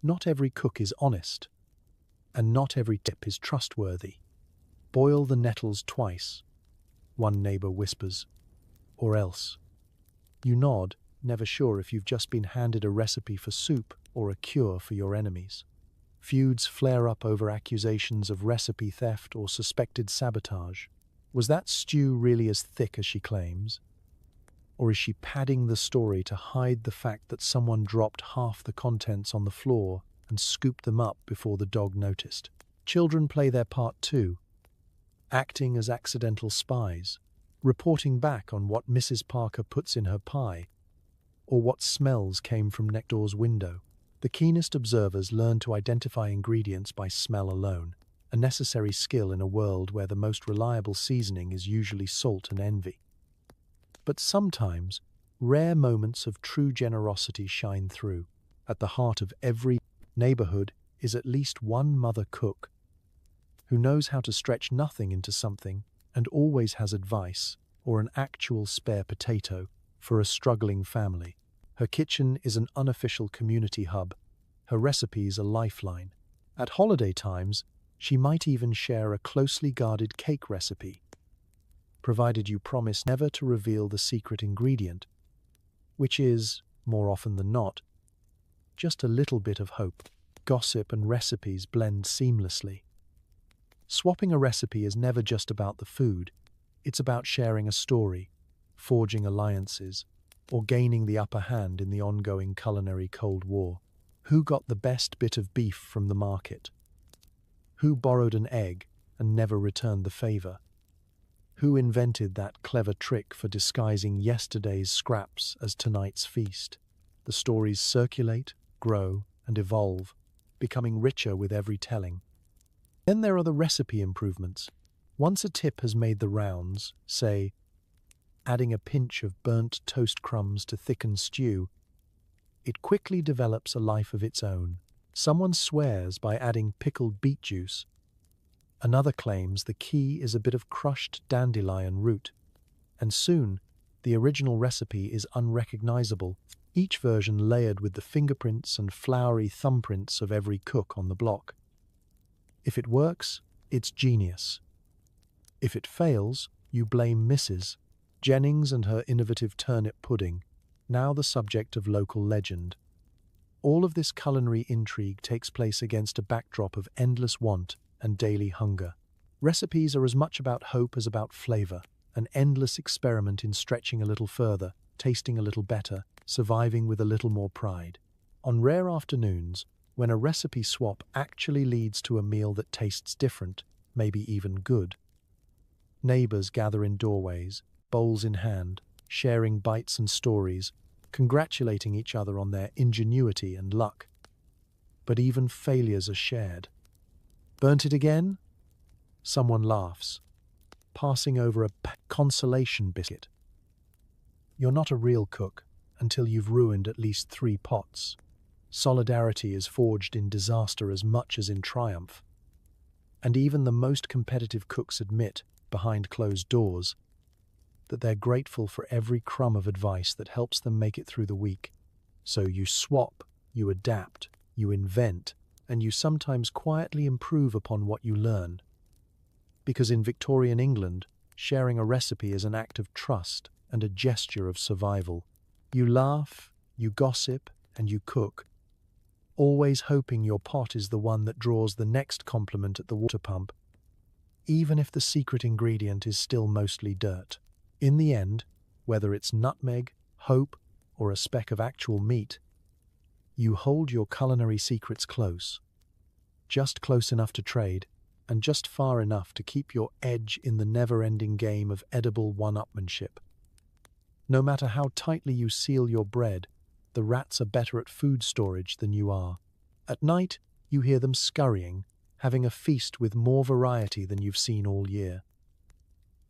Speaker 1: Not every cook is honest, and not every tip is trustworthy. Boil the nettles twice, one neighbor whispers, or else. You nod, never sure if you've just been handed a recipe for soup or a cure for your enemies. Feuds flare up over accusations of recipe theft or suspected sabotage. Was that stew really as thick as she claims? Or is she padding the story to hide the fact that someone dropped half the contents on the floor and scooped them up before the dog noticed? Children play their part too, acting as accidental spies, reporting back on what Mrs. Parker puts in her pie, or what smells came from next door's window. The keenest observers learn to identify ingredients by smell alone, a necessary skill in a world where the most reliable seasoning is usually salt and envy. But sometimes, rare moments of true generosity shine through. At the heart of every neighborhood is at least one mother cook who knows how to stretch nothing into something and always has advice or an actual spare potato for a struggling family. Her kitchen is an unofficial community hub, her recipes a lifeline. At holiday times, she might even share a closely guarded cake recipe, provided you promise never to reveal the secret ingredient, which is, more often than not, just a little bit of hope. Gossip and recipes blend seamlessly. Swapping a recipe is never just about the food, it's about sharing a story, forging alliances, or gaining the upper hand in the ongoing culinary Cold War. Who got the best bit of beef from the market? Who borrowed an egg and never returned the favor? Who invented that clever trick for disguising yesterday's scraps as tonight's feast? The stories circulate, grow, and evolve, becoming richer with every telling. Then there are the recipe improvements. Once a tip has made the rounds, say, adding a pinch of burnt toast crumbs to thicken stew, it quickly develops a life of its own. Someone swears by adding pickled beet juice. Another claims the key is a bit of crushed dandelion root. And soon, the original recipe is unrecognizable, each version layered with the fingerprints and floury thumbprints of every cook on the block. If it works, it's genius. If it fails, you blame Mrs. Jennings and her innovative turnip pudding, now the subject of local legend. All of this culinary intrigue takes place against a backdrop of endless want and daily hunger. Recipes are as much about hope as about flavor, an endless experiment in stretching a little further, tasting a little better, surviving with a little more pride. On rare afternoons, when a recipe swap actually leads to a meal that tastes different, maybe even good, neighbors gather in doorways, bowls in hand, sharing bites and stories, congratulating each other on their ingenuity and luck. But even failures are shared. Burnt it again? Someone laughs, passing over a consolation biscuit. You're not a real cook until you've ruined at least 3 pots. Solidarity is forged in disaster as much as in triumph. And even the most competitive cooks admit, behind closed doors, that they're grateful for every crumb of advice that helps them make it through the week. So you swap, you adapt, you invent, and you sometimes quietly improve upon what you learn. Because in Victorian England, sharing a recipe is an act of trust and a gesture of survival. You laugh, you gossip, and you cook, always hoping your pot is the one that draws the next compliment at the water pump, even if the secret ingredient is still mostly dirt. In the end, whether it's nutmeg, hope, or a speck of actual meat, you hold your culinary secrets close, just close enough to trade, and just far enough to keep your edge in the never-ending game of edible one-upmanship. No matter how tightly you seal your bread, the rats are better at food storage than you are. At night, you hear them scurrying, having a feast with more variety than you've seen all year.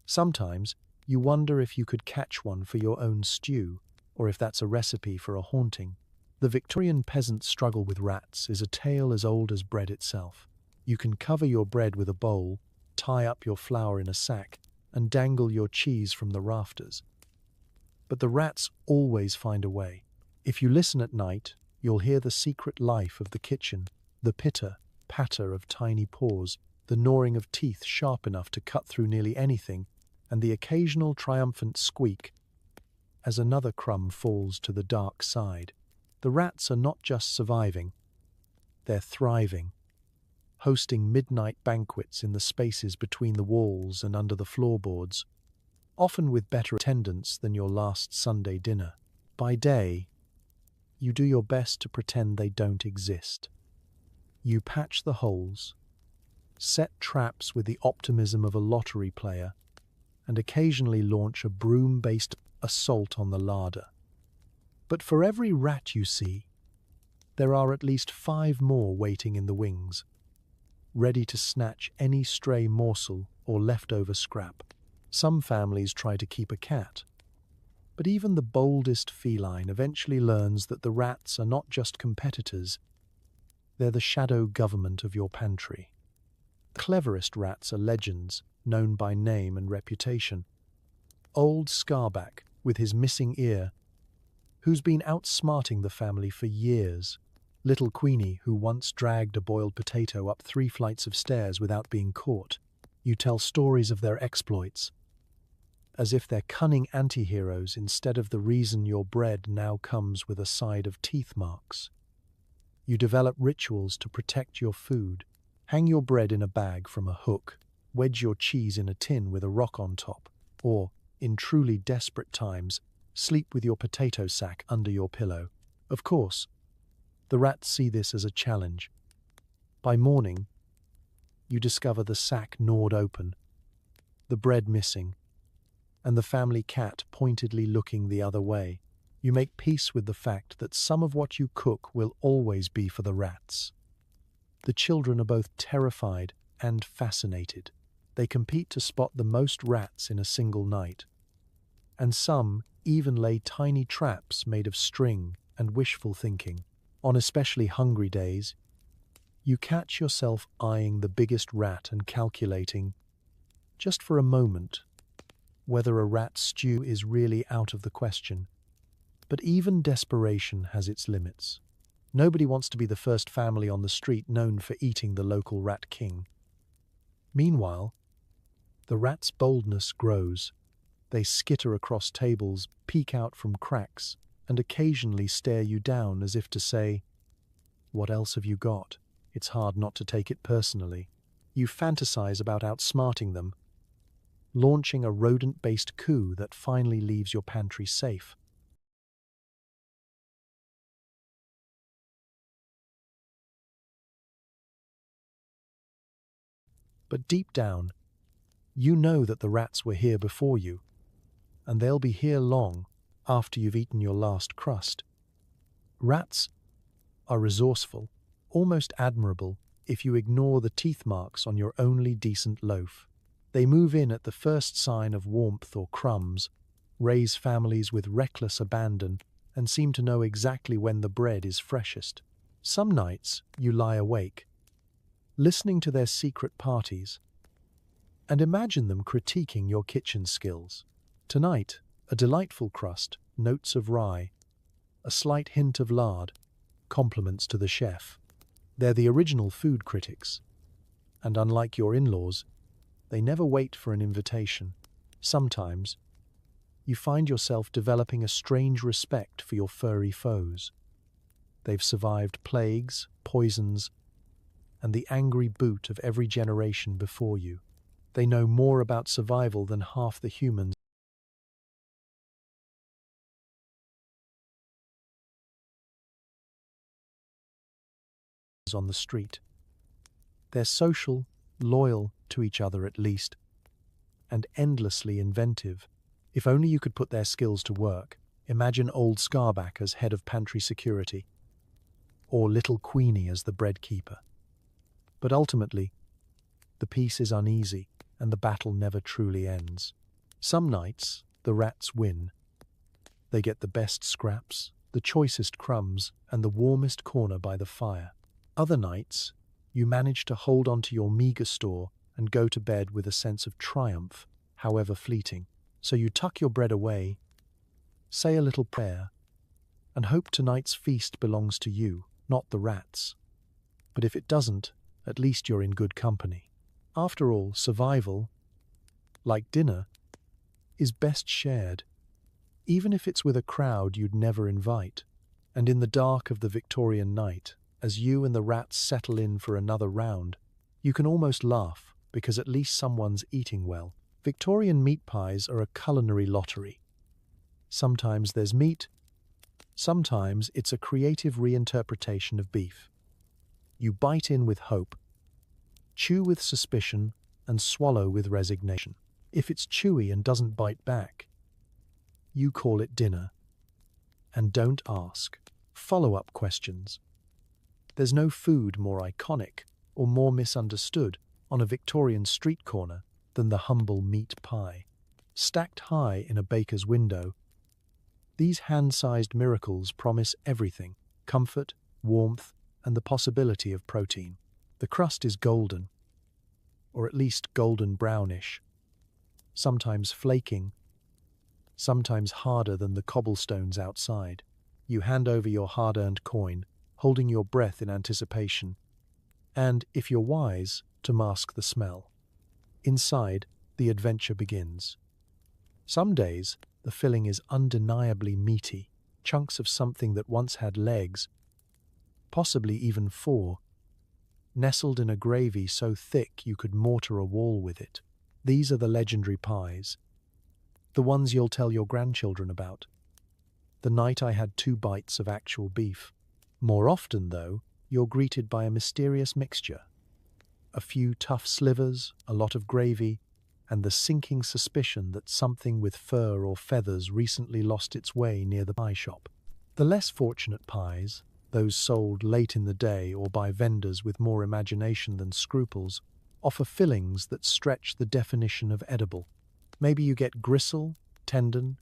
Speaker 1: Sometimes, you wonder if you could catch one for your own stew, or if that's a recipe for a haunting. The Victorian peasant's struggle with rats is a tale as old as bread itself. You can cover your bread with a bowl, tie up your flour in a sack, and dangle your cheese from the rafters. But the rats always find a way. If you listen at night, you'll hear the secret life of the kitchen, the pitter-patter of tiny paws, the gnawing of teeth sharp enough to cut through nearly anything, and the occasional triumphant squeak as another crumb falls to the dark side. The rats are not just surviving, they're thriving, hosting midnight banquets in the spaces between the walls and under the floorboards, often with better attendance than your last Sunday dinner. By day, you do your best to pretend they don't exist. You patch the holes, set traps with the optimism of a lottery player, and occasionally launch a broom-based assault on the larder. But for every rat you see, there are at least 5 more waiting in the wings, ready to snatch any stray morsel or leftover scrap. Some families try to keep a cat, but even the boldest feline eventually learns that the rats are not just competitors, they're the shadow government of your pantry. The cleverest rats are legends, known by name and reputation. Old Scarback, with his missing ear, who's been outsmarting the family for years. Little Queenie, who once dragged a boiled potato up 3 flights of stairs without being caught. You tell stories of their exploits, as if they're cunning anti-heroes instead of the reason your bread now comes with a side of teeth marks. You develop rituals to protect your food. Hang your bread in a bag from a hook, wedge your cheese in a tin with a rock on top, or, in truly desperate times, sleep with your potato sack under your pillow. Of course, the rats see this as a challenge. By morning, you discover the sack gnawed open, the bread missing, and the family cat pointedly looking the other way. You make peace with the fact that some of what you cook will always be for the rats. The children are both terrified and fascinated. They compete to spot the most rats in a single night, and some even lay tiny traps made of string and wishful thinking. On especially hungry days, you catch yourself eyeing the biggest rat and calculating, just for a moment, whether a rat stew is really out of the question. But even desperation has its limits. Nobody wants to be the first family on the street known for eating the local rat king. Meanwhile, the rat's boldness grows. They skitter across tables, peek out from cracks, and occasionally stare you down as if to say, "What else have you got?" It's hard not to take it personally. You fantasize about outsmarting them, launching a rodent-based coup that finally leaves your pantry safe. But deep down, you know that the rats were here before you, and they'll be here long after you've eaten your last crust. Rats are resourceful, almost admirable, if you ignore the teeth marks on your only decent loaf. They move in at the first sign of warmth or crumbs, raise families with reckless abandon, and seem to know exactly when the bread is freshest. Some nights you lie awake, listening to their secret parties, and imagine them critiquing your kitchen skills. Tonight, a delightful crust, notes of rye, a slight hint of lard, compliments to the chef. They're the original food critics. And unlike your in-laws, they never wait for an invitation. Sometimes, you find yourself developing a strange respect for your furry foes. They've survived plagues, poisons, and the angry boot of every generation before you. They know more about survival than half the humans on the street. They're social, loyal to each other at least, and endlessly inventive. If only you could put their skills to work. Imagine old Scarback as head of pantry security, or little Queenie as the bread keeper. But ultimately, the peace is uneasy, and the battle never truly ends. Some nights, the rats win. They get the best scraps, the choicest crumbs, and the warmest corner by the fire. Other nights, you manage to hold on to your meager store and go to bed with a sense of triumph, however fleeting. So you tuck your bread away, say a little prayer, and hope tonight's feast belongs to you, not the rats. But if it doesn't, at least you're in good company. After all, survival, like dinner, is best shared, even if it's with a crowd you'd never invite. And in the dark of the Victorian night, as you and the rats settle in for another round, you can almost laugh, because at least someone's eating well. Victorian meat pies are a culinary lottery. Sometimes there's meat, sometimes it's a creative reinterpretation of beef. You bite in with hope, chew with suspicion, and swallow with resignation. If it's chewy and doesn't bite back, you call it dinner. And don't ask follow-up questions. There's no food more iconic or more misunderstood on a Victorian street corner than the humble meat pie. Stacked high in a baker's window, these hand-sized miracles promise everything: comfort, warmth, and the possibility of protein. The crust is golden, or at least golden brownish, sometimes flaking, sometimes harder than the cobblestones outside. You hand over your hard-earned coin, holding your breath in anticipation, and, if you're wise, to mask the smell. Inside, the adventure begins. Some days, the filling is undeniably meaty, chunks of something that once had legs, possibly even 4, nestled in a gravy so thick you could mortar a wall with it. These are the legendary pies, the ones you'll tell your grandchildren about. The night I had 2 bites of actual beef. More often, though, you're greeted by a mysterious mixture. A few tough slivers, a lot of gravy, and the sinking suspicion that something with fur or feathers recently lost its way near the pie shop. The less fortunate pies, those sold late in the day or by vendors with more imagination than scruples, offer fillings that stretch the definition of edible. Maybe you get gristle, tendon,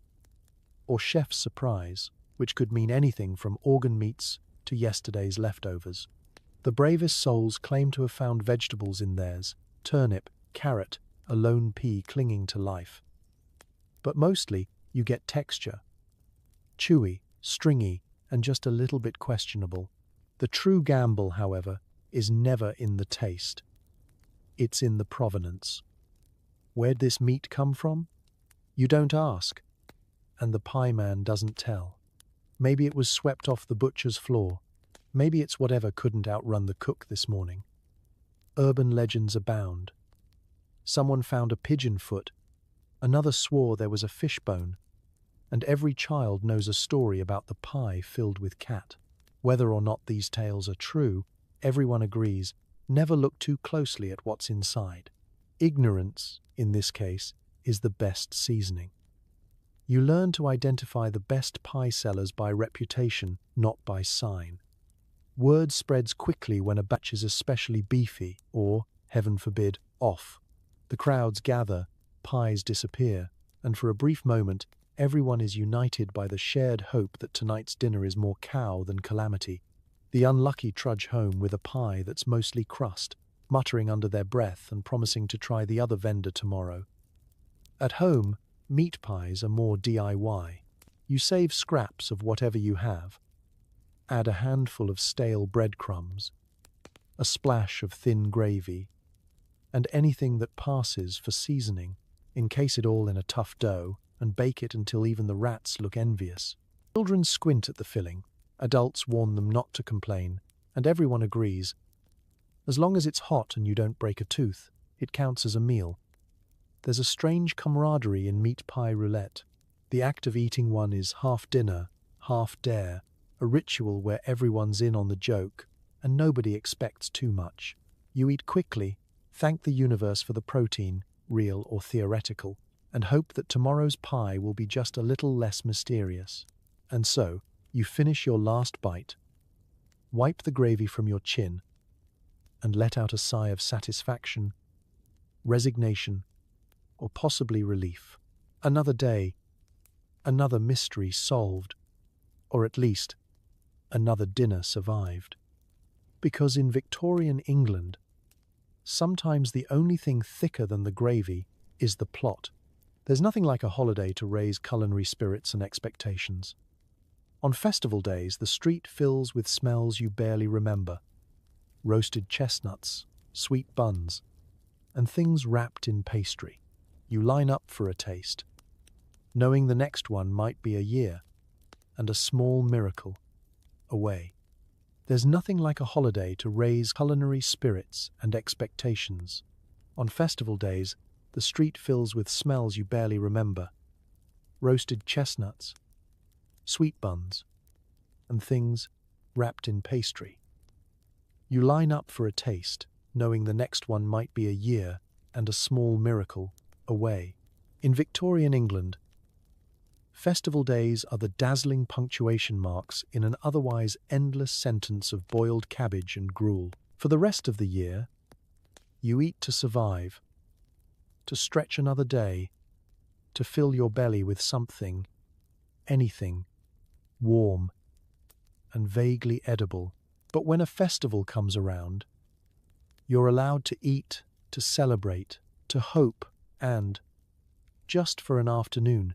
Speaker 1: or chef's surprise, which could mean anything from organ meats to yesterday's leftovers. The bravest souls claim to have found vegetables in theirs: turnip, carrot, a lone pea clinging to life. But mostly, you get texture. Chewy, stringy, and just a little bit questionable. The true gamble, however, is never in the taste. It's in the provenance. Where'd this meat come from? You don't ask, and the pie man doesn't tell. Maybe it was swept off the butcher's floor. Maybe it's whatever couldn't outrun the cook this morning. Urban legends abound. Someone found a pigeon foot, another swore there was a fish bone, and every child knows a story about the pie filled with cat. Whether or not these tales are true, everyone agrees, never look too closely at what's inside. Ignorance, in this case, is the best seasoning. You learn to identify the best pie sellers by reputation, not by sign. Word spreads quickly when a batch is especially beefy or, heaven forbid, off. The crowds gather, pies disappear, and for a brief moment, everyone is united by the shared hope that tonight's dinner is more cow than calamity. The unlucky trudge home with a pie that's mostly crust, muttering under their breath and promising to try the other vendor tomorrow. At home, Meat pies are more DIY. You save scraps of whatever you have, add a handful of stale breadcrumbs, a splash of thin gravy, and anything that passes for seasoning. Encase it all in a tough dough and bake it until even the rats look envious. Children squint at the filling, adults warn them not to complain, and everyone agrees. As long as it's hot and you don't break a tooth, it counts as a meal. There's a strange camaraderie in meat pie roulette. The act of eating one is half dinner, half dare, a ritual where everyone's in on the joke and nobody expects too much. You eat quickly, thank the universe for the protein, real or theoretical, and hope that tomorrow's pie will be just a little less mysterious. And so, you finish your last bite, wipe the gravy from your chin, and let out a sigh of satisfaction, resignation, or possibly relief. Another day, another mystery solved, or at least, another dinner survived. Because in Victorian England, sometimes the only thing thicker than the gravy is the plot. There's nothing like a holiday to raise culinary spirits and expectations. On festival days, the street fills with smells you barely remember. Roasted chestnuts, sweet buns, and things wrapped in pastry. You line up for a taste, knowing the next one might be a year and a small miracle away. There's nothing like a holiday to raise culinary spirits and expectations. On festival days, the street fills with smells you barely remember. Roasted chestnuts, sweet buns, and things wrapped in pastry. You line up for a taste, knowing the next one might be a year and a small miracle away. In Victorian England, festival days are the dazzling punctuation marks in an otherwise endless sentence of boiled cabbage and gruel. For the rest of the year, you eat to survive, to stretch another day, to fill your belly with something, anything, warm and vaguely edible. But when a festival comes around, you're allowed to eat, to celebrate, to hope, and, just for an afternoon,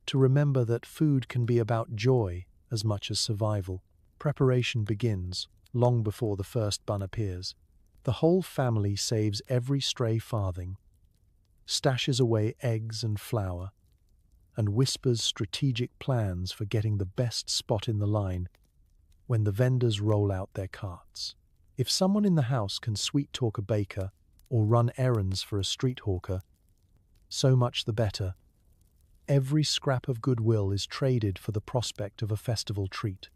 Speaker 1: to remember that food can be about joy as much as survival. Preparation begins long before the first bun appears. The whole family saves every stray farthing, stashes away eggs and flour, and whispers strategic plans for getting the best spot in the line when the vendors roll out their carts. If someone in the house can sweet-talk a baker or run errands for a street hawker, so much the better. Every scrap of goodwill is traded for the prospect of a festival treat.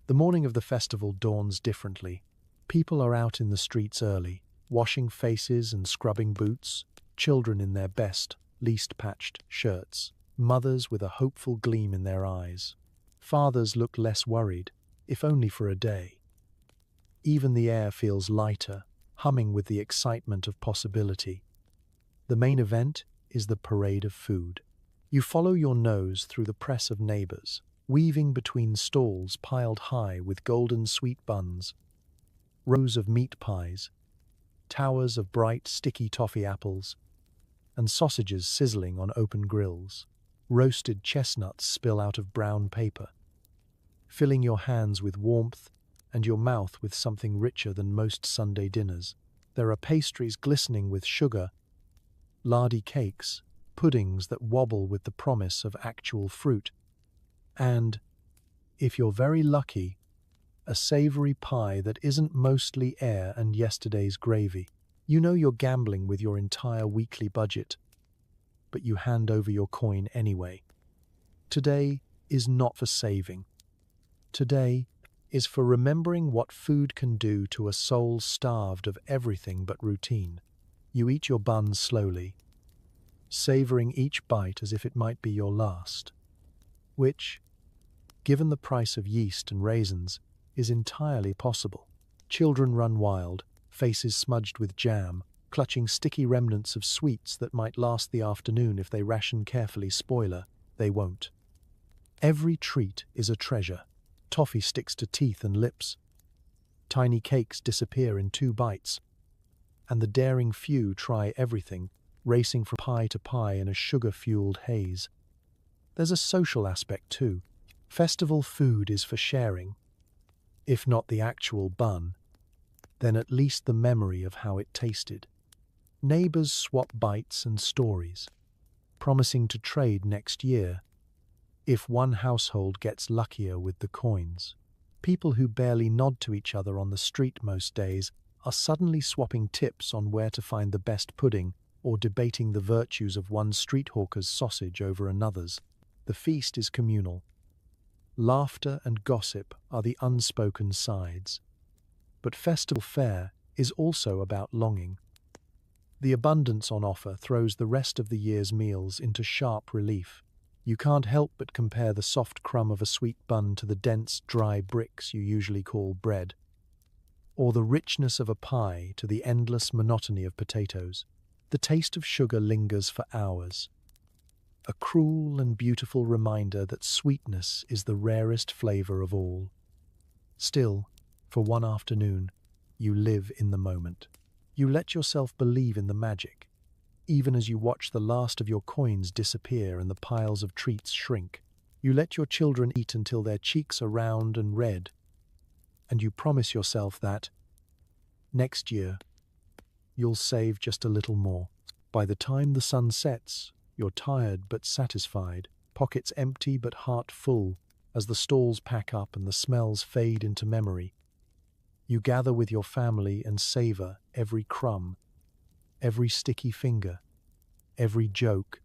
Speaker 1: The morning of the festival dawns differently. People are out in the streets early, washing faces and scrubbing boots, children in their best, least patched shirts, mothers with a hopeful gleam in their eyes. Fathers look less worried, if only for a day. Even the air feels lighter, humming with the excitement of possibility. The main event is the parade of food. You follow your nose through the press of neighbors, weaving between stalls piled high with golden sweet buns, rows of meat pies, towers of bright, sticky toffee apples, and sausages sizzling on open grills. Roasted chestnuts spill out of brown paper, filling your hands with warmth and your mouth with something richer than most Sunday dinners. There are pastries glistening with sugar, lardy cakes, puddings that wobble with the promise of actual fruit, and, if you're very lucky, a savory pie that isn't mostly air and yesterday's gravy. You know you're gambling with your entire weekly budget, but you hand over your coin anyway. Today is not for saving. Today is for remembering what food can do to a soul starved of everything but routine. You eat your buns slowly, savoring each bite as if it might be your last, which, given the price of yeast and raisins, is entirely possible. Children run wild, faces smudged with jam, clutching sticky remnants of sweets that might last the afternoon if they ration carefully. Spoiler, they won't. Every treat is a treasure. Toffee sticks to teeth and lips. Tiny cakes disappear in 2 bites. And the daring few try everything, racing from pie to pie in a sugar-fueled haze. There's a social aspect too. Festival food is for sharing. If not the actual bun, then at least the memory of how it tasted. Neighbors swap bites and stories, promising to trade next year if one household gets luckier with the coins. People who barely nod to each other on the street most days are suddenly swapping tips on where to find the best pudding or debating the virtues of one street hawker's sausage over another's. The feast is communal. Laughter and gossip are the unspoken sides. But festival fare is also about longing. The abundance on offer throws the rest of the year's meals into sharp relief. You can't help but compare the soft crumb of a sweet bun to the dense, dry bricks you usually call bread, or the richness of a pie to the endless monotony of potatoes. The taste of sugar lingers for hours, a cruel and beautiful reminder that sweetness is the rarest flavor of all. Still, for one afternoon, you live in the moment. You let yourself believe in the magic, even as you watch the last of your coins disappear and the piles of treats shrink. You let your children eat until their cheeks are round and red, and you promise yourself that, next year, you'll save just a little more. By the time the sun sets, you're tired but satisfied, pockets empty but heart full, as the stalls pack up and the smells fade into memory. You gather with your family and savor every crumb, every sticky finger, every joke,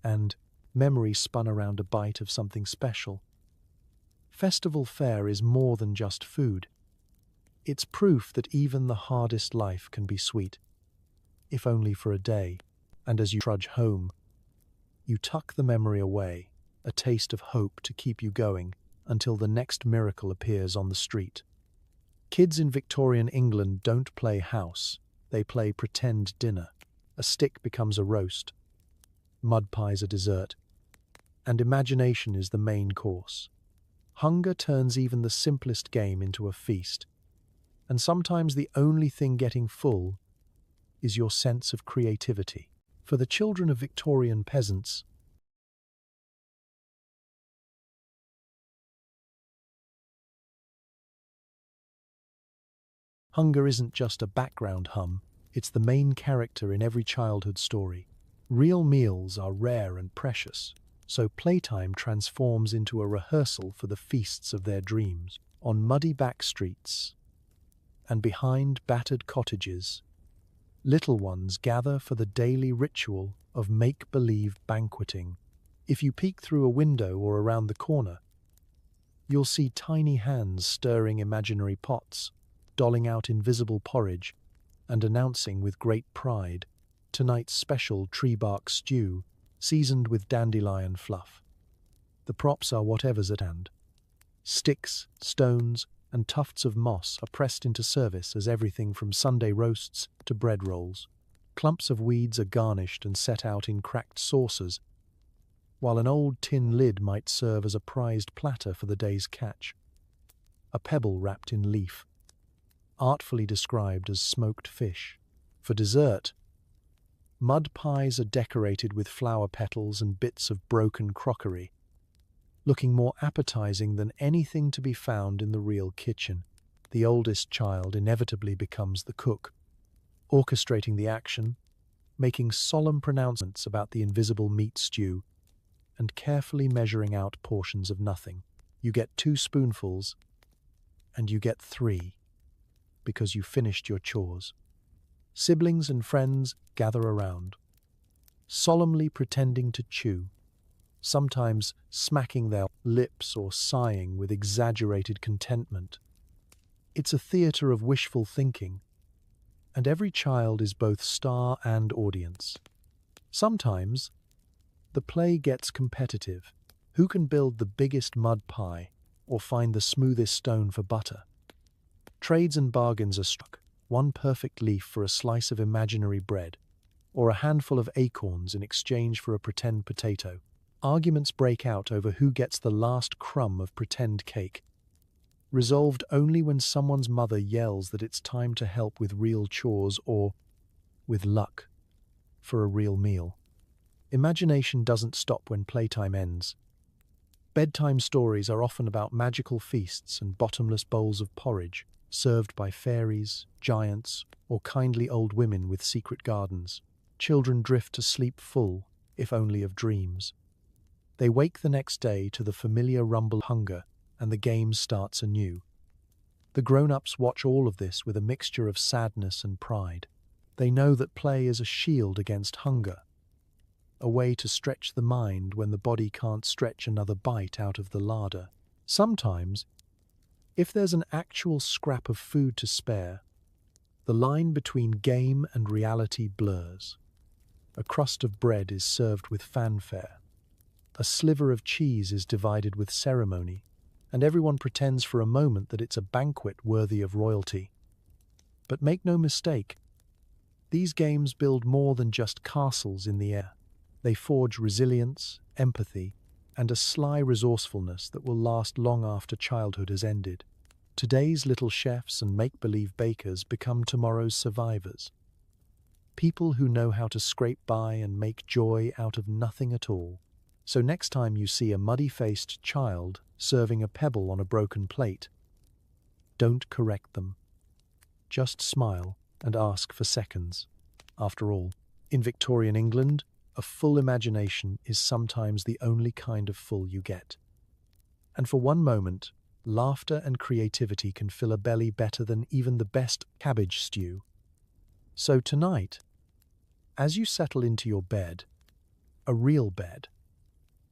Speaker 1: and memory spun around a bite of something special. Festival fare is more than just food. It's proof that even the hardest life can be sweet, if only for a day. And as you trudge home, you tuck the memory away, a taste of hope to keep you going until the next miracle appears on the street. Kids in Victorian England don't play house, they play pretend dinner. A stick becomes a roast, mud pies a dessert, and imagination is the main course. Hunger turns even the simplest game into a feast, and sometimes the only thing getting full is your sense of creativity. For the children of Victorian peasants, hunger isn't just a background hum, it's the main character in every childhood story. Real meals are rare and precious, so playtime transforms into a rehearsal for the feasts of their dreams. On muddy back streets and behind battered cottages, little ones gather for the daily ritual of make-believe banqueting. If you peek through a window or around the corner, you'll see tiny hands stirring imaginary pots, doling out invisible porridge, and announcing with great pride tonight's special tree bark stew, seasoned with dandelion fluff. The props are whatever's at hand. Sticks, stones, and tufts of moss are pressed into service as everything from Sunday roasts to bread rolls. Clumps of weeds are garnished and set out in cracked saucers, while an old tin lid might serve as a prized platter for the day's catch. A pebble wrapped in leaf, artfully described as smoked fish. For dessert, mud pies are decorated with flower petals and bits of broken crockery, looking more appetizing than anything to be found in the real kitchen. The oldest child inevitably becomes the cook, orchestrating the action, making solemn pronouncements about the invisible meat stew, and carefully measuring out portions of nothing. You get 2 spoonfuls, and you get 3, because you finished your chores. Siblings and friends gather around, solemnly pretending to chew, sometimes smacking their lips or sighing with exaggerated contentment. It's a theater of wishful thinking, and every child is both star and audience. Sometimes, the play gets competitive. Who can build the biggest mud pie or find the smoothest stone for butter? Trades and bargains are struck, one perfect leaf for a slice of imaginary bread, or a handful of acorns in exchange for a pretend potato. Arguments break out over who gets the last crumb of pretend cake, resolved only when someone's mother yells that it's time to help with real chores or, with luck, for a real meal. Imagination doesn't stop when playtime ends. Bedtime stories are often about magical feasts and bottomless bowls of porridge, served by fairies, giants, or kindly old women with secret gardens. Children drift to sleep full, if only of dreams. They wake the next day to the familiar rumble of hunger, and the game starts anew. The grown-ups watch all of this with a mixture of sadness and pride. They know that play is a shield against hunger, a way to stretch the mind when the body can't stretch another bite out of the larder. Sometimes, if there's an actual scrap of food to spare, the line between game and reality blurs. A crust of bread is served with fanfare. A sliver of cheese is divided with ceremony, and everyone pretends for a moment that it's a banquet worthy of royalty. But make no mistake, these games build more than just castles in the air. They forge resilience, empathy, and a sly resourcefulness that will last long after childhood has ended. Today's little chefs and make-believe bakers become tomorrow's survivors. People who know how to scrape by and make joy out of nothing at all. So next time you see a muddy-faced child serving a pebble on a broken plate, don't correct them. Just smile and ask for seconds. After all, in Victorian England, a full imagination is sometimes the only kind of full you get. And for one moment, laughter and creativity can fill a belly better than even the best cabbage stew. So tonight, as you settle into your bed, a real bed,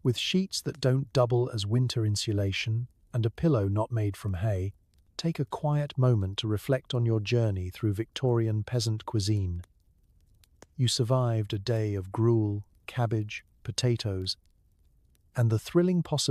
Speaker 1: with sheets that don't double as winter insulation and a pillow not made from hay, take a quiet moment to reflect on your journey through Victorian peasant cuisine. You survived a day of gruel, cabbage, potatoes, and the thrilling possibility